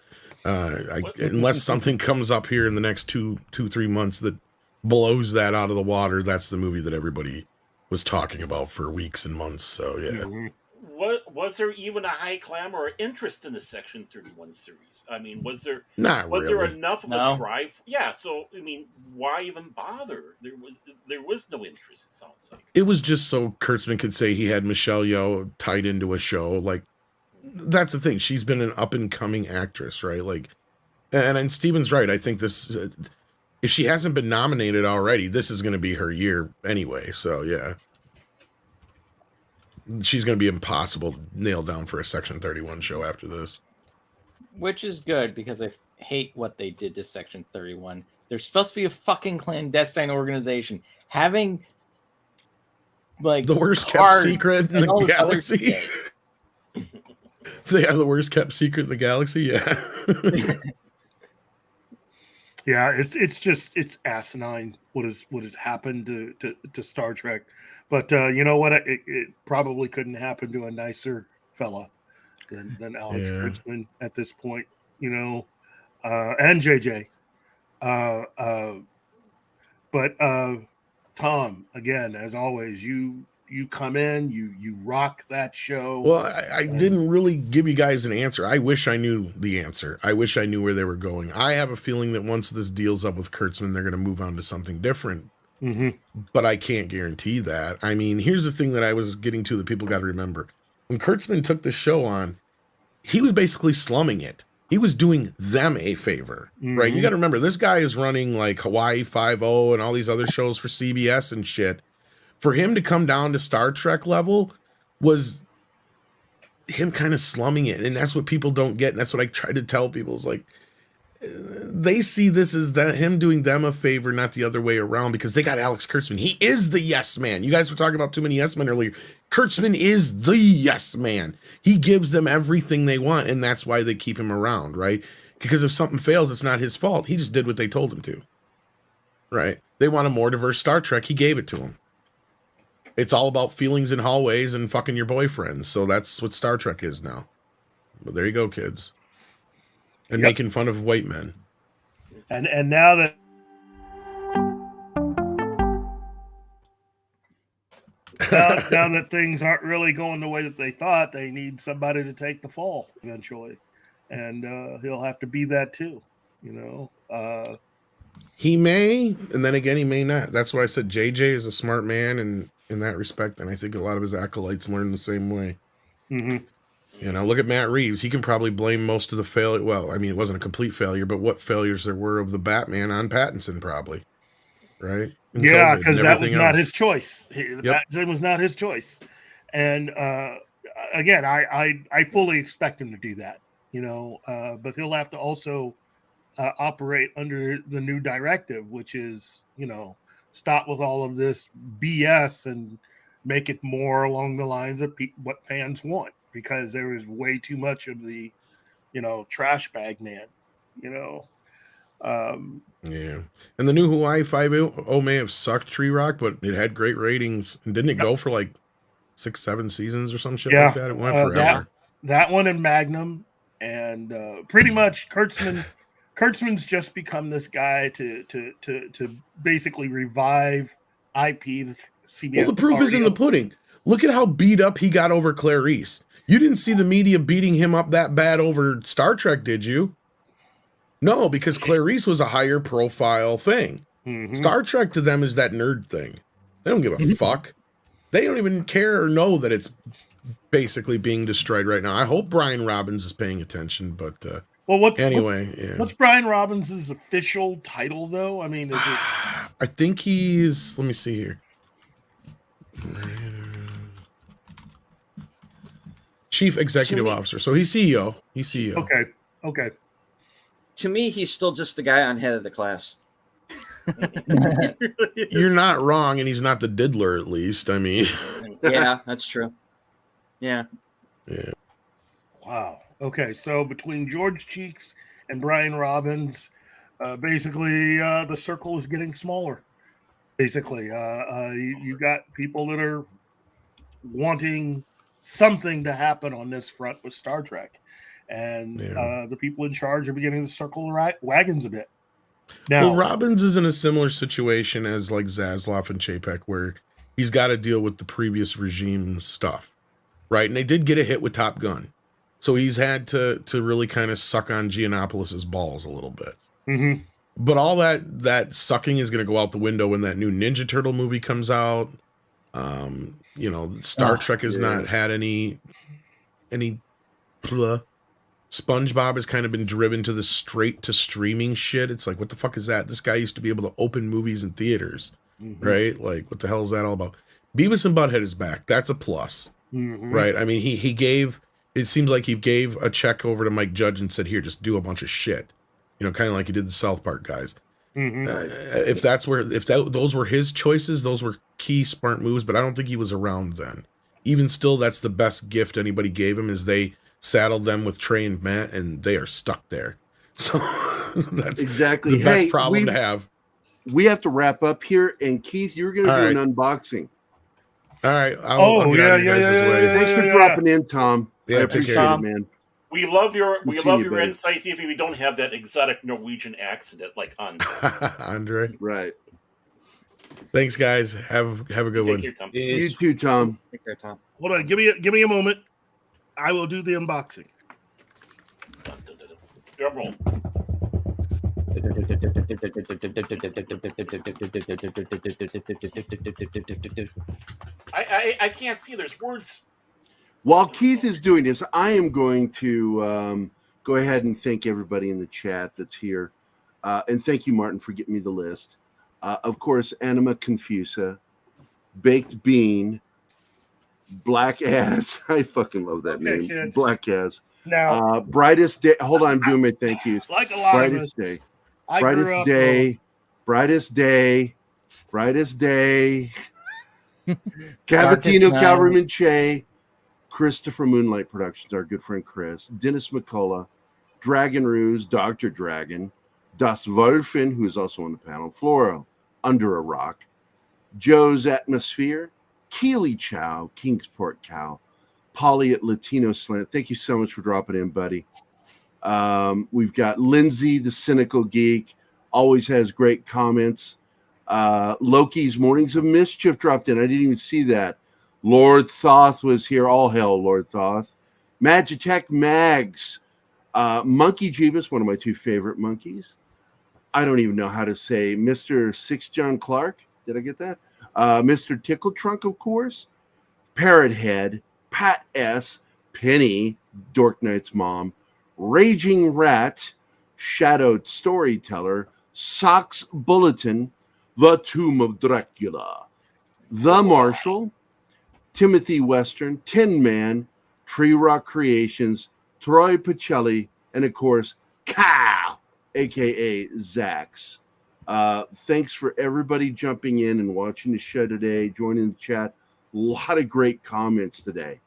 S19: Unless something comes up here in the next 2-3 months that blows that out of the water, that's the movie that everybody was talking about for weeks and months. So yeah.
S7: Was there even a high clamor or interest in the Section 31 series? I mean, was there there enough of a drive? Yeah, so I mean, why even bother? There was no interest, it sounds like.
S19: It was just so Kurtzman could say he had Michelle Yeoh tied into a show. Like, that's the thing. She's been an up and coming actress, right? Like, and Steven's right. I think this, if she hasn't been nominated already, this is going to be her year anyway. So yeah. She's going to be impossible to nail down for a Section 31 show after this.
S1: Which is good, because I hate what they did to Section 31. They're supposed to be a fucking clandestine organization. Having, like,
S19: the worst kept secret in the galaxy. They are the worst kept secret in the galaxy, yeah.
S8: Yeah, it's asinine what has happened to Star Trek. But you know what? It probably couldn't happen to a nicer fella than Alex Kurtzman at this point, you know, and JJ. But Tom, again, as always, you come in, you rock that show.
S19: Well, I didn't really give you guys an answer. I wish I knew the answer. I wish I knew where they were going. I have a feeling that once this deal's up with Kurtzman, they're going to move on to something different. But I can't guarantee that. I mean, here's the thing that I was getting to that people got to remember. When Kurtzman took the show on, he was basically slumming it. He was doing them a favor, right? You got to remember, this guy is running like Hawaii 5-0 and all these other shows for CBS and shit. For him to come down to Star Trek level was him kind of slumming it. And that's what people don't get. And that's what I try to tell people, is like, they see this as him doing them a favor, not the other way around, because they got Alex Kurtzman. He is the yes man. You guys were talking about too many yes men earlier. Kurtzman is the yes man. He gives them everything they want, and that's why they keep him around, right? Because if something fails, it's not his fault. He just did what they told him to, right? They want a more diverse Star Trek. He gave it to them. It's all about feelings in hallways and fucking your boyfriends. So that's what Star Trek is now. But there you go, kids. And making fun of white men.
S8: And now that now that things aren't really going the way that they thought, they need somebody to take the fall eventually. And he'll have to be that too, you know.
S19: He may, and then again, he may not. That's why I said JJ is a smart man in that respect, and I think a lot of his acolytes learn the same way. You know, look at Matt Reeves. He can probably blame most of the failure. Well, I mean, it wasn't a complete failure, but what failures there were of the Batman on Pattinson, probably, right? And
S8: yeah,
S19: COVID
S8: because
S19: and
S8: that was
S19: everything
S8: not
S19: else.
S8: his choice. Pattinson was not his choice. And again, I fully expect him to do that, you know, but he'll have to also operate under the new directive, which is, you know, stop with all of this BS and make it more along the lines of what fans want, because there is way too much of the, you know, trash bag man, you know.
S19: Yeah. And the new Hawaii 5-0 may have sucked, Tree Rock, but it had great ratings. And didn't it go for like 6-7 seasons or some shit like that? It went forever.
S8: That one in Magnum and pretty much Kurtzman's just become this guy to basically revive IP. The CBS.
S19: Well, the proof is in the pudding. Look at how beat up he got over Clarice. You didn't see the media beating him up that bad over Star Trek, did you? No, because Clarice was a higher profile thing.
S8: Mm-hmm.
S19: Star Trek to them is that nerd thing. They don't give a fuck. They don't even care or know that it's basically being destroyed right now. I hope Brian Robbins is paying attention, but
S8: what's Brian Robbins' official title though? I mean, is it?
S19: I think he's. Let me see here. Chief Executive Officer. So he's CEO. He's CEO.
S8: Okay.
S4: To me, he's still just the guy on head of the class.
S19: You're not wrong, and he's not the diddler, at least. I mean,
S4: yeah, that's true. Yeah.
S8: Wow. Okay, so between George Cheeks and Brian Robbins, basically the circle is getting smaller. Basically, you got people that are wanting something to happen on this front with Star Trek, and the people in charge are beginning to circle the wagons a bit. Now,
S19: well, Robbins is in a similar situation as like Zaslav and Chapek, where he's got to deal with the previous regime's stuff, right? And they did get a hit with Top Gun, so he's had to really kind of suck on Giannopoulos' balls a little bit.
S8: Mm-hmm.
S19: But all that sucking is going to go out the window when that new Ninja Turtle movie comes out. Star Trek has not had any. SpongeBob has kind of been driven to the straight to streaming shit. It's like, what the fuck is that? This guy used to be able to open movies in theaters, right? Like, what the hell is that all about? Beavis and Butthead is back. That's a plus, right? I mean, he gave. It seems like he gave a check over to Mike Judge and said, "Here, just do a bunch of shit," kind of like he did the South Park guys. If those were his choices, those were key smart moves. But I don't think he was around then. Even still, that's the best gift anybody gave him is they saddled them with Trey and Matt, and they are stuck there. So that's
S2: exactly
S19: the best problem to have.
S2: We have to wrap up here, and Keith, you're going to do an unboxing.
S19: All right. I'll get out of your guys' way.
S2: Thanks for dropping in, Tom.
S19: Yeah,
S2: I appreciate it, man.
S7: We love your insights, even if you don't have that exotic Norwegian accent like Andre.
S19: Andre.
S2: Right.
S19: Thanks, guys. Have a good one.
S7: Care, Tom.
S2: You too, Tom.
S4: Take care, Tom.
S8: Hold on. Give me a moment. I will do the unboxing.
S7: Drum roll. I can't see. There's words.
S2: While Keith is doing this, I am going to go ahead and thank everybody in the chat that's here. And thank you, Martin, for getting me the list. Of course, Anima Confusa, Baked Bean, Black Ass. I fucking love that name.
S8: Kids.
S2: Black Ass.
S8: Now,
S2: Brightest Day. Hold on, I'm doing my thank yous.
S8: Like a lot
S2: Brightest
S8: of us,
S2: Day.
S8: I
S2: Brightest
S8: grew up
S2: Day. Brightest Day. Brightest Day. Cavatino Calverman Che. Christopher Moonlight Productions, our good friend Chris. Dennis McCullough. Dragon Ruse. Dr. Dragon. Das Wolfen, who's also on the panel. Flora, Under a Rock. Joe's Atmosphere. Keely Chow, Kingsport Cow, Polly at Latino Slant. Thank you so much for dropping in, buddy. We've got Lindsay, the Cynical Geek, always has great comments. Loki's Mornings of Mischief dropped in. I didn't even see that. Lord Thoth was here. All hail, Lord Thoth. Magitech Mags. Monkey Jeebus, one of my two favorite monkeys. I don't even know how to say Mr. Six John Clark. Did I get that? Mr. Tickle Trunk, of course, Parrot Head, Pat S, Penny, Dork Knight's mom, Raging Rat, Shadowed Storyteller, Socks Bulletin, The Tomb of Dracula, The Marshal, Timothy Western, Tin Man, Tree Rock Creations, Troy Pacelli, and of course, Kyle, aka Zax. Thanks for everybody jumping in and watching the show today, joining the chat. A lot of great comments today.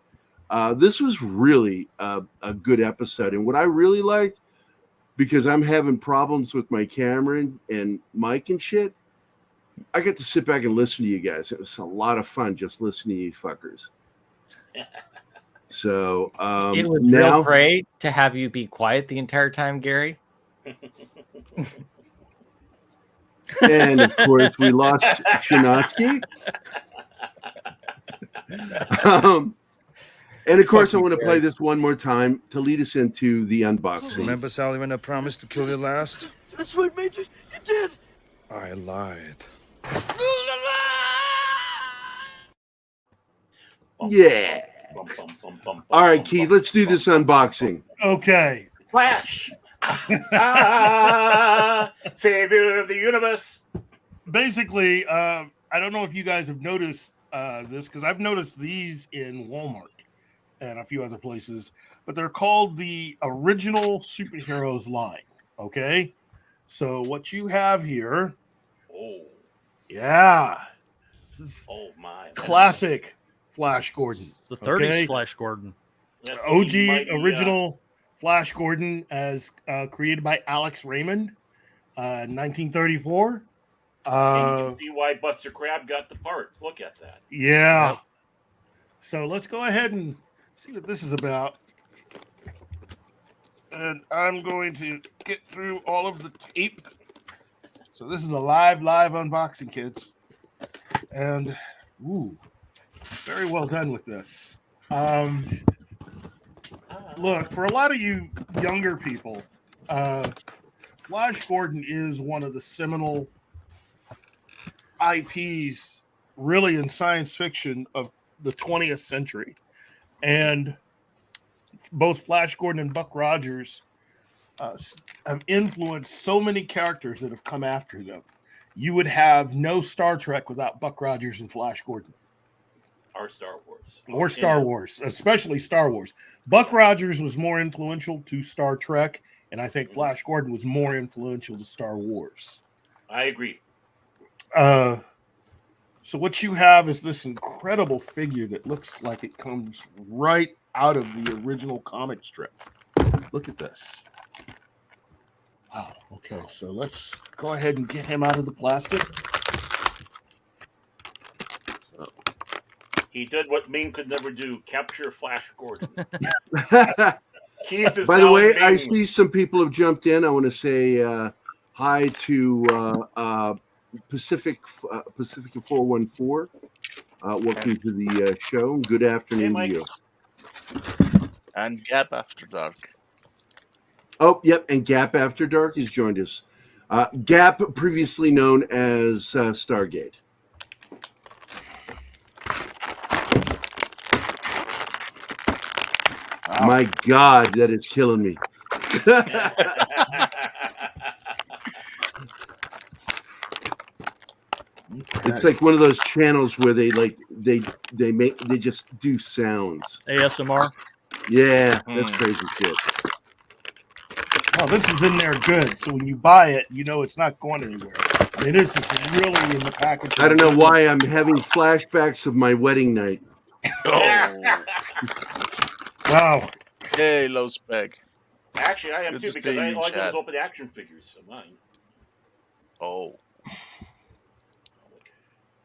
S2: This was really a good episode. And what I really liked, because I'm having problems with my camera and mic and shit, I got to sit back and listen to you guys. It was a lot of fun just listening to you fuckers. So
S1: it was
S2: now,
S1: real great to have you be quiet the entire time, Gary.
S2: and of course we lost Shinatsky. And of course I want to play this one more time to lead us into the unboxing.
S15: Remember, Sally, when I promised to kill you last?
S14: That's right, Major. You did.
S15: I lied.
S2: Yeah. All right, Keith, let's do this unboxing.
S8: Okay.
S7: Flash. Savior of the universe.
S8: Basically, I don't know if you guys have noticed this, because I've noticed these in Walmart and a few other places, but they're called the original superheroes line. Okay. So what you have here.
S7: Oh.
S8: Yeah. This is
S7: my.
S8: Classic Flash Gordon.
S9: It's the 30s Flash Gordon.
S7: Yes,
S8: OG
S7: mighty,
S8: original Flash Gordon as created by Alex Raymond, 1934.
S7: And you can see why Buster Crabbe got the part. Look at that.
S8: Yeah.
S7: Yep.
S8: So let's go ahead and see what this is about. And I'm going to get through all of the tape. So this is a live unboxing, kids. And, ooh, very well done with this. Look, for a lot of you younger people, Flash Gordon is one of the seminal IPs really in science fiction of the 20th century. And both Flash Gordon and Buck Rogers have influenced so many characters that have come after them. You would have no Star Trek without Buck Rogers and Flash Gordon.
S7: Or Star Wars.
S8: Or Star Wars, especially Star Wars. Buck Rogers was more influential to Star Trek, and I think Flash Gordon was more influential to Star Wars.
S7: I agree.
S8: So what you have is this incredible figure that looks like it comes right out of the original comic strip. Look at this. Wow. Okay, so let's go ahead and get him out of the plastic.
S7: He did what Ming could never do: capture Flash Gordon.
S2: Keith is By the way, Ming. I see some people have jumped in. I want to say hi to Pacific 414. Welcome to the show. Good afternoon to you.
S5: And Gap After Dark.
S2: Oh, yep. And Gap After Dark has joined us. Gap, previously known as Stargate. Wow. My God, that is killing me. It's like one of those channels where they just do sounds.
S9: ASMR.
S2: Yeah, that's crazy shit.
S8: Oh, this is in there good. So when you buy it, you know it's not going anywhere. It is just really in the package.
S2: I don't know why I'm having flashbacks of my wedding night.
S5: Oh.
S8: Wow.
S5: Hey, low spec.
S7: Actually, I am
S5: Good
S7: too,
S5: to
S7: because
S5: see
S7: all
S5: you,
S7: I do is
S5: Chad.
S7: open the action figures of mine.
S5: Oh.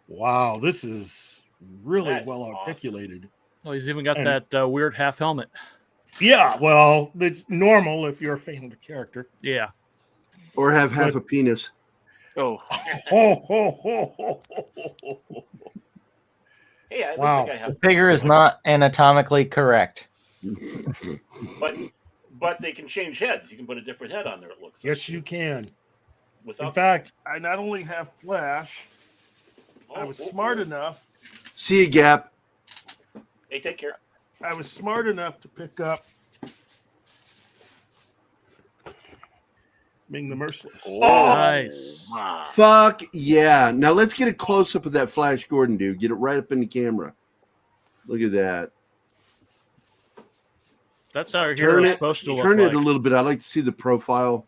S8: Wow, this is really
S7: That
S8: well
S7: is
S8: articulated.
S9: Well, he's even got
S8: And-
S9: that weird half helmet.
S8: Yeah, well, it's normal if you're a fan of the character.
S9: Yeah.
S2: Or have half a penis.
S5: Oh.
S7: Hey, at
S8: Wow.
S7: least I have.
S1: The figure is not anatomically correct.
S7: But they can change heads. You can put a different head on there. It looks.
S8: Yes, you can.
S7: Without
S8: In fact, I not only have Flash, I was smart enough.
S2: See you, Gap.
S7: Hey, take care.
S8: I was smart enough to pick up Ming the Merciless.
S7: Oh,
S9: Nice.
S2: Fuck yeah. Now let's get a close up of that Flash Gordon, dude. Get it right up in the camera. Look at that.
S9: That's how your
S2: Turn
S9: hero's
S2: it,
S9: supposed to look
S2: turn
S9: like.
S2: it a little bit. I like to see the profile.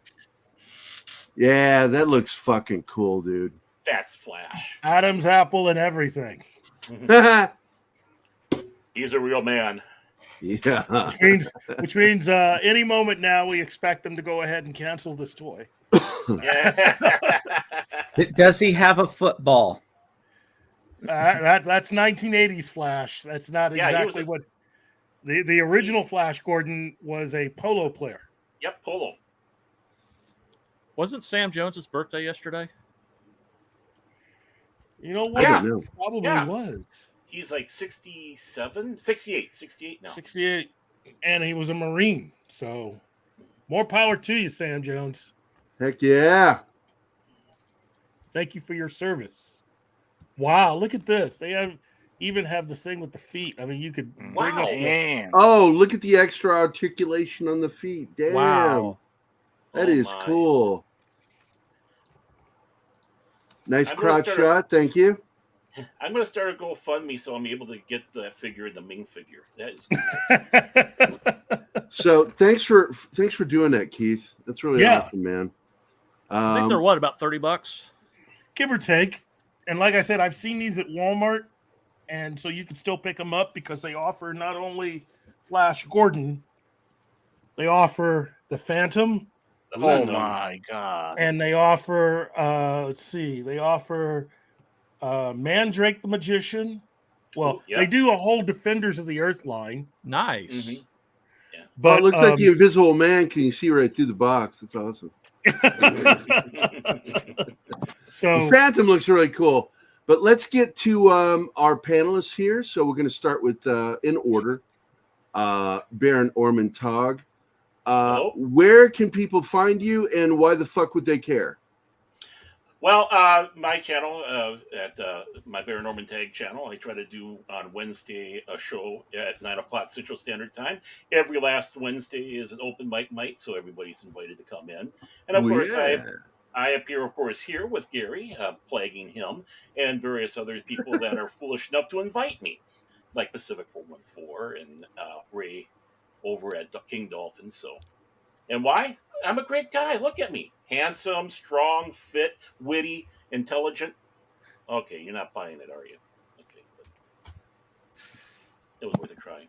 S2: Yeah, that looks fucking cool, dude.
S7: That's Flash.
S8: Adam's apple and everything.
S7: He's a real man.
S2: Yeah.
S8: Which means any moment now we expect them to go ahead and cancel this toy.
S1: Does he have a football?
S8: That's 1980s Flash. That's not
S7: Yeah, he was
S8: exactly
S7: a-
S8: what. The original Flash Gordon was a polo player.
S7: Yep, polo.
S9: Wasn't Sam Jones's birthday yesterday?
S8: You know what?
S7: Yeah.
S8: Probably
S7: Yeah.
S8: was.
S7: He's like 67, 68 now.
S8: 68. And he was a Marine. So more power to you, Sam Jones.
S2: Heck yeah.
S8: Thank you for your service. Wow, look at this. They even have the thing with the feet. I mean, you could bring up
S5: Damn.
S2: Oh, look at the extra articulation on the feet. Damn.
S9: Wow.
S2: That
S7: Oh
S2: is
S7: my.
S2: cool. Nice
S7: I'm gonna
S2: crotch
S7: start
S2: shot. Thank you.
S7: I'm going to start a GoFundMe so I'm able to get the figure, the Ming figure. That is
S2: So thanks for doing that, Keith. That's really awesome, man.
S9: I think they're what, about $30?
S8: give or take. And like I said, I've seen these at Walmart, and so you can still pick them up because they offer not only Flash Gordon, they offer the Phantom.
S5: Oh my god!
S8: And they offer they offer Mandrake the Magician. Well, they do a whole Defenders of the Earth line.
S9: Nice.
S7: Mm-hmm.
S2: But it looks like the Invisible Man. Can you see right through the box? That's awesome.
S8: So
S2: the Phantom looks really cool. But let's get to our panelists here. So we're going to start with, in order, Baron Ormond-Tog. Where can people find you, and why the fuck would they care?
S7: Well, my channel, at my Baron Norman Tag channel, I try to do on Wednesday a show at 9 o'clock Central Standard Time. Every last Wednesday is an open mic night, so everybody's invited to come in. And of course, I appear, of course, here with Gary, plaguing him, and various other people that are foolish enough to invite me, like Pacific 414 and Ray over at King Dolphin. So, and why? I'm a great guy. Look at me. Handsome, strong, fit, witty, intelligent. Okay, you're not buying it, are you? Okay, but it was worth a try.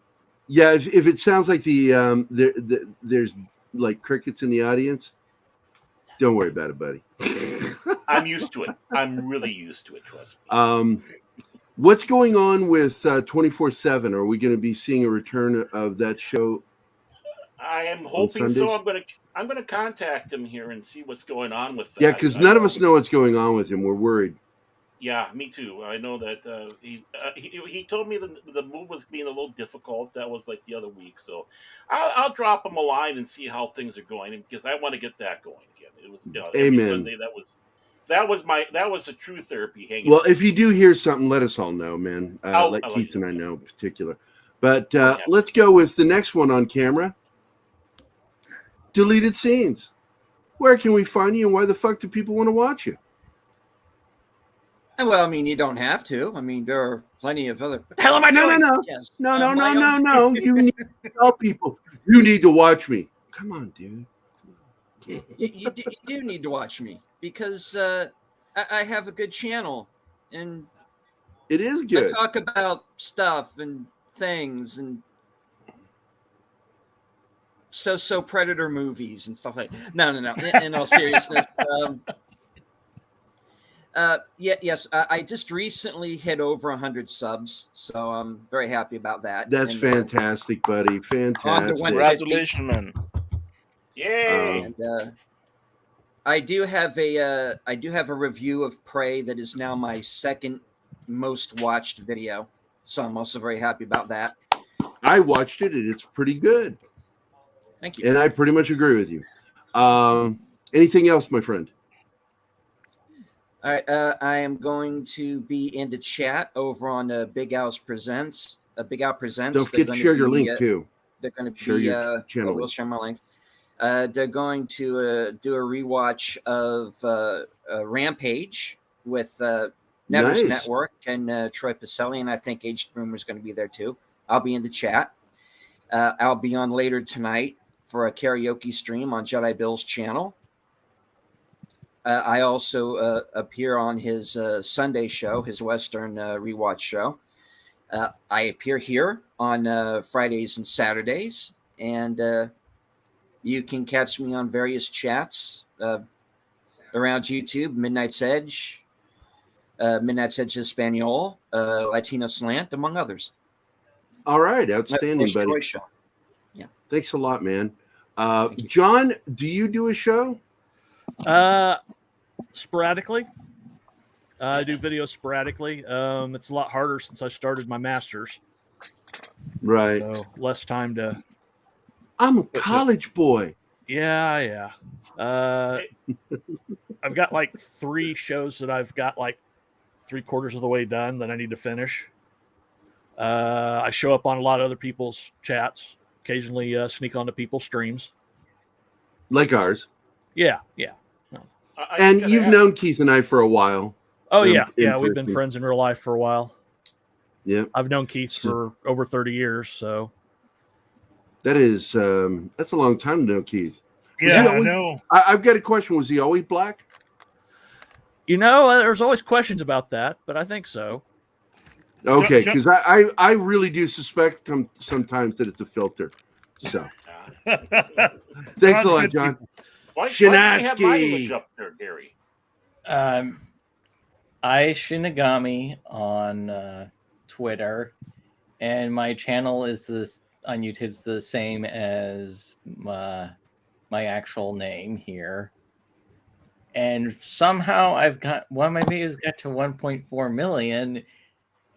S2: Yeah, if it sounds like there's like crickets in the audience, don't worry about it, buddy.
S7: I'm used to it. I'm really used to it, trust me.
S2: What's going on with 24/7? Are we going to be seeing a return of that show?
S7: I am hoping so. I'm gonna contact him here and see what's going on with that.
S2: Yeah, because none of us know what's going on with him. We're worried.
S7: Yeah, me too. I know that he told me the move was being a little difficult. That was like the other week, so I'll drop him a line and see how things are going, because I want to get that going again. It was every Sunday. That was a true therapy hanging.
S2: Well, if you do hear something, let us all know, man. Let Keith and I know in particular. But let's go with the next one on camera. Deleted scenes. Where can we find you, and why the fuck do people want to watch you?
S4: Well, I mean, you don't have to. I mean, there are plenty of other. What the hell am I doing?
S2: No.
S4: Yes.
S2: No. You need to tell people. You need to watch me. Come on, dude.
S4: You do need to watch me, because I have a good channel, and
S2: it is good.
S4: I talk about stuff and things and so Predator movies and stuff like that. No. In all seriousness, yes. I just recently hit over 100 subs, so I'm very happy about that.
S2: That's fantastic, buddy. Fantastic.
S5: Congratulations, man.
S7: Yay!
S4: And, I do have a review of Prey that is now my second most watched video, so I'm also very happy about that.
S2: I watched it, and it's pretty good.
S4: Thank you.
S2: And I pretty much agree with you. Anything else, my friend?
S4: All right, I am going to be in the chat over on Big Al's Presents. Big Al Presents.
S2: Don't forget to share your link too.
S4: They're going to
S2: share
S4: be.
S2: Your channel.
S4: We'll share my link. They're going to do a rewatch of Rampage with Netters Network and Troy Pacelli, and I think Aged Rumor is going to be there too. I'll be in the chat. I'll be on later tonight for a karaoke stream on Jedi Bill's channel. I also appear on his Sunday show, his Western rewatch show. I appear here on Fridays and Saturdays, and you can catch me on various chats around YouTube, Midnight's Edge, Midnight's Edge Espanol, Latino Slant, among others.
S2: All right, outstanding, buddy.
S4: Choice show. Yeah.
S2: Thanks a lot, man. John, do you do a show?
S9: Sporadically. I do videos sporadically. It's a lot harder since I started my master's.
S2: Right.
S9: So less time to.
S2: I'm a college boy.
S9: Yeah. I've got like 3 shows that I've got like 3/4 of the way done that I need to finish. I show up on a lot of other people's chats, occasionally sneak onto people's streams.
S2: Like ours.
S9: Yeah.
S2: And you've known Keith and I for a while.
S9: Oh, yeah. We've been friends in real life for a while.
S2: Yeah.
S9: I've known Keith for over 30 years, so.
S2: That is, that's a long time to know Keith.
S8: Yeah, I know.
S2: I've got a question. Was he always black?
S9: There's always questions about that, but I think so.
S2: Okay, because I really do suspect sometimes that it's a filter. So, thanks a lot, John.
S7: Why do you have my image up there, Gary?
S1: I Shinigami on Twitter, and my channel is on YouTube's the same as my actual name here. And somehow I've got one of my videos got to 1.4 million,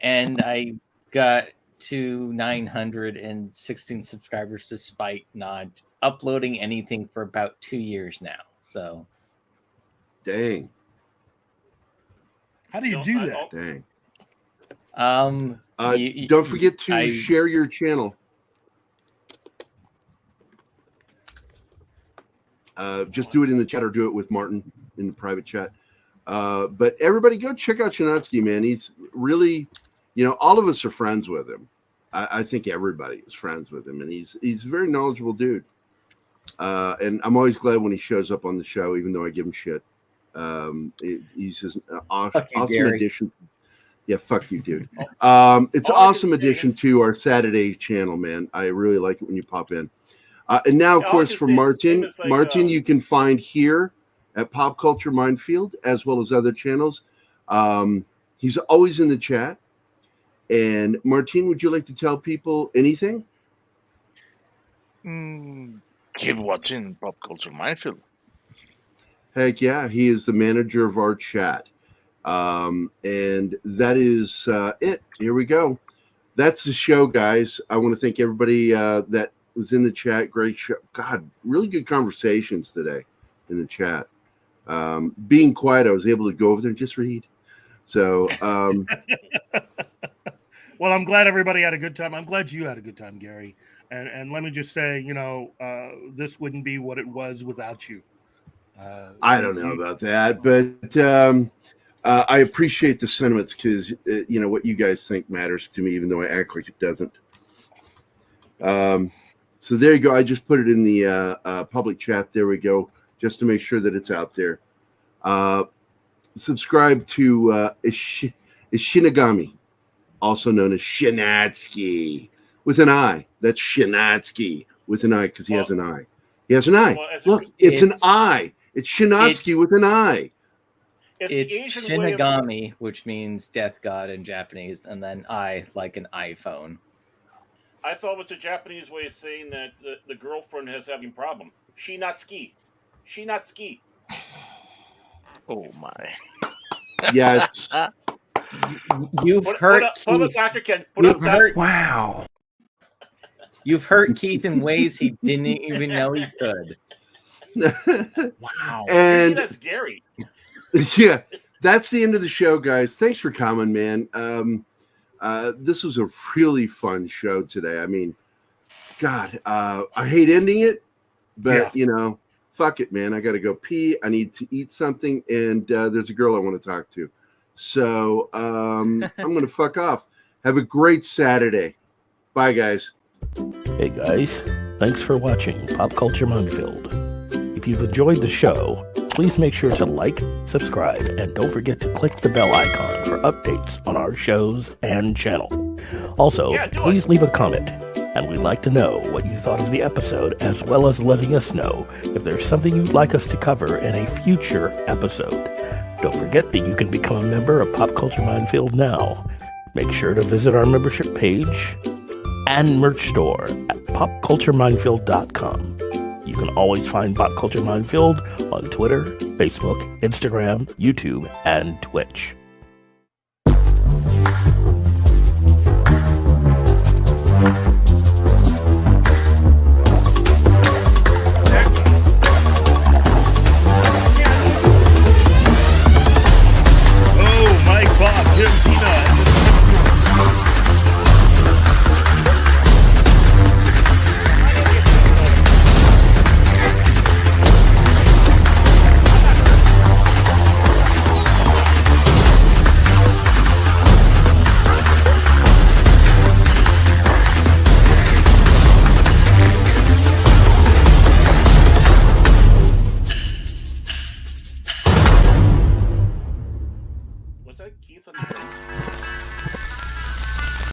S1: and I got to 916 subscribers despite not uploading anything for about 2 years now. So,
S2: dang.
S8: How do you do that?
S2: Dang. Don't forget to share your channel. Just do it in the chat or do it with Martin in the private chat. But everybody go check out Shinatsky, man. He's really, all of us are friends with him. I think everybody is friends with him, and he's a very knowledgeable dude. And I'm always glad when he shows up on the show, even though I give him shit. He's just an awesome addition. Yeah, fuck you, dude. It's an awesome addition to our Saturday channel, man. I really like it when you pop in. And now, of course, for Martin, you can find here at Pop Culture Minefield, as well as other channels. He's always in the chat. And Martin, would you like to tell people anything?
S5: Keep watching Pop Culture Minefield.
S2: Heck yeah, he is the manager of our chat. And that is it. Here we go. That's the show, guys. I want to thank everybody that was in the chat. Great show. God, really good conversations today in the chat. Being quiet, I was able to go over there and just read. So,
S8: well, I'm glad everybody had a good time. I'm glad you had a good time, Gary. And let me just say, this wouldn't be what it was without you.
S2: I don't know about that, but I appreciate the sentiments because, what you guys think matters to me, even though I act like it doesn't. So there you go. I just put it in the public chat. There we go, just to make sure that it's out there. Subscribe to Shinigami, also known as Shinatsky, with an I. That's Shinatsky with an I because he has an I. He has an I. Look, it's an I. It's Shinatsky with an I.
S1: It's Shinigami, which means death god in Japanese, and then I like an iPhone.
S7: I thought it was a Japanese way of saying that the girlfriend is having a problem. Shinatsuki. Shinatsuki.
S5: Oh my.
S2: Yes.
S1: You've hurt
S7: put up Dr. Ken.
S1: Wow. You've hurt Keith in ways he didn't even know he could.
S7: Wow.
S2: And
S7: maybe that's Gary.
S2: Yeah, that's the end of the show, guys. Thanks for coming, man. This was a really fun show today. I mean, God, I hate ending it, but fuck it, man. I got to go pee. I need to eat something, and there's a girl I want to talk to. So I'm going to fuck off. Have a great Saturday. Bye, guys.
S20: Hey, guys. Thanks for watching Pop Culture Minefield. If you've enjoyed the show, please make sure to like, subscribe, and don't forget to click the bell icon for updates on our shows and channel. Also, please leave a comment, and we'd like to know what you thought of the episode, as well as letting us know if there's something you'd like us to cover in a future episode. Don't forget that you can become a member of Pop Culture Minefield now. Make sure to visit our membership page and merch store at popcultureminefield.com. You can always find Pop Culture Minefield on Twitter, Facebook, Instagram, YouTube, and Twitch.